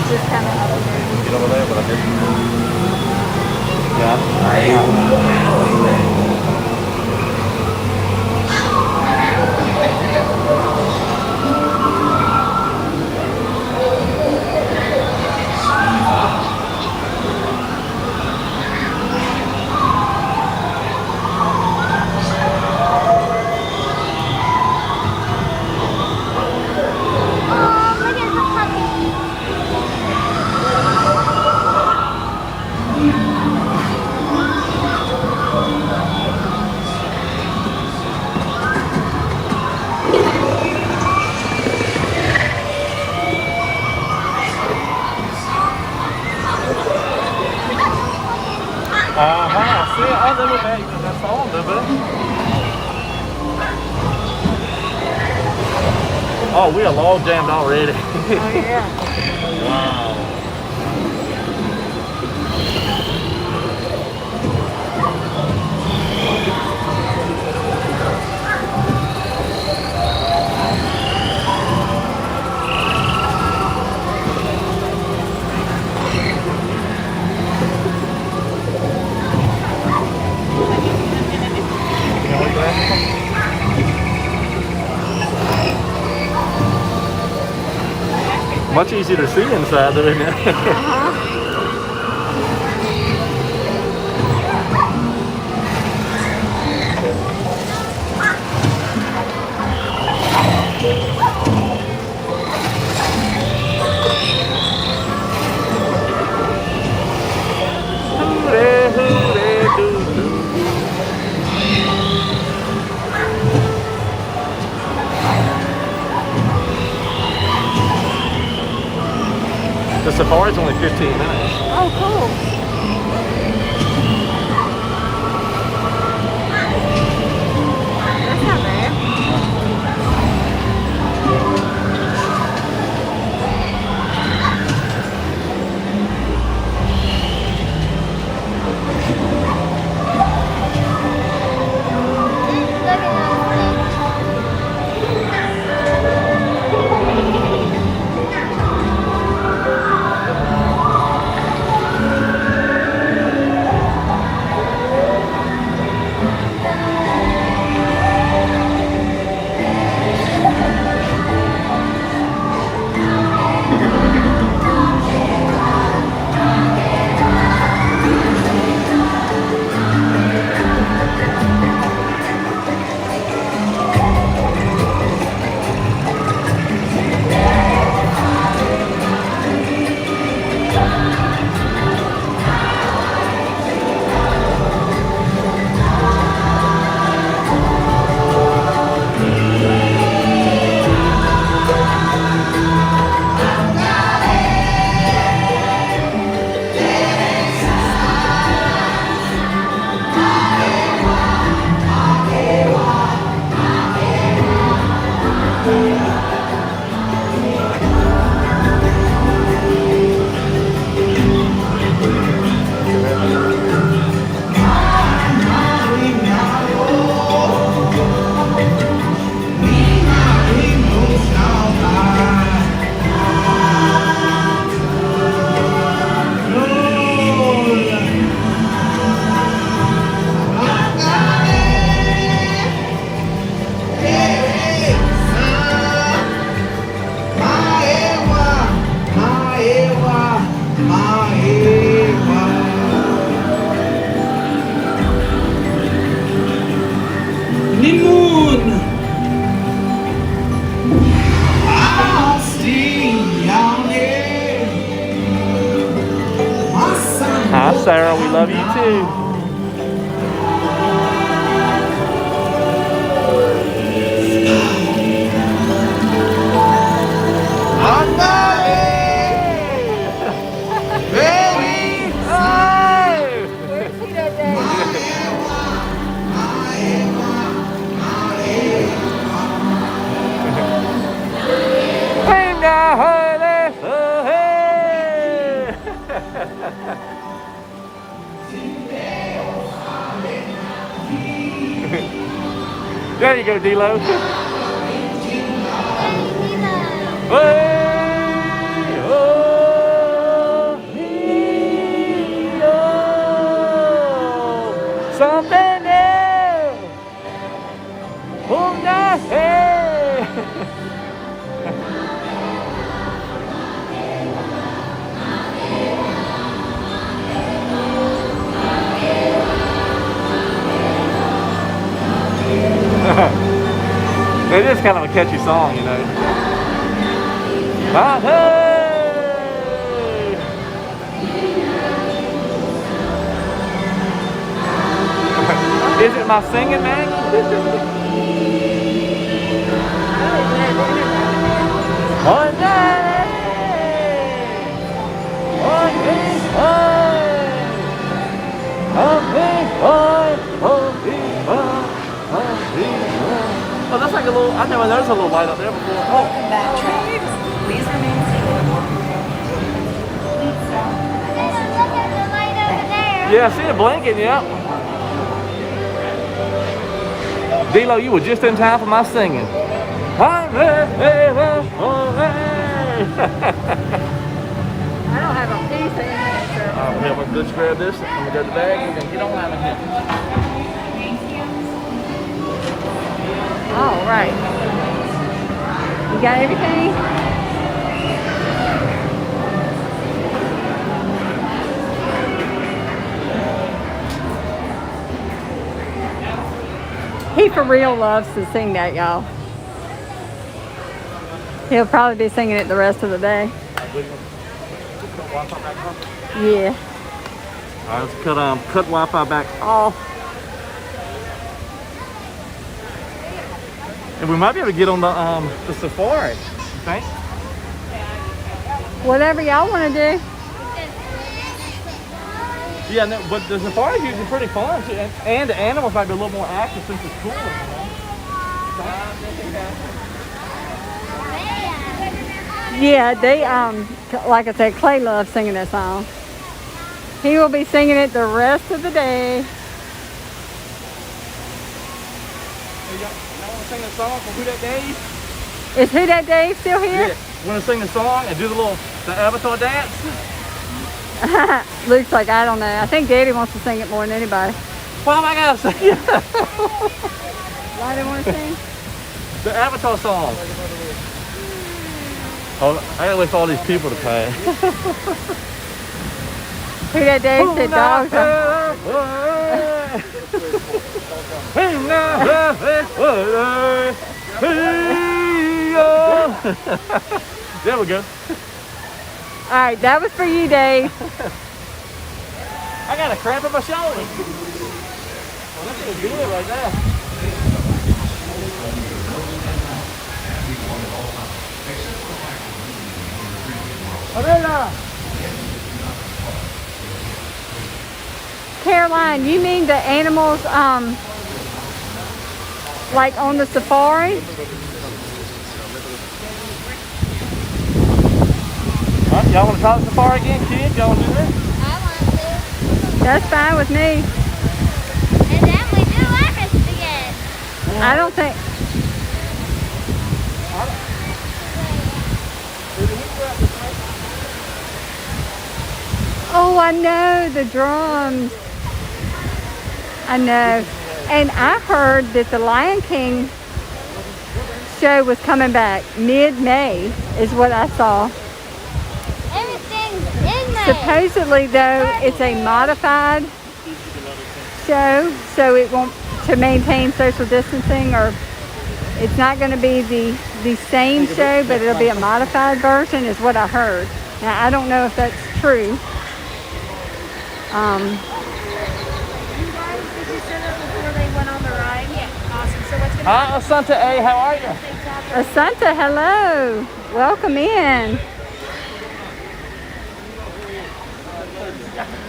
Just kind of up there. Get over there, but I didn't. Yeah. Oh, look at the puppy. See, I never met you. That's all, oh, we are log jammed already. Oh, yeah. Wow. Much easier to see inside, isn't it? The safari's only 15 minutes. Oh, cool. That's not bad. Sarah, we love you too. There you go, D-Lo. Something new. It is kind of a catchy song, you know. Is it my singing, man? One day, one day, oh, that's like a little, I never noticed a little light up there before. Oh. Please remain seated. Look at the light over there. Yeah, I see it blinking, yeah. D-Lo, you were just in time for my singing. I don't have a piece in it, so. Yeah, let's grab this. I'm gonna go to the bag and then get on out of here. All right. You got everything? He for real loves to sing that, y'all. He'll probably be singing it the rest of the day. Yeah. All right, let's cut Wi-Fi back off. And we might be able to get on the Safari, you think? Whatever y'all want to do. Yeah, no, but the Safari is usually pretty fun too, and the animals might be a little more active since it's cooler. Yeah, they like I said, Clay loves singing that song. He will be singing it the rest of the day. Y'all want to sing the song from Who That Dave? Is Who That Dave still here? Yeah. Want to sing the song and do the avatar dance? Luke's like, I don't know. I think Daddy wants to sing it more than anybody. Why am I gonna sing it? Why do you want to sing? The avatar song. Oh, I gotta wait for all these people to pay. Who That Dave said dogs are... There we go. All right, that was for you, Dave. I got a cramp in my shoulder. Well, that feels good right now. Caroline, you mean the animals, like on the safari? Y'all want to try the safari again, kids? Y'all want to do that? I want to. That's fine with me. And then we do Everest again. I don't think... Oh, I know, the drums. I know. And I heard that the Lion King show was coming back mid-May, is what I saw. Everything's in May. Supposedly, though, it's a modified show, so it won't, to maintain social distancing, or it's not going to be the same show, but it'll be a modified version, is what I heard. Now, I don't know if that's true. Did you set up before they went on the ride? Yeah. Awesome. So what's going to Hi, Asante A. How are you? Asanta, hello. Welcome in.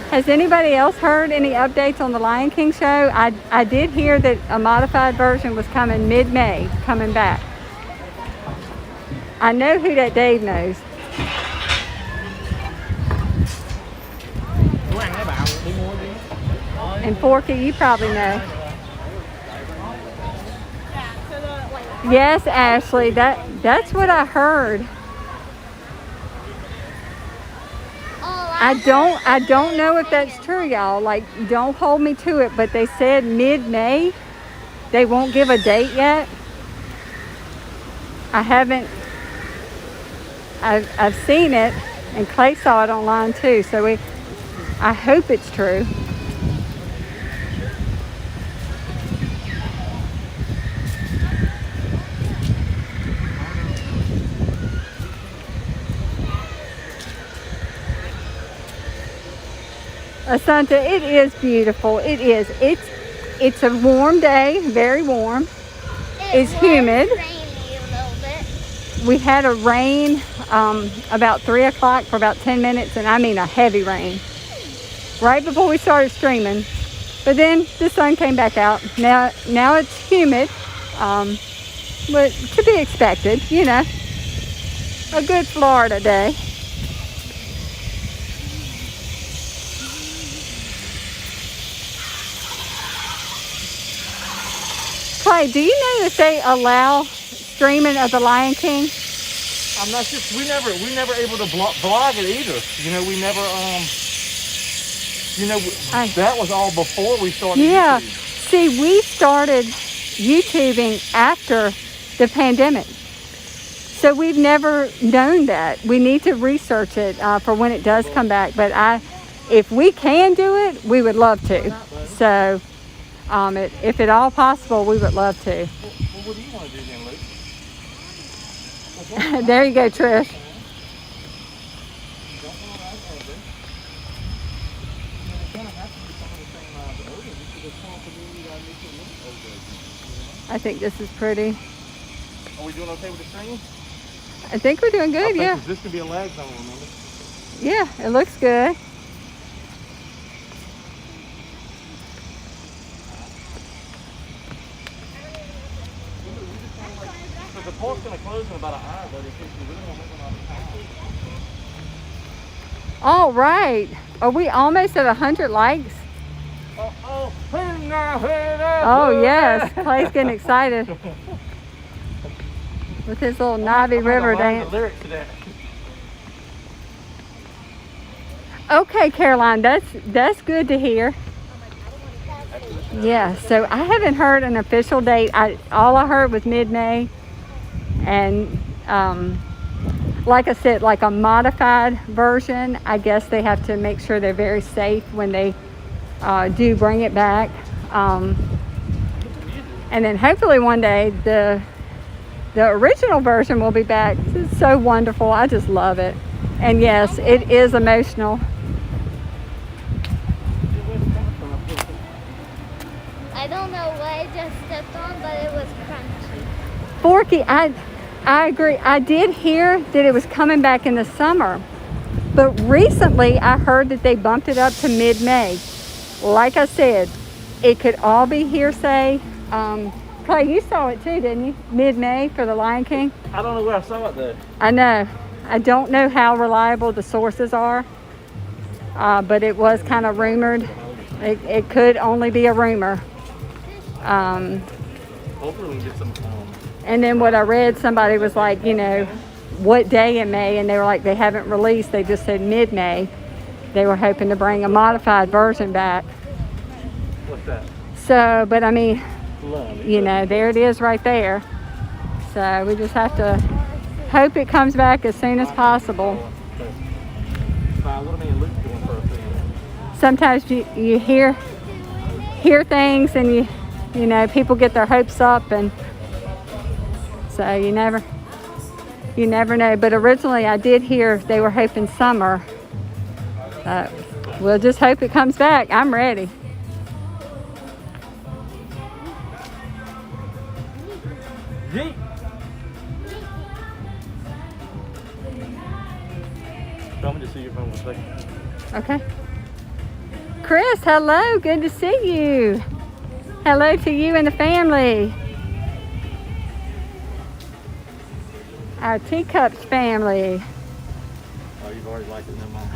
Has anybody else heard any updates on the Lion King show? I did hear that a modified version was coming mid-May, coming back. I know who that Dave knows. And Forky, you probably know. Yes, Ashley, that's what I heard. I don't know if that's true, y'all. Like, don't hold me to it, but they said mid-May. They won't give a date yet. I've seen it, and Clay saw it online too, so I hope it's true. Asanta, it is beautiful. It is. It's a warm day, very warm. It's humid. Rainy a little bit. We had a rain about 3 o'clock for about 10 minutes, and I mean a heavy rain. Right before we started streaming. But then the sun came back out. Now it's humid, but to be expected, you know. A good Florida day. Clay, do you know that they allow streaming of the Lion King? I'm not sure. We never able to blog it either. You know, we never that was all before we started. Yeah. YouTube. See, we started YouTubing after the pandemic. So we've never known that. We need to research it for when it does come back. But if we can do it, we would love to. So if at all possible, we would love to. Well, what do you want to do then, Luke? There you go, Trish. I think this is pretty. Are we doing okay with the stream? I think we're doing good, yeah. This could be a lag zone, remember? Yeah, it looks good. The park's going to close in about an hour, but in case you really want to make one out of town. All right. Are we almost at 100 likes? Oh, yes. Clay's getting excited with his little Navi River dance. Okay, Caroline, that's good to hear. Yeah, so I haven't heard an official date. All I heard was mid-May. And like I said, like a modified version, I guess they have to make sure they're very safe when they do bring it back. And then hopefully one day the original version will be back. It's so wonderful. I just love it. And yes, it is emotional. I don't know what I just stepped on, but it was crunchy. Forky, I agree. I did hear that it was coming back in the summer, but recently I heard that they bumped it up to mid-May. Like I said, it could all be hearsay. Clay, you saw it too, didn't you? Mid-May for the Lion King. I don't know where I saw it though. I know. I don't know how reliable the sources are, but it was kind of rumored. It could only be a rumor. Hopefully we can get some. And then what I read, somebody was like, you know, what day in May? And they were like, they haven't released. They just said mid-May. They were hoping to bring a modified version back. What's that? So, but I mean, you know, there it is right there. So we just have to hope it comes back as soon as possible. What are me and Luke doing for a thing? Sometimes you hear things and you know, people get their hopes up, and so you never know. But originally I did hear they were hoping summer. We'll just hope it comes back. I'm ready. Yeet. Tell me to see your phone for a second. Okay. Chris, hello. Good to see you. Hello to you and the family. Our Teacups family. Oh, you've already liked it, never mind.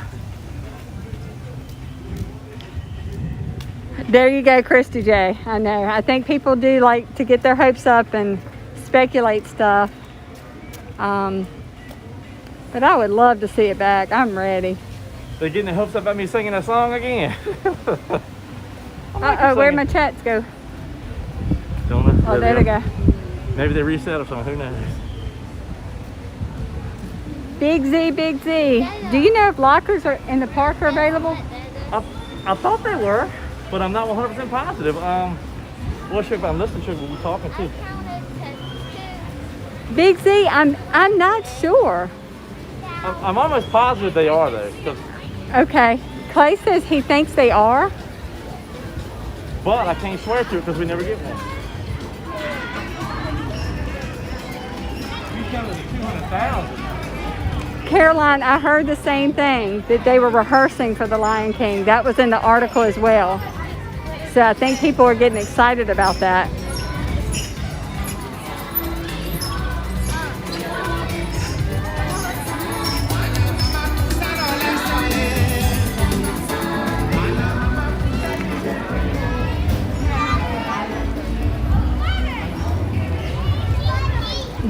There you go, Christy J. I know. I think people do like to get their hopes up and speculate stuff. But I would love to see it back. I'm ready. They're getting their hopes up about me singing that song again. Uh-oh, where'd my chats go? Don't know. Oh, there they go. Maybe they reset or something. Who knows? Big Z, Big Z. Do you know if lockers are in the park are available? I thought they were, but I'm not 100% positive. Well, sure, if I'm listening to what we're talking to. Big Z, I'm not sure. I'm almost positive they are though. Okay. Clay says he thinks they are. But I can't swear to it because we never get one. You counted 200,000. Caroline, I heard the same thing, that they were rehearsing for The Lion King. That was in the article as well. So I think people are getting excited about that.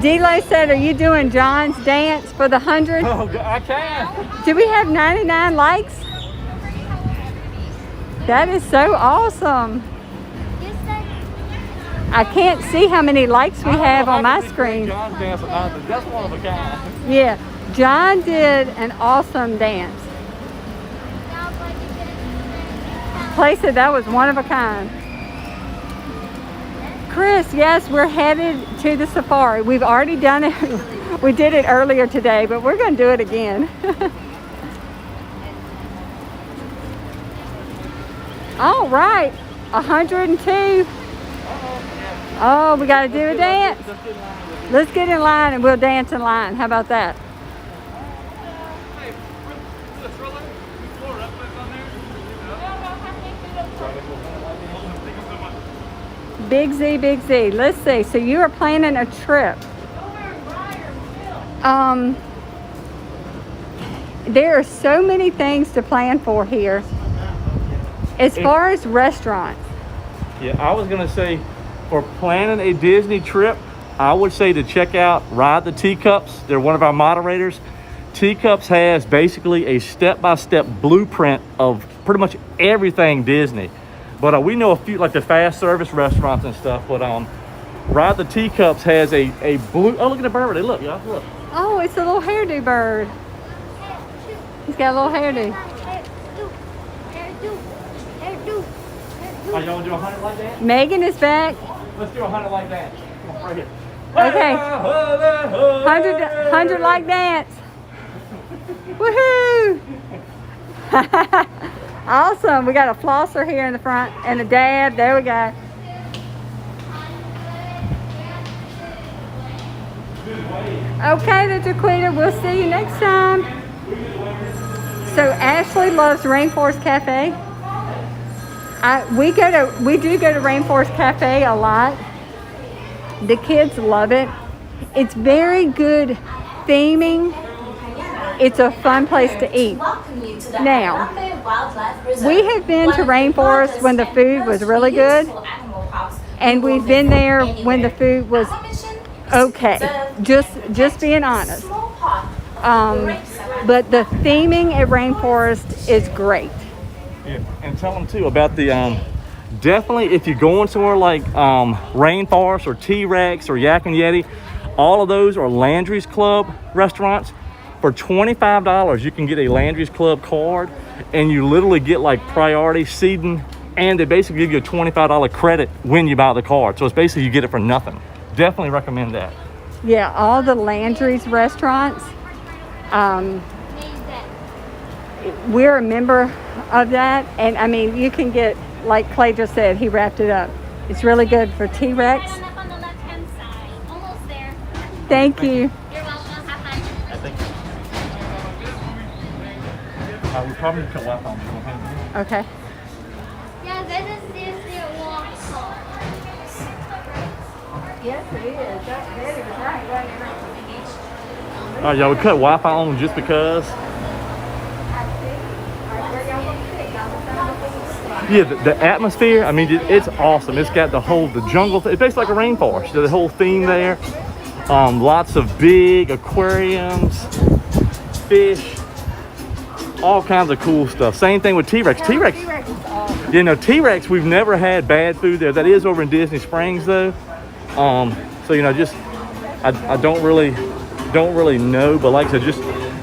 D-Lo said, are you doing John's dance for the 100? Oh, I can. Do we have 99 likes? That is so awesome. I can't see how many likes we have on my screen. John's dance or not, but that's one of a kind. Yeah, John did an awesome dance. Clay said that was one of a kind. Chris, yes, we're headed to the safari. We've already done it. We did it earlier today, but we're going to do it again. All right, 102. Oh, we got to do a dance. Let's get in line and we'll dance in line. How about that? Big Z, Big Z. Let's see. So you are planning a trip. There are so many things to plan for here. As far as restaurants. Yeah, I was going to say, for planning a Disney trip, I would say to check out Ride the Teacups. They're one of our moderators. Teacups has basically a step-by-step blueprint of pretty much everything Disney. But we know a few, like the fast service restaurants and stuff. But Ride the Teacups has a blue. Oh, look at the bird! Look, y'all, look. Oh, it's a little hairdo bird. He's got a little hairdo. Are y'all do 100 like that? Megan is back. Let's do 100 like that. Come on, right here. Okay. 100 like dance. Woohoo! Awesome. We got a flosser here in the front and a dab. There we go. Okay, the Jaquita. We'll see you next time. So Ashley loves Rainforest Cafe. We do go to Rainforest Cafe a lot. The kids love it. It's very good theming. It's a fun place to eat. Now, we have been to Rainforest when the food was really good, and we've been there when the food was okay. Just being honest. But the theming at Rainforest is great. Yeah, and tell them too about the definitely if you're going somewhere like Rainforest or T-Rex or Yak and Yeti, all of those are Landry's Club restaurants. For $25, you can get a Landry's Club card, and you literally get like priority seating, and they basically give you a $25 credit when you buy the card. So it's basically you get it for nothing. Definitely recommend that. Yeah, all the Landry's restaurants. we're a member of that, and I mean, you can get, like Clay just said, he wrapped it up. It's really good for T-Rex. Up on the left-hand side. Almost there. Thank you. You're welcome. Have fun. I think we probably could walk on. Okay. Yeah, this is Disney Waterfall. Yes, it is. That's very right. All right, y'all, we cut Wi-Fi on just because. Yeah, the atmosphere, I mean, it's awesome. It's got the jungle, it's basically like a rainforest. The whole theme there. Lots of big aquariums, fish, all kinds of cool stuff. Same thing with T-Rex. T-Rex is awesome. You know, T-Rex, we've never had bad food there. That is over in Disney Springs though. So, you know, just, I don't really know, but like I said,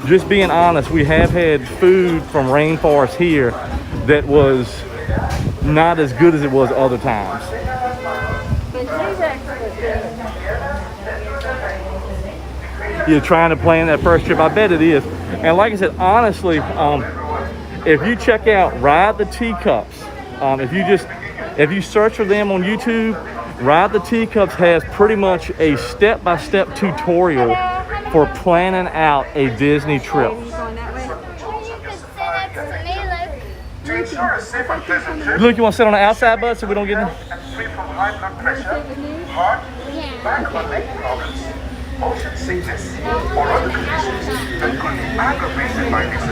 just being honest, we have had food from rainforest here that was not as good as it was other times. You're trying to plan that first trip, I bet it is. And like I said, honestly, if you check out Ride the Teacups, if you search for them on YouTube, Ride the Teacups has pretty much a step-by-step tutorial for planning out a Disney trip. Look, you want to sit on the outside, bud, so we don't get in?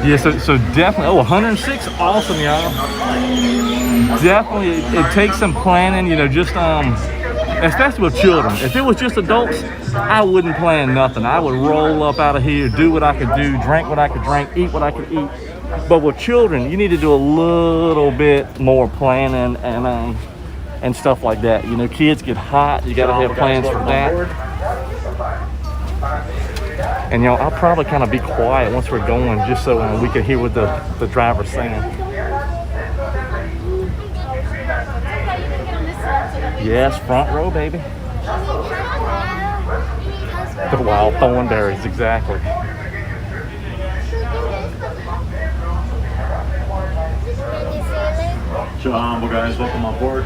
Yeah, so definitely, 106, awesome, y'all. Definitely, it takes some planning, you know, just, especially with children. If it was just adults, I wouldn't plan nothing. I would roll up out of here, do what I could do, drink what I could drink, eat what I could eat. But with children, you need to do a little bit more planning and stuff like that. You know, kids get hot. You got to have plans for that. And you know, I'll probably kind of be quiet once we're going, just so we can hear what the driver's saying. Yes, front row, baby. The wild thornberries, exactly. Well, guys, welcome on board.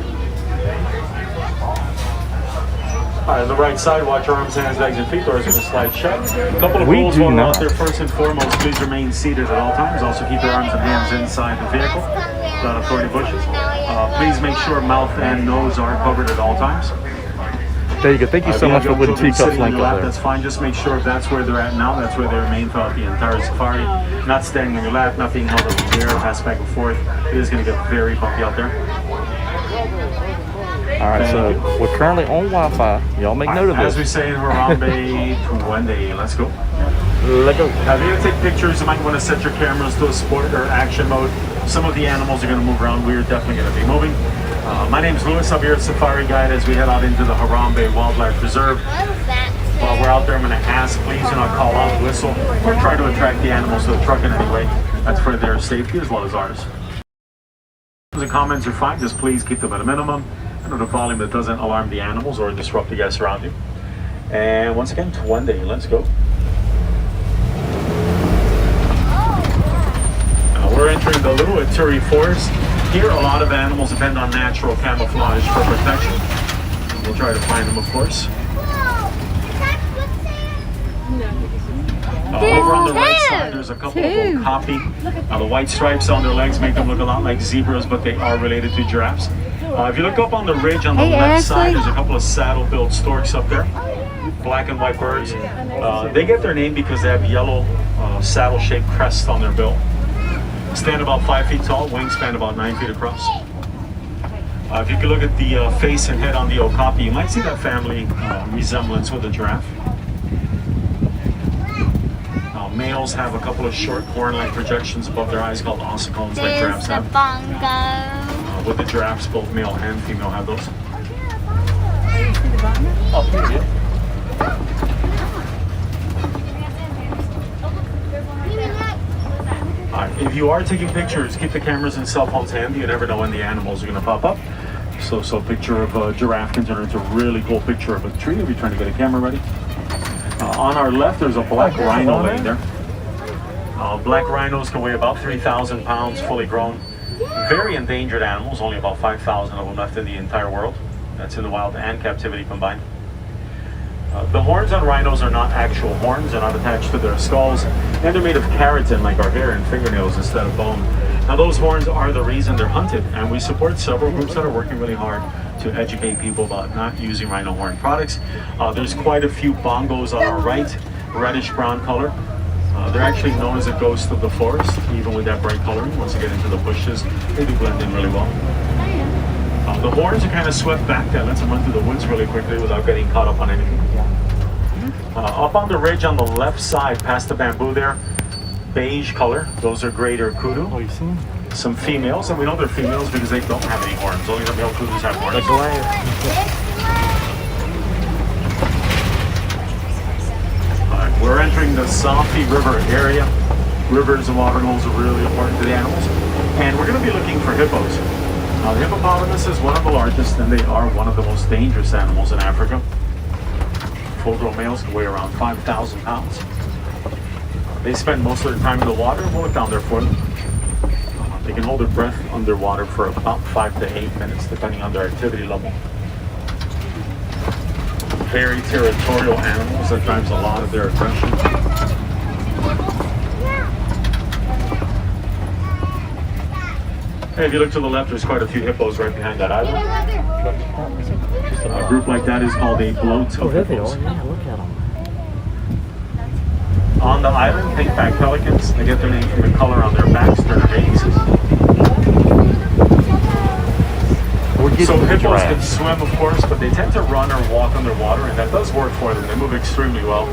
All right, on the right side, watch your arms, hands, legs, and feet. Doors are going to slide shut. A couple of rules while we're out there. First and foremost, please remain seated at all times. Also, keep your arms and hands inside the vehicle without thorny bushes. Please make sure mouth and nose are covered at all times. There you go. Thank you so much for putting teacups link up there. That's fine. Just make sure if that's where they're at now, that's where they remain throughout the entire safari. Not standing on your lap, not being held up in the air, pass back and forth. It is going to get very bumpy out there. All right, so we're currently on Wi-Fi. Y'all make note of this. As we say in Harambe, Tuwende, let's go. Let go. Now, if you're going to take pictures, you might want to set your cameras to a sport or action mode. Some of the animals are going to move around. We're definitely going to be moving. My name is Louis. I'll be your safari guide as we head out into the Harambe Wildlife Reserve. While we're out there, I'm going to ask, please do not call out, whistle, or try to attract the animals to the truck in any way. That's for their safety as well as ours. The comments are fine. Just please keep them at a minimum and at a volume that doesn't alarm the animals or disrupt the guests around you. And once again, Tuwende, let's go. We're entering the Little Ituri Forest. Here, a lot of animals depend on natural camouflage for protection. We'll try to find them, of course. Over on the right side, there's a couple of okapi. The white stripes on their legs make them look a lot like zebras, but they are related to giraffes. If you look up on the ridge on the left side, there's a couple of saddle-billed storks up there. Black and white birds. They get their name because they have yellow saddle-shaped crests on their bill. Stand about 5 feet tall, wingspan about 9 feet across. If you could look at the face and head on the okapi, you might see that family resemblance with a giraffe. Males have a couple of short horn-like projections above their eyes called ossicles, like giraffes have. Bongo. With the giraffes, both male and female have those. Oh, here it is. If you are taking pictures, keep the cameras and cell phones handy. You never know when the animals are going to pop up. So a picture of a giraffe can turn into a really cool picture of a tree if you're trying to get a camera ready. On our left, there's a black rhino laying there. Black rhinos can weigh about 3,000 pounds, fully grown. Very endangered animals, only about 5,000 of them left in the entire world. That's in the wild and captivity combined. The horns on rhinos are not actual horns, they're not attached to their skulls, and they're made of keratin like our hair and fingernails instead of bone. Now those horns are the reason they're hunted, and we support several groups that are working really hard to educate people about not using rhino horn products. There's quite a few bongos on our right, reddish brown color. They're actually known as a ghost of the forest, even with that bright coloring. Once you get into the bushes, they do blend in really well. The horns are kind of swept back. That lets them run through the woods really quickly without getting caught up on anything. Up on the ridge on the left side, past the bamboo there, beige color. Those are greater kudu. Oh, you see? Some females, and we know they're females because they don't have any horns. Only the male kudus have horns. We're entering the Safi River area. Rivers and water holes are really important to the animals. And we're going to be looking for hippos. Now, the hippopotamus is one of the largest, and they are one of the most dangerous animals in Africa. Full-grown males can weigh around 5,000 pounds. They spend most of their time in the water. We'll look down there for them. They can hold their breath underwater for about 5 to 8 minutes, depending on their activity level. Very territorial animals. That drives a lot of their aggression. Hey, if you look to the left, there's quite a few hippos right behind that island. A group like that is called a bloat of hippos. Yeah, look at them. On the island, pink-backed pelicans. They get their name from the color on their backs, their bases. So hippos can swim, of course, but they tend to run or walk underwater, and that does work for them. They move extremely well.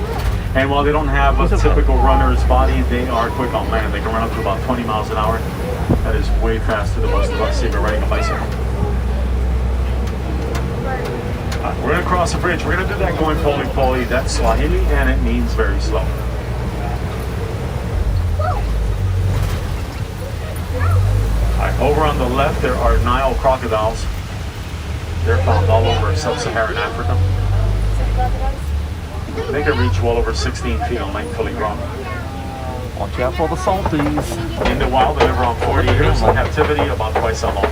And while they don't have a typical runner's body, they are quick on land. They can run up to about 20 miles an hour. That is way faster than most of us if you're riding a bicycle. We're going to cross a bridge. We're going to do that going poli-poli. That's Swahili, and it means very slow. Over on the left, there are Nile crocodiles. They're found all over sub-Saharan Africa. They can reach well over 16 feet on length, fully grown. Watch out for the salties. In the wild, they live around 40 years. In captivity, about twice that long.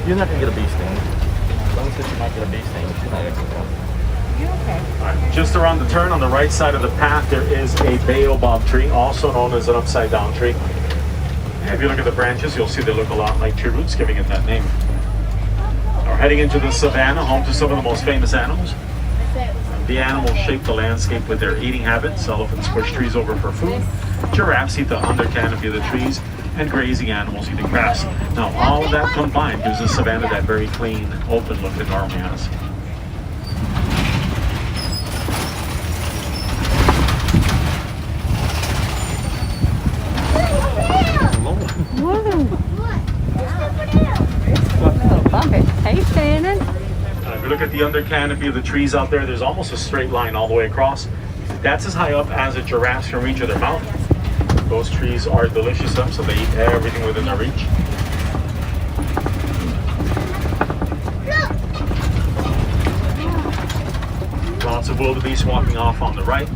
You're not gonna get a bee sting. Someone said you might get a bee sting. She's not gonna. You're okay. All right, just around the turn on the right side of the path, there is a baobab tree, also known as an upside-down tree. And if you look at the branches, you'll see they look a lot like tree roots, giving it that name. We're heading into the savannah, home to some of the most famous animals. The animals shape the landscape with their eating habits. Elephants push trees over for food. Giraffes eat the under canopy of the trees, and grazing animals eating grass. Now, all of that combined gives the savannah that very clean, open look it normally has. Hey, Shannon. If you look at the under canopy of the trees out there, there's almost a straight line all the way across. That's as high up as a giraffe can reach with their mouth. Those trees are delicious, so they eat everything within their reach. Lots of wildebeest walking off on the right.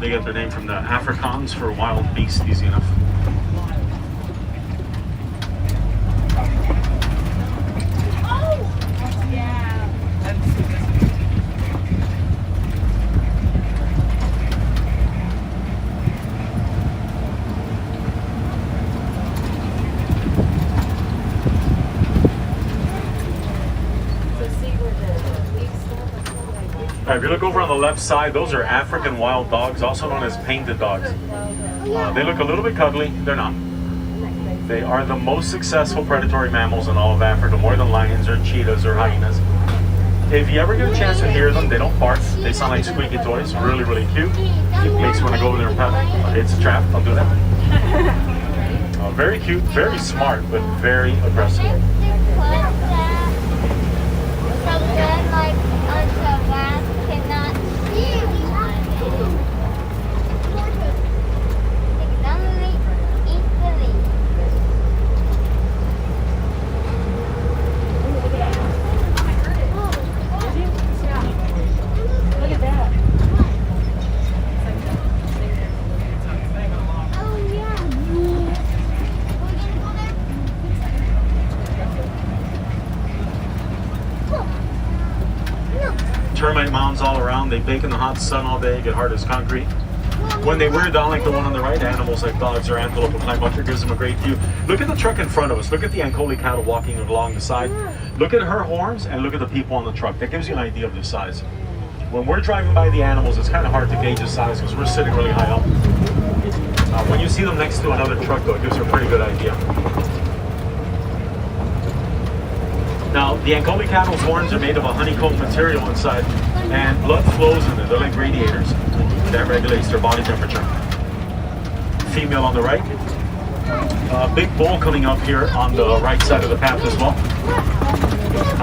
They get their name from the Afrikaans for wild beast, easy enough. If you look over on the left side, those are African wild dogs, also known as painted dogs. They look a little bit cuddly. They're not. They are the most successful predatory mammals in all of Africa, more than lions or cheetahs or hyenas. If you ever get a chance to hear them, they don't bark. They sound like squeaky toys. Really, really cute. It makes me want to go over there and pet them. It's a trap. Don't do that. Very cute, very smart, but very aggressive. termite mounds all around. They bake in the hot sun all day, get hard as concrete. When they wear down like the one on the right, animals like dogs or antelope will climb up here, gives them a great view. Look at the truck in front of us. Look at the Ankole cattle walking along the side. Look at her horns and look at the people on the truck. That gives you an idea of their size. When we're driving by the animals, it's kind of hard to gauge the size because we're sitting really high up. When you see them next to another truck, though, it gives you a pretty good idea. Now, the Ankole cattle's horns are made of a honeycomb material inside, and blood flows in there. They're like radiators. That regulates their body temperature. Female on the right. Big bull coming up here on the right side of the path as well.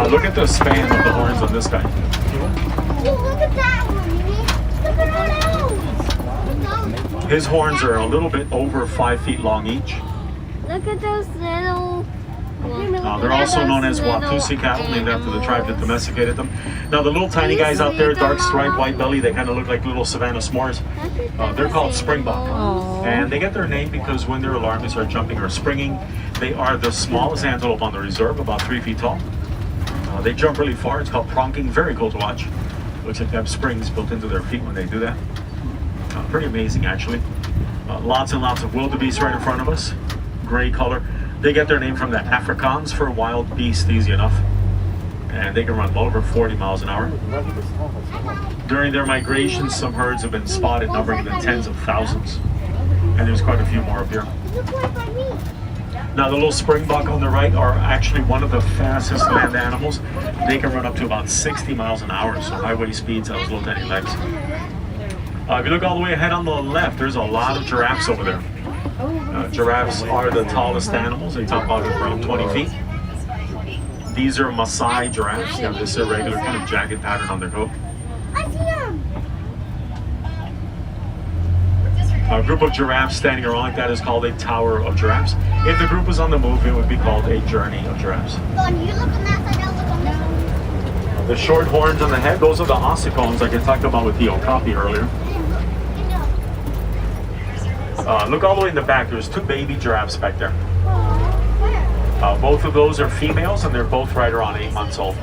Look at the span of the horns on this guy. Look at that one, look at all those. His horns are a little bit over 5 feet long each. Look at those little... They're also known as Watusi cattle, named after the tribe that domesticated them. Now the little tiny guys out there, dark striped, white belly, they kind of look like little Savannah s'mores. They're called springbok. And they get their name because when they're alarmed, they start jumping or springing. They are the smallest antelope on the reserve, about 3 feet tall. They jump really far. It's called pronking. Very cool to watch. Looks like they have springs built into their feet when they do that. Pretty amazing, actually. Lots and lots of wildebeest right in front of us. Gray color. They get their name from the Afrikaans for wild beast, easy enough. And they can run well over 40 miles an hour. During their migrations, some herds have been spotted numbering in the tens of thousands. And there's quite a few more up here. Now the little springbok on the right are actually one of the fastest land animals. They can run up to about 60 miles an hour, so highway speeds have those little tiny legs. If you look all the way ahead on the left, there's a lot of giraffes over there. Giraffes are the tallest animals. They top out at around 20 feet. These are Maasai giraffes. They have this irregular kind of jagged pattern on their coat. A group of giraffes standing around like that is called a tower of giraffes. If the group was on the move, it would be called a journey of giraffes. The short horns on the head, those are the ossicones like I talked about with the okapi earlier. Look all the way in the back. There's 2 baby giraffes back there. Both of those are females, and they're both right around 8 months old.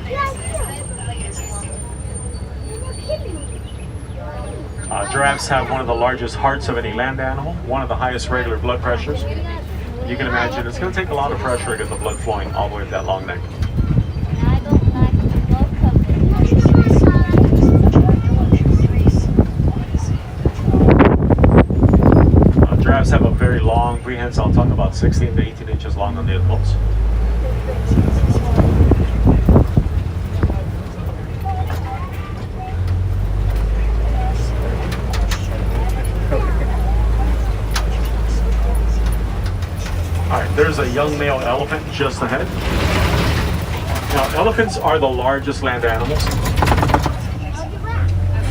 Giraffes have one of the largest hearts of any land animal, one of the highest regular blood pressures. You can imagine it's going to take a lot of pressure to get the blood flowing all the way to that long neck. Giraffes have a very long prehensile tongue, about 16 to 18 inches long on the elbows. Alright, there's a young male elephant just ahead. Now, elephants are the largest land animals.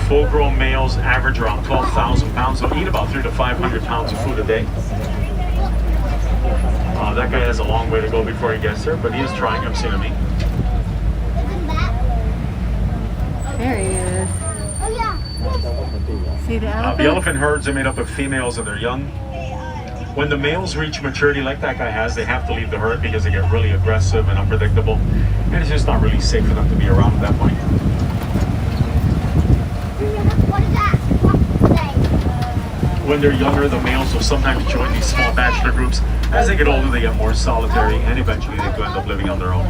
Full-grown males average around 12,000 pounds. They'll eat about 300 to 500 pounds of food a day. That guy has a long way to go before he gets there, but he is trying. I've seen him eat. There he is. See the elephant? The elephant herds are made up of females and their young. When the males reach maturity like that guy has, they have to leave the herd because they get really aggressive and unpredictable. And it's just not really safe for them to be around at that point. When they're younger, the males will sometimes join these small bachelor groups. As they get older, they get more solitary, and eventually they could end up living on their own.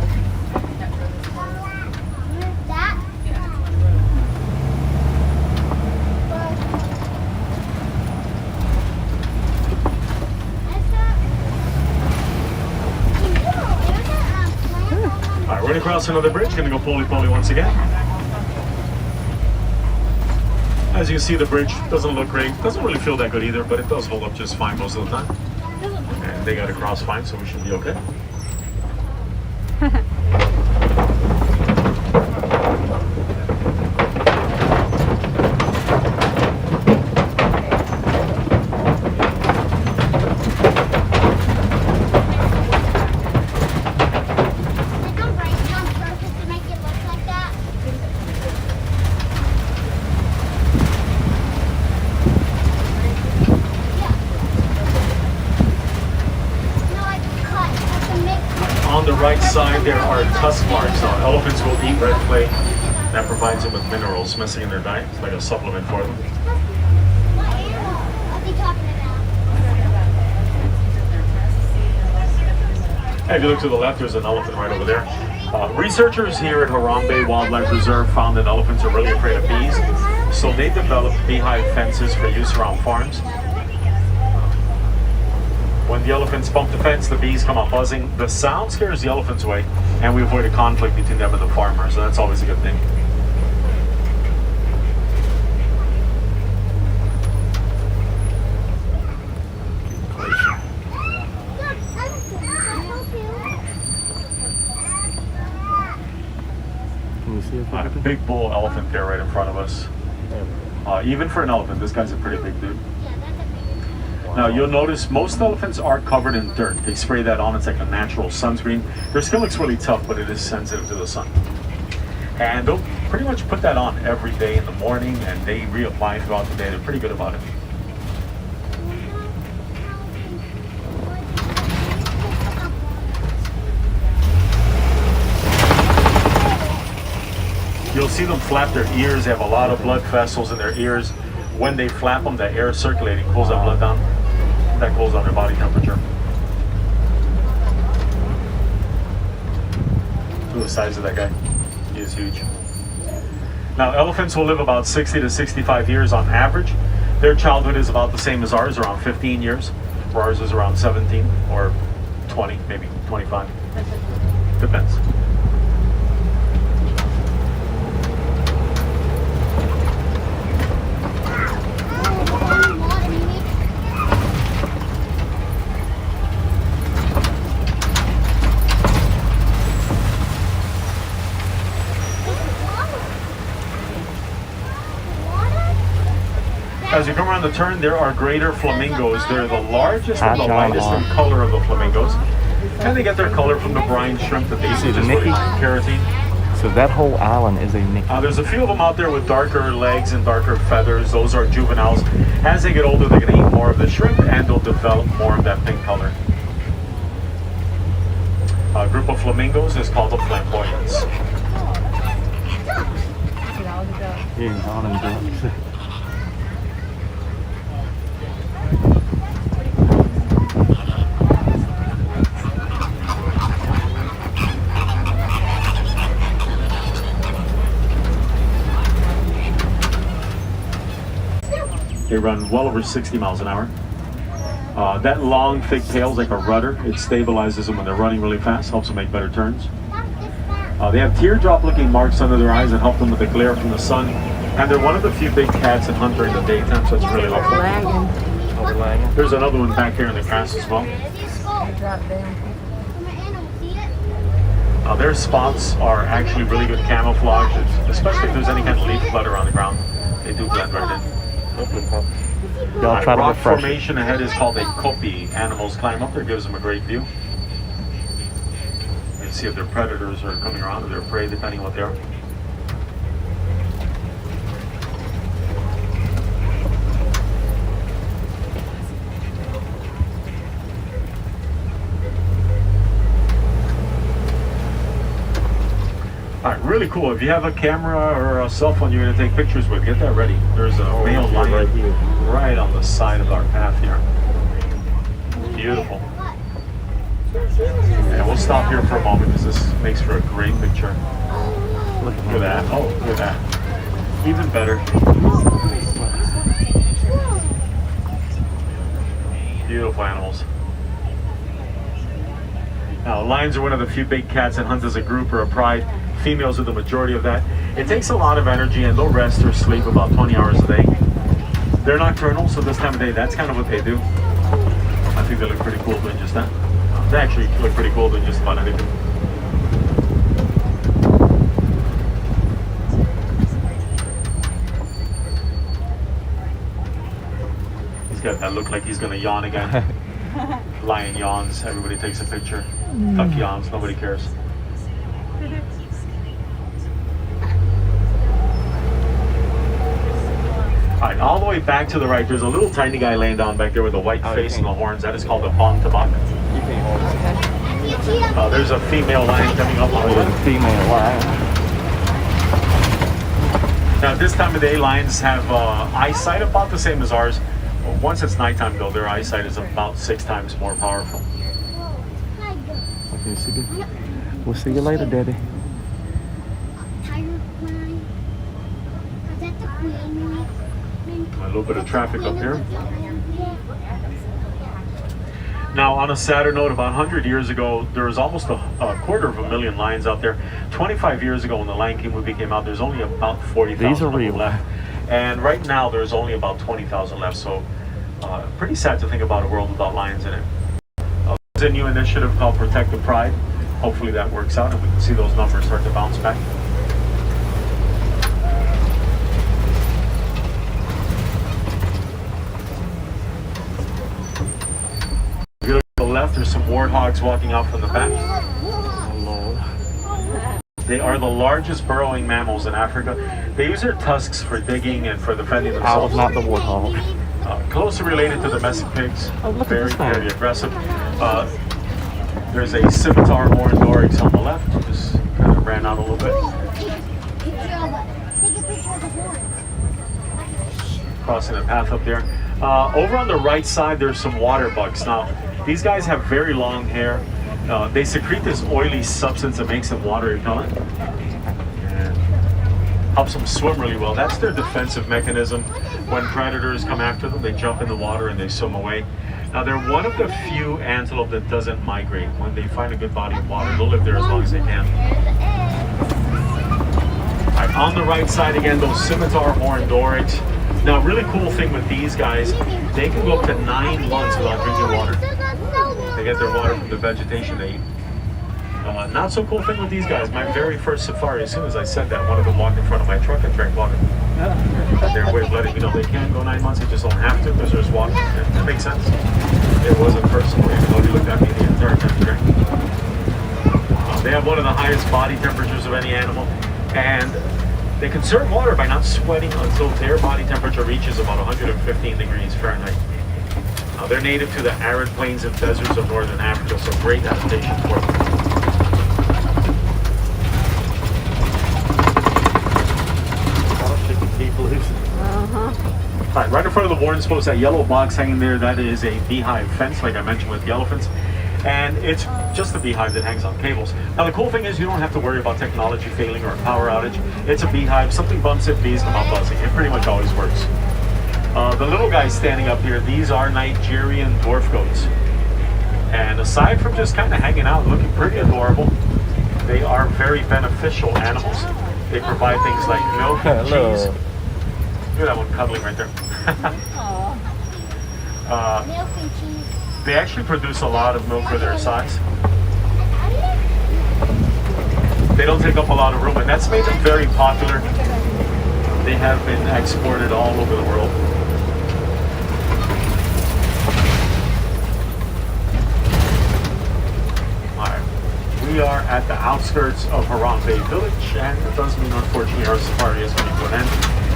All right, we're gonna cross another bridge. Gonna go poly-poly once again. As you can see, the bridge doesn't look great. Doesn't really feel that good either, but it does hold up just fine most of the time. And they got to cross fine, so we should be okay. On the right side, there are tusk marks. Elephants will eat red clay. That provides them with minerals missing in their diet. It's like a supplement for them. What animal are they talking about? Hey, if you look to the left, there's an elephant right over there. Researchers here at Harambe Wildlife Reserve found that elephants are really afraid of bees, so they developed beehive fences for use around farms. When the elephants bump the fence, the bees come up buzzing. The sound scares the elephants away, and we avoid a conflict between them and the farmer, so that's always a good thing. Can you see it? A big bull elephant there right in front of us. Even for an elephant, this guy's a pretty big dude. Now you'll notice most elephants are covered in dirt. They spray that on, it's like a natural sunscreen. Their skin looks really tough, but it is sensitive to the sun. And they'll pretty much put that on every day in the morning, and they reapply throughout the day. They're pretty good about it. You'll see them flap their ears. They have a lot of blood vessels in their ears. When they flap them, the air circulating cools that blood down. That cools down their body temperature. Look at the size of that guy. He is huge. Now, elephants will live about 60 to 65 years on average. Their childhood is about the same as ours, around 15 years. Where ours is around 17 or 20, maybe 25. Depends. As you come around the turn, there are greater flamingos. They're the largest and the lightest in color of the flamingos. And they get their color from the brine shrimp that they eat, which is really keratin. So that whole island is a Mickey. There's a few of them out there with darker legs and darker feathers. Those are juveniles. As they get older, they're going to eat more of the shrimp and they'll develop more of that pink color. A group of flamingos is called the flamboyants. Yeah, all them ducks. They run well over 60 miles an hour. That long, thick tail is like a rudder. It stabilizes them when they're running really fast, helps them make better turns. They have teardrop-looking marks under their eyes that help them with the glare from the sun. And they're one of the few big cats that hunt during the daytime, so it's really helpful. There's another one back here in the grass as well. Their spots are actually really good camouflage, especially if there's any kind of leaf clutter on the ground. They do blend right in. Y'all try to rock refresh. Formation ahead is called a kopi. Animals climb up there, gives them a great view. You can see if their predators are coming around or their prey, depending on what they are. All right, really cool. If you have a camera or a cell phone you're going to take pictures with, get that ready. There's a male lion right here, right on the side of our path here. Beautiful. And we'll stop here for a moment because this makes for a great picture. Look at that. Oh, look at that. Even better. Beautiful animals. Now, lions are one of the few big cats that hunt as a group or a pride. Females are the majority of that. It takes a lot of energy and they'll rest or sleep about 20 hours a day. They're nocturnal, so this time of day, that's kind of what they do. I think they look pretty cool doing just that. They actually look pretty cool doing just about anything. He's got that look like he's gonna yawn again. Lion yawns, everybody takes a picture. Duck yawns, nobody cares. Alright, all the way back to the right, there's a little tiny guy laying down back there with a white face and the horns. That is called a bontabak. There's a female lion coming up on the female lion. Now, at this time of day, lions have eyesight about the same as ours. Once it's nighttime, though, their eyesight is about 6 times more powerful. Okay, see you. We'll see you later, Daddy. A little bit of traffic up here. Now, on a sadder note, about 100 years ago, there was almost a 250,000 lions out there. 25 years ago, when the Lion King movie came out, there's only about 40,000 of them left. And right now, there's only about 20,000 left. So, pretty sad to think about a world without lions in it. There's a new initiative called Protect the Pride. Hopefully that works out and we can see those numbers start to bounce back. If you look to the left, there's some warthogs walking out from the back. Oh, Lord. They are the largest burrowing mammals in Africa. They use their tusks for digging and for defending themselves. I was not the warthog. Closely related to domestic pigs. Oh, look very, at this thing. very aggressive. There's a scimitar horned oryx on the left. Just kind of ran out a little bit. Crossing the path up there. Over on the right side, there's some water bugs. Now, these guys have very long hair. They secrete this oily substance that makes them water repellent. And helps them swim really well. That's their defensive mechanism. When predators come after them, they jump in the water and they swim away. Now, they're one of the few antelope that doesn't migrate. When they find a good body of water, they'll live there as long as they can. All right, on the right side again, those scimitar horned oryx. Now, really cool thing with these guys, they can go up to 9 months without drinking water. They get their water from the vegetation they eat. Not so cool thing with these guys. My very first safari, as soon as I said that, one of them walked in front of my truck and drank water. Their way of letting me know they can go 9 months, they just don't have to because there's water. That makes sense. It wasn't personal, even though he looked at me the entire time to drink. They have one of the highest body temperatures of any animal, and they conserve water by not sweating until their body temperature reaches about 115 degrees Fahrenheit. They're native to the arid plains and deserts of northern Africa, so great adaptation for them. All right, right in front of the warden's post, that yellow box hanging there, that is a beehive fence, like I mentioned with the elephants. And it's just a beehive that hangs on cables. Now, the cool thing is you don't have to worry about technology failing or a power outage. It's a beehive. Something bumps it, bees come out buzzing. It pretty much always works. The little guys standing up here, these are Nigerian dwarf goats. And aside from just kind of hanging out, looking pretty adorable, they are very beneficial animals. They provide things like milk and cheese. Look at that one cuddling right there. Milk and cheese. They actually produce a lot of milk for their size. They don't take up a lot of room, and that's made them very popular. They have been exported all over the world. Alright, we are at the outskirts of Harambe Village, and it does mean, unfortunately, our safari is coming to an end.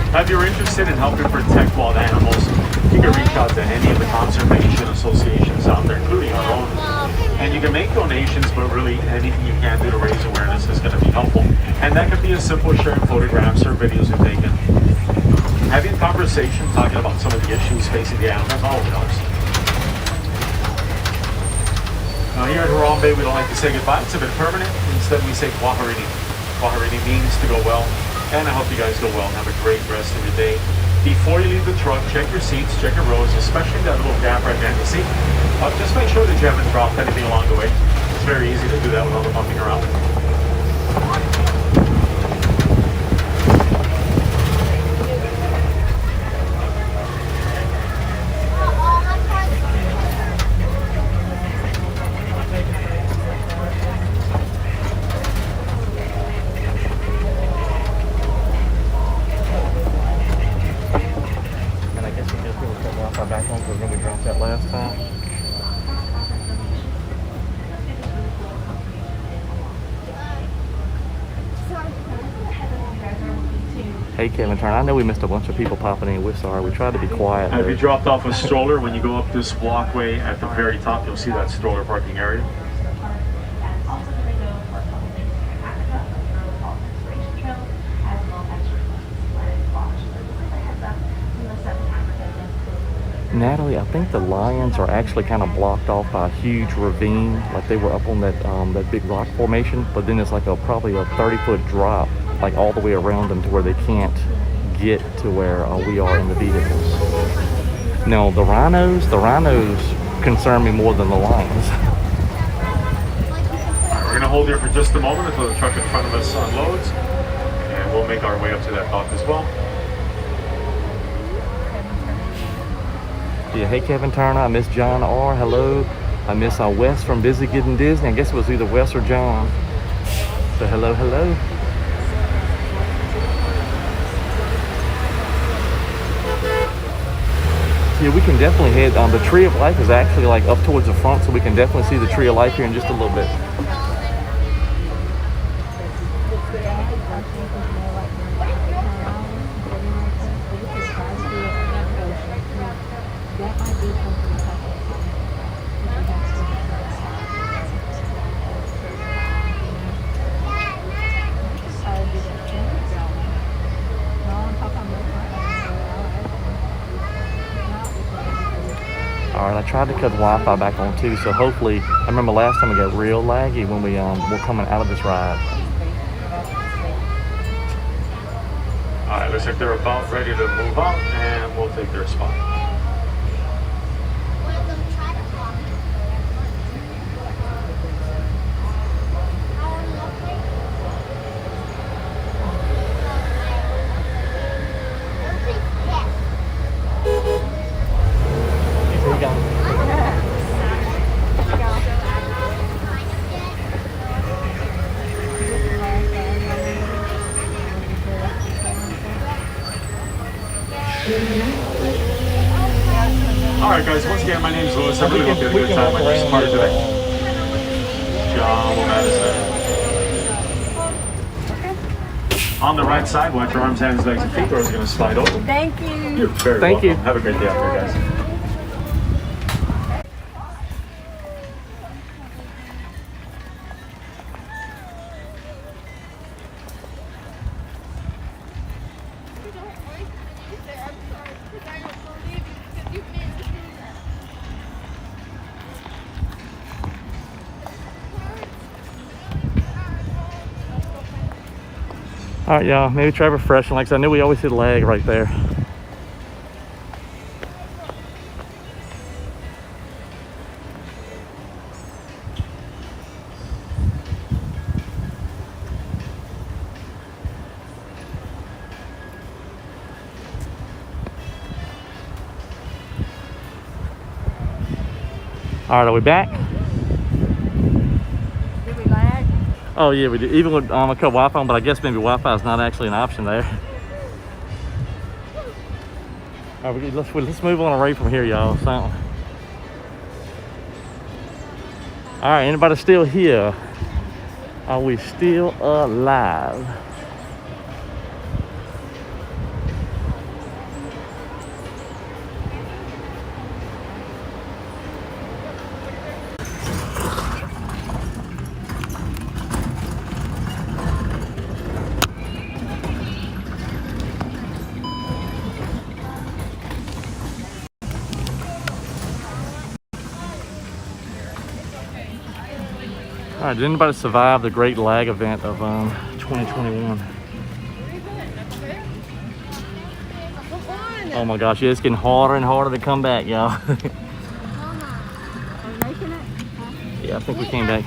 If you're interested in helping protect wild animals, you can reach out to any of the conservation associations out there, including our own. And you can make donations, but really anything you can do to raise awareness is going to be helpful. And that could be as simple as sharing photographs or videos you've taken. Having a conversation, talking about some of the issues facing the animals, always helps. Now here at Harambe, we don't like to say goodbye. It's a bit permanent. Instead, we say kwaherini. Kwaherini means to go well. And I hope you guys go well and have a great rest of your day. Before you leave the truck, check your seats, check your rows, especially that little gap right behind the seat. Just make sure that you haven't dropped anything along the way. It's very easy to do that without bumping around. Hey, Kevin Turner, I know we missed a bunch of people popping in. We're sorry. We tried to be quiet. Have you dropped off a stroller? When you go up this walkway at the very top, you'll see that stroller parking area. Natalie, I think the lions are actually kind of blocked off by a huge ravine, like they were up on that big rock formation, but then it's like probably a 30-foot drop, like all the way around them to where they can't get to where we are in the vehicles. Now, the rhinos concern me more than the lions. We're gonna hold here for just a moment until the truck in front of us unloads, and we'll make our way up to that dock as well. Yeah, hey Kevin Turner, I miss John R. Hello. I miss Wes from Busy Getting Disney. I guess it was either Wes or John. So hello, hello. Yeah, we can definitely head. The Tree of Life is actually like up towards the front, so we can definitely see the Tree of Life here in just a little bit. All right, I tried to cut the Wi-Fi back on too, so hopefully, I remember last time it got real laggy when we were coming out of this ride. All right, looks like they're about ready to move out, and we'll take their spot. All right, guys, once again, my name is Lewis. I really hope you had a good time on your safari today. John Madison. On the right side, watch your arms, hands, legs, and feet. Doors are going to slide open. Thank you. You're very welcome. Have a great day out there, guys. All right, y'all, maybe try refreshing. Like I said, I knew we always hit lag right there. All right, are we back? Oh yeah, we did. Even with I cut Wi-Fi on, but I guess maybe Wi-Fi is not actually an option there. All right, let's move on away from here, y'all. So, all right, anybody still here? Are we still alive? All right, did anybody survive the great lag event of 2021? Oh my gosh, yeah, it's getting harder and harder to come back, y'all. Yeah, I think we came back.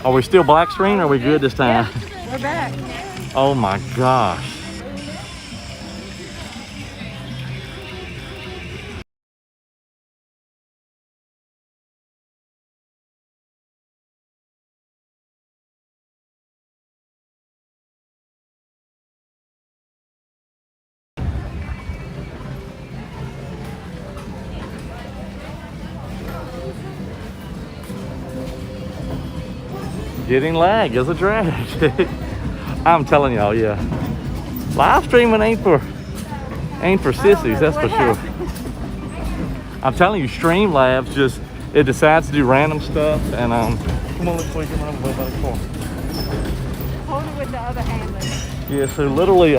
Are we still black screen or are we good this time? We're back. Oh my gosh. Getting lag is a drag. I'm telling y'all, yeah. Live streaming ain't for sissies, that's for sure. I'm telling you, Streamlabs just, it decides to do random stuff, and come on, let's wait, get around by the corner. Hold it with the other hand. Yeah, so literally,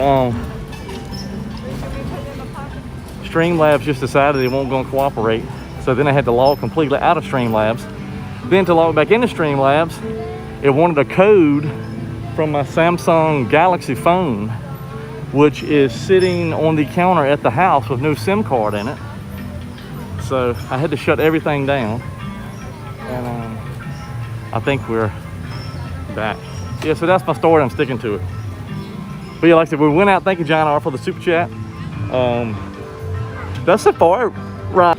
Streamlabs just decided they won't gonna cooperate. So then I had to log completely out of Streamlabs. Then to log back into Streamlabs, it wanted a code from my Samsung Galaxy phone, which is sitting on the counter at the house with no SIM card in it. So I had to shut everything down. And I think we're back. Yeah, so that's my story. I'm sticking to it. But yeah, like I said, we went out. Thank you, John R, for the super chat. That's Safari ride.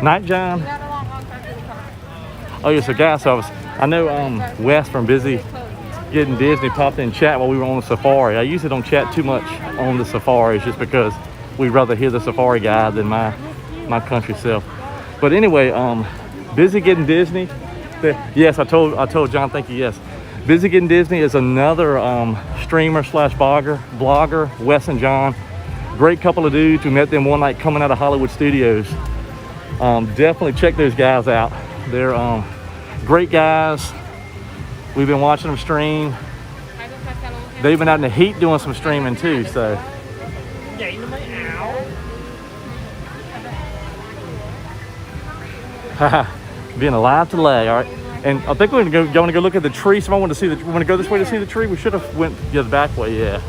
Night, John. Oh yeah, so guys, I know Wes from Busy Getting Disney popped in chat while we were on the safari. I usually don't chat too much on the safaris just because we'd rather hear the safari guide than my country self. But anyway, Busy Getting Disney. Yes, I told John, thank you, yes. Busy Getting Disney is another streamer slash blogger, Wes and John. Great couple of dudes. We met them one night coming out of Hollywood Studios. Definitely check those guys out. They're great guys. We've been watching them stream. They've been out in the heat doing some streaming too, so. Being alive to lay, all right. And I think we're gonna go look at the tree. Somebody wanted to see we want to go this way to see the tree. We should have went the back way, yeah.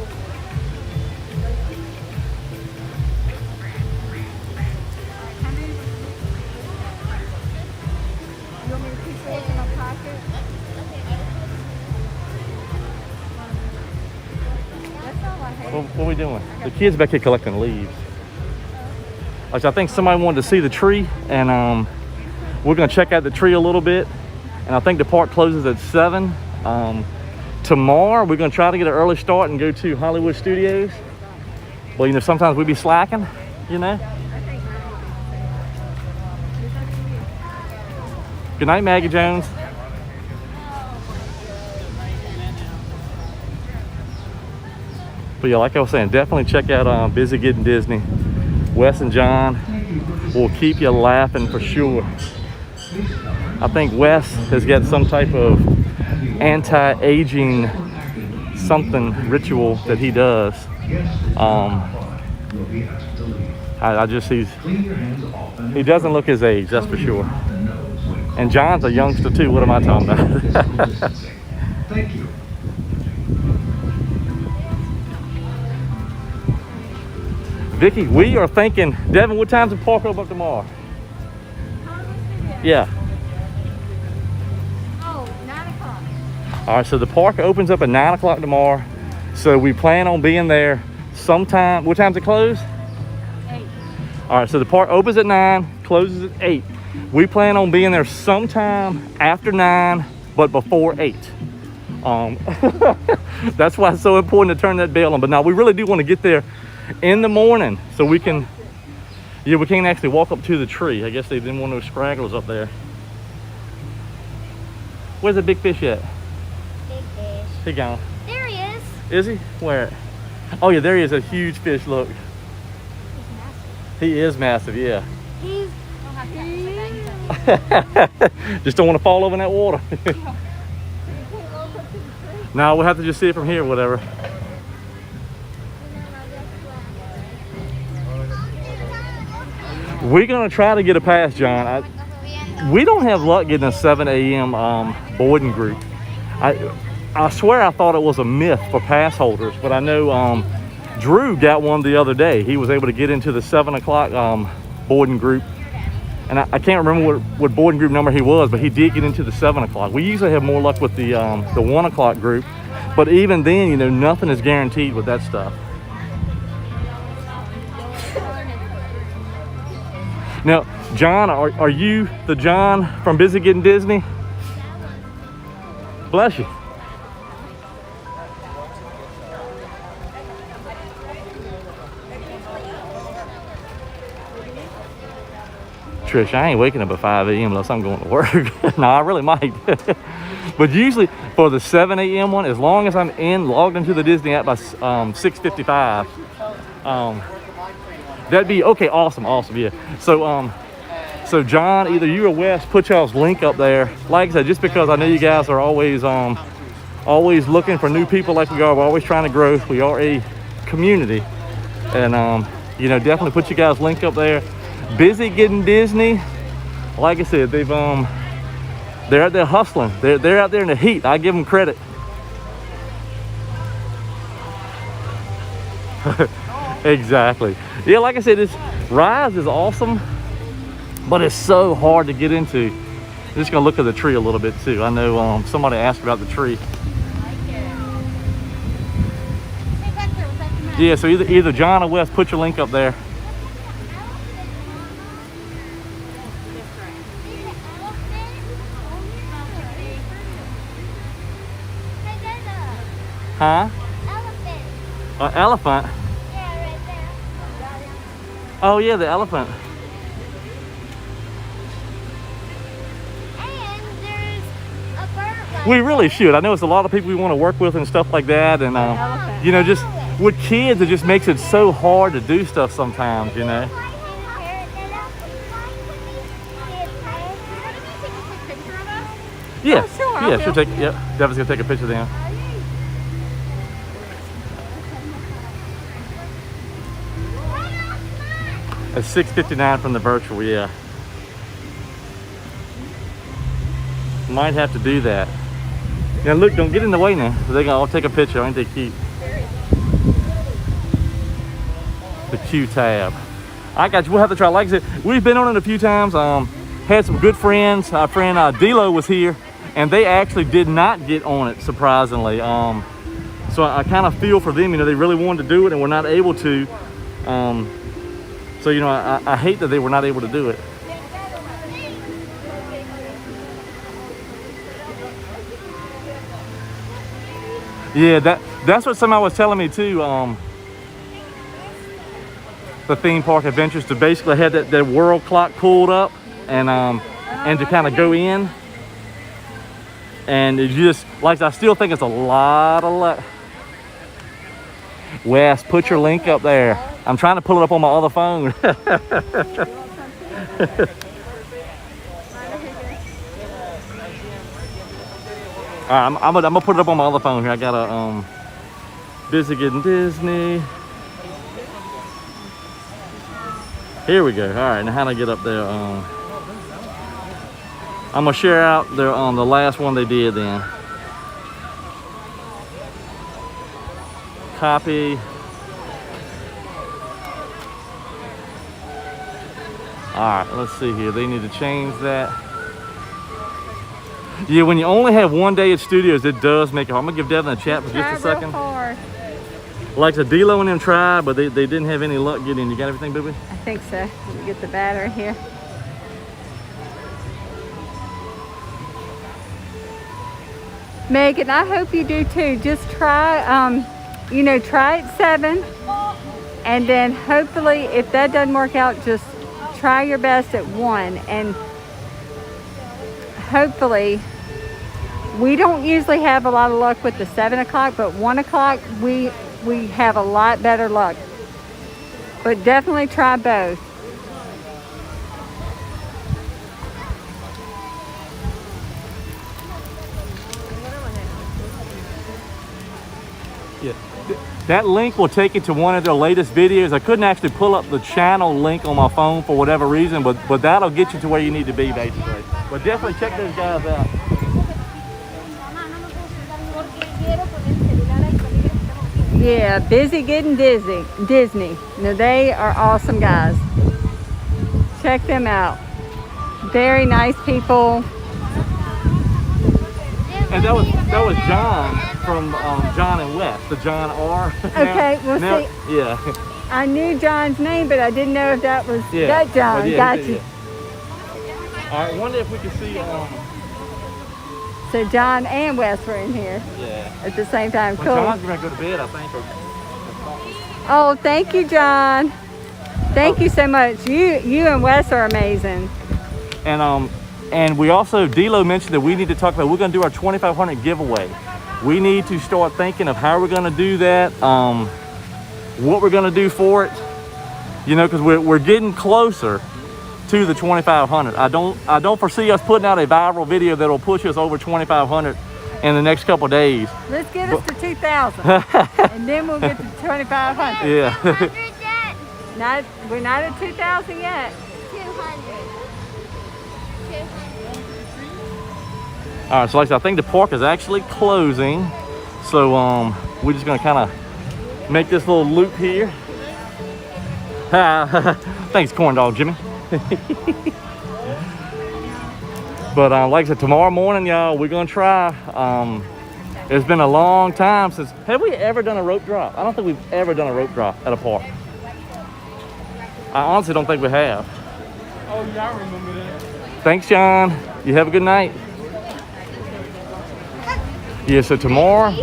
What are we doing? The kids back here collecting leaves. Like, I think somebody wanted to see the tree, and we're gonna check out the tree a little bit. And I think the park closes at 7. Tomorrow we're gonna try to get an early start and go to Hollywood Studios. Well, you know, sometimes we be slacking, you know. Good night, Maggie Jones. But yeah, like I was saying, definitely check out Busy Getting Disney. Wes and John will keep you laughing for sure. I think Wes has got some type of anti-aging something ritual that he does. I just he doesn't look his age, that's for sure. And John's a youngster too. What am I talking about? Thank you. Vicky, we are thinking, Devin, what time's the park open up tomorrow? Yeah. Oh, 9 o'clock. All right, so the park opens up at 9 o'clock tomorrow. So we plan on being there sometime. What time's it close? 8. All right, so the park opens at 9, closes at 8. We plan on being there sometime after 9, but before 8. That's why it's so important to turn that bell on. But now we really do want to get there in the morning so we can, yeah, we can't actually walk up to the tree. I guess they didn't want those scragglers up there. Where's the big fish at? Big fish. He gone. There he is. Is he? Where? Oh yeah, there he is, a huge fish, look. He's massive. He is massive, yeah. He's Just don't want to fall over in that water. No, we'll have to just see it from here, whatever. We're gonna try to get a pass, John. We don't have luck getting a 7 a.m. boarding group. I swear I thought it was a myth for pass holders, but I know Drew got one the other day. He was able to get into the 7 o'clock boarding group. And I can't remember what boarding group number he was, but he did get into the 7 o'clock. We usually have more luck with the 1 o'clock group. But even then, you know, nothing is guaranteed with that stuff. Now, John, are you the John from Busy Getting Disney? Bless you. Trish, I ain't waking up at 5 a.m. unless I'm going to work. No, I really might. But usually for the 7 a.m. one, as long as I'm logged into the Disney app by 6:55, that'd be okay. Awesome, yeah. So So John, either you or Wes, put y'all's link up there. Like I said, just because I know you guys are always looking for new people like we are. We're always trying to grow. We are a community. And you know, definitely put you guys' link up there. Busy Getting Disney. Like I said, they're out there hustling. They're out there in the heat. I give them credit. Exactly. Yeah, like I said, this Rise is awesome, but it's so hard to get into. I'm just gonna look at the tree a little bit too. I know somebody asked about the tree. Yeah, so either John or Wes, put your link up there. Huh? Elephant. Yeah, right there. Oh yeah, the elephant. And there's a bird. We really should. I know it's a lot of people we want to work with and stuff like that, and you know, just with kids, it just makes it so hard to do stuff sometimes, you know. Yes. Oh, sure, Yeah, she'll take. Yep. Devin's gonna take a picture then. It's 6:59 from the virtual. Yeah. Might have to do that. Now look, don't get in the way now. They're gonna all take a picture. Ain't they cute? The Q tab. I got you. We'll have to try. Like I said, we've been on it a few times. Had some good friends. Our friend Dilo was here, and they actually did not get on it, surprisingly. So I kind of feel for them. You know, they really wanted to do it and were not able to. So you know, I hate that they were not able to do it. Yeah, that's what somebody was telling me too. The theme park adventures to basically have that world clock pulled up and to kind of go in, and it just like I still think it's a lot of luck. Wes, put your link up there. I'm trying to pull it up on my other phone. I'm gonna put it up on my other phone here. I got a Busy Getting Disney. Here we go. All right, now how do I get up there? I'm gonna share out their the last one they did then. Copy. All right, let's see here. They need to change that. Yeah, when you only have one day at studios, it does make it hard. I'm gonna give Devin a chat for just a second. Like the Dilo and them tried, but they didn't have any luck getting. You got everything, Booby? I think so. Let me get the battery here. Megan, I hope you do too. Just try, you know, try at 7, and then hopefully, if that doesn't work out, just try your best at 1, and hopefully, we don't usually have a lot of luck with the 7 o'clock, but 1 o'clock we have a lot better luck. But definitely try both. Yeah. That link will take you to one of their latest videos. I couldn't actually pull up the channel link on my phone for whatever reason, but that'll get you to where you need to be, basically. But definitely check those guys out. Yeah, Busy Getting Disney. Now they are awesome guys. Check them out. Very nice people. And that was John from John and Wes, the John R. Okay, well now, see, yeah. I knew John's name, but I didn't know if that was that John. Yeah, Got you. Yeah. All right, wonder if we can see. So John and Wes were in here at the same time. Well, cool. John's gonna go to bed, I think. Oh, thank you, John. Thank you so much. You and Wes are amazing. And we also, Dilo mentioned that we need to talk about, we're gonna do our 2,500 giveaway. We need to start thinking of how we're gonna do that, what we're gonna do for it, you know, because we're getting closer to the 2,500. I don't foresee us putting out a viral video that will push us over 2,500 in the next couple days. Let's get us to 2,000, and then we'll get to 2,500. Yeah. 200 yet? We're not at 2,000 yet. 200. All right, so like I said, I think the park is actually closing. So we're just gonna kind of make this little loop here. Thanks, corn dog Jimmy. But like I said, tomorrow morning, y'all, we're gonna try. It's been a long time since, have we ever done a rope drop? I don't think we've ever done a rope drop at a park. I honestly don't think we have. Oh, yeah, I remember that. Thanks, John. You have a good night. Yeah, so tomorrow I'm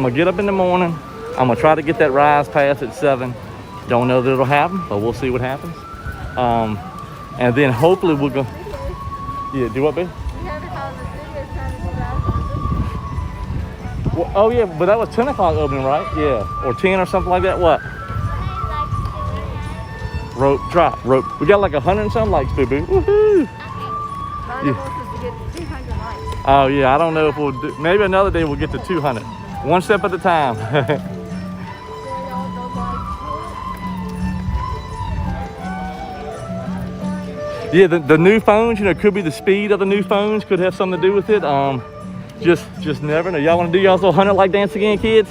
gonna get up in the morning. I'm gonna try to get that rise pass at 7. Don't know that it'll happen, but we'll see what happens. And then hopefully we'll go. Yeah, do what, babe? Well, oh yeah, but that was 10 o'clock opening, right? Yeah, or 10 or something like that. What? Rope drop, rope. We got like 100 and some likes, boo boo. Woohoo! Yeah. Oh yeah, I don't know if we'll do. Maybe another day we'll get to 200. One step at a time. Yeah, the new phones, you know, could be the speed of the new phones, could have something to do with it. Just never know. Y'all want to do y'all's little 100 like dance again, kids?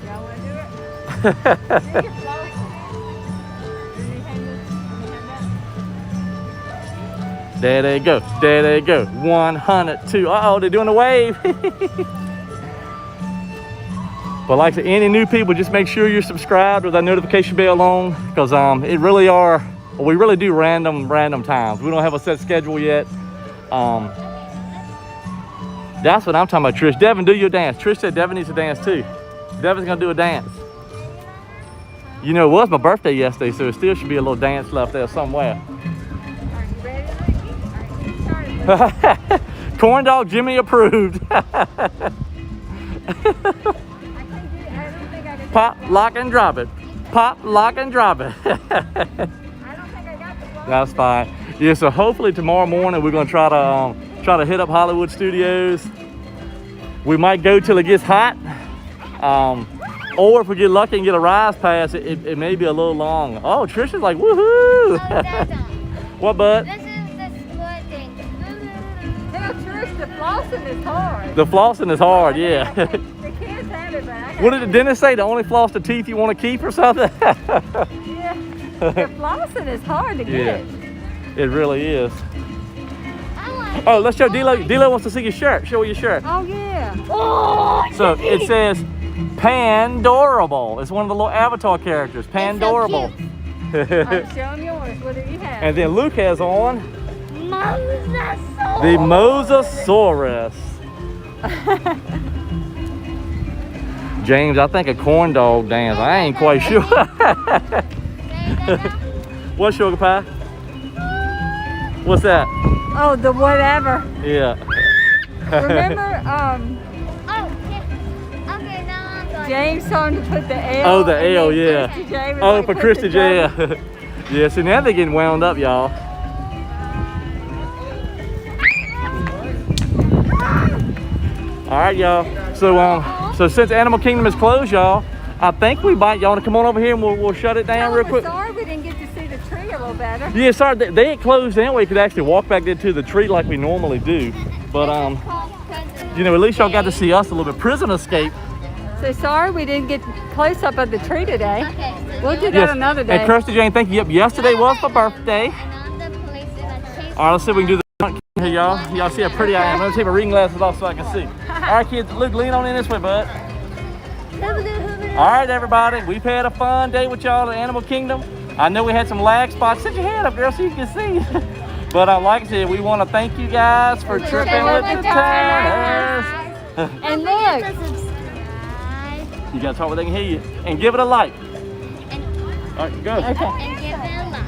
Y'all want to do it? There they go. There they go. 100, 2. Uh-oh, they're doing a wave. But like I said, any new people, just make sure you're subscribed with that notification bell on, because we really do random times. We don't have a set schedule yet. That's what I'm talking about, Trish. Devin, do your dance. Trish said Devin needs to dance too. Devin's gonna do a dance. You know, it was my birthday yesterday, so it still should be a little dance left there somewhere. Corn dog Jimmy approved. Pop, lock, and drop it. Pop, lock, and drop it. That's fine. Yeah, so hopefully tomorrow morning we're gonna try to hit up Hollywood Studios. We might go till it gets hot, or if we get lucky and get a rise pass, it may be a little long. Oh, Trisha's like, woohoo! Oh, Dada. What, bud? This is the sport thing. Tell Trish the flossing is hard. The flossing is hard, yeah. The kids have it, but I What did the dentist say? The only floss the teeth you want to keep or something? Yeah. The flossing is hard to Yeah, get. it really is. I want Oh, let's show D-Lo. D-Lo wants to see your shirt. Show her your shirt. Oh yeah. So it says Pandorable. It's one of the little avatar characters. Pandorable. It's All right, show them yours. What do you have? And then Luke has on Mosasaurus. the Mosasaurus. James, I think a corn dog dance. I ain't quite sure. What, Sugar Pie? What's that? Oh, the whatever. Yeah. Remember, Oh, yeah. Okay, now I'm going. James told him to put the L. Oh, the and L, then yeah. Christy J was Oh, like, for put Christy the J. Yeah. Yeah, so now they're getting wound up, y'all. All right, y'all. So since Animal Kingdom is closed, y'all, I think we might, y'all want to come on over here and we'll shut it down real We're quick. sorry we didn't get to see the tree a little better. Yeah, sorry, they ain't closed anyway. We could actually walk back into the tree like we normally do. But you know, at least y'all got to see us a little bit. Prison Escape. So sorry we didn't get close up of the tree today. Okay, so We'll do that another day. And Kirsty Jane, thank you. Yep, yesterday was my birthday. and I'm the police and I'm chasing. All right, let's see if we can do the front here, y'all. Y'all see how pretty I am. Let me take my reading glasses off so I can see. All right, kids, Luke, lean on in this way, bud. All right, everybody, we've had a fun day with y'all at Animal Kingdom. I know we had some lag spots. Set your hand up, girl, so you can see. But like I said, we want to thank you guys for tripping with the turners. And look, You got to talk where they can hear you. And give it a like. All right, go. okay. And give it a like.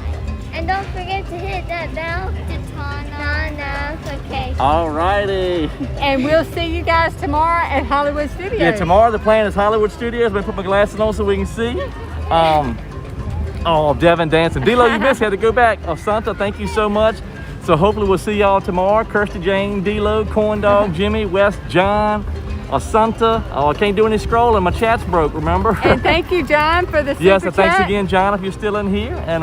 And don't forget to hit that bell to turn on notifications. All righty. And we'll see you guys tomorrow at Hollywood Studios. Yeah, tomorrow the plan is Hollywood Studios. I'm going to put my glasses on so we can see. Oh, Devin dancing. D-Lo, you missed. Had to go back. Oh, Santa, thank you so much. So hopefully we'll see y'all tomorrow. Kirsty Jane, D-Lo, Corn Dog, Jimmy, West, John, Asanta. Oh, I can't do any scrolling. My chat's broke, remember? And thank you, John, for the super yes, and thanks chat. again, John, if you're still in here. And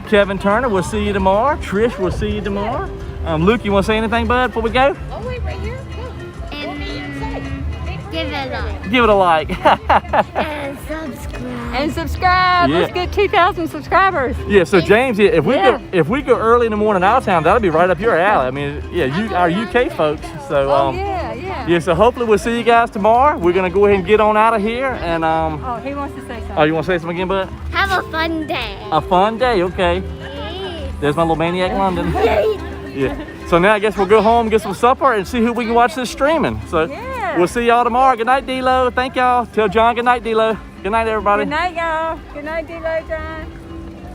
Kevin Turner, we'll see you tomorrow. Trish, we'll see you tomorrow. Luke, you want to say anything, bud, before we go? Oh, wait, right here. And give it a like. Give it a like. And subscribe. And subscribe. Yeah. Let's get 2,000 subscribers. Yeah, so James, yeah, Yeah. if we go early in the morning out of town, that'll be right up your alley. I mean, yeah, our UK folks. So Oh, yeah. yeah, so hopefully we'll see you guys tomorrow. We're gonna go ahead and get on out of here. And Oh, he wants to say something. oh, you want to say something again, bud? Have a fun day. A fun day, okay. There's my little maniac London. Yeah. So now I guess we'll go home, get some supper, and see who we can watch this streaming. So Yeah. we'll see y'all tomorrow. Good night, D-Lo. Thank y'all. Tell John good night, D-Lo. Good night, everybody. Good night, y'all. Good night, D-Lo, John.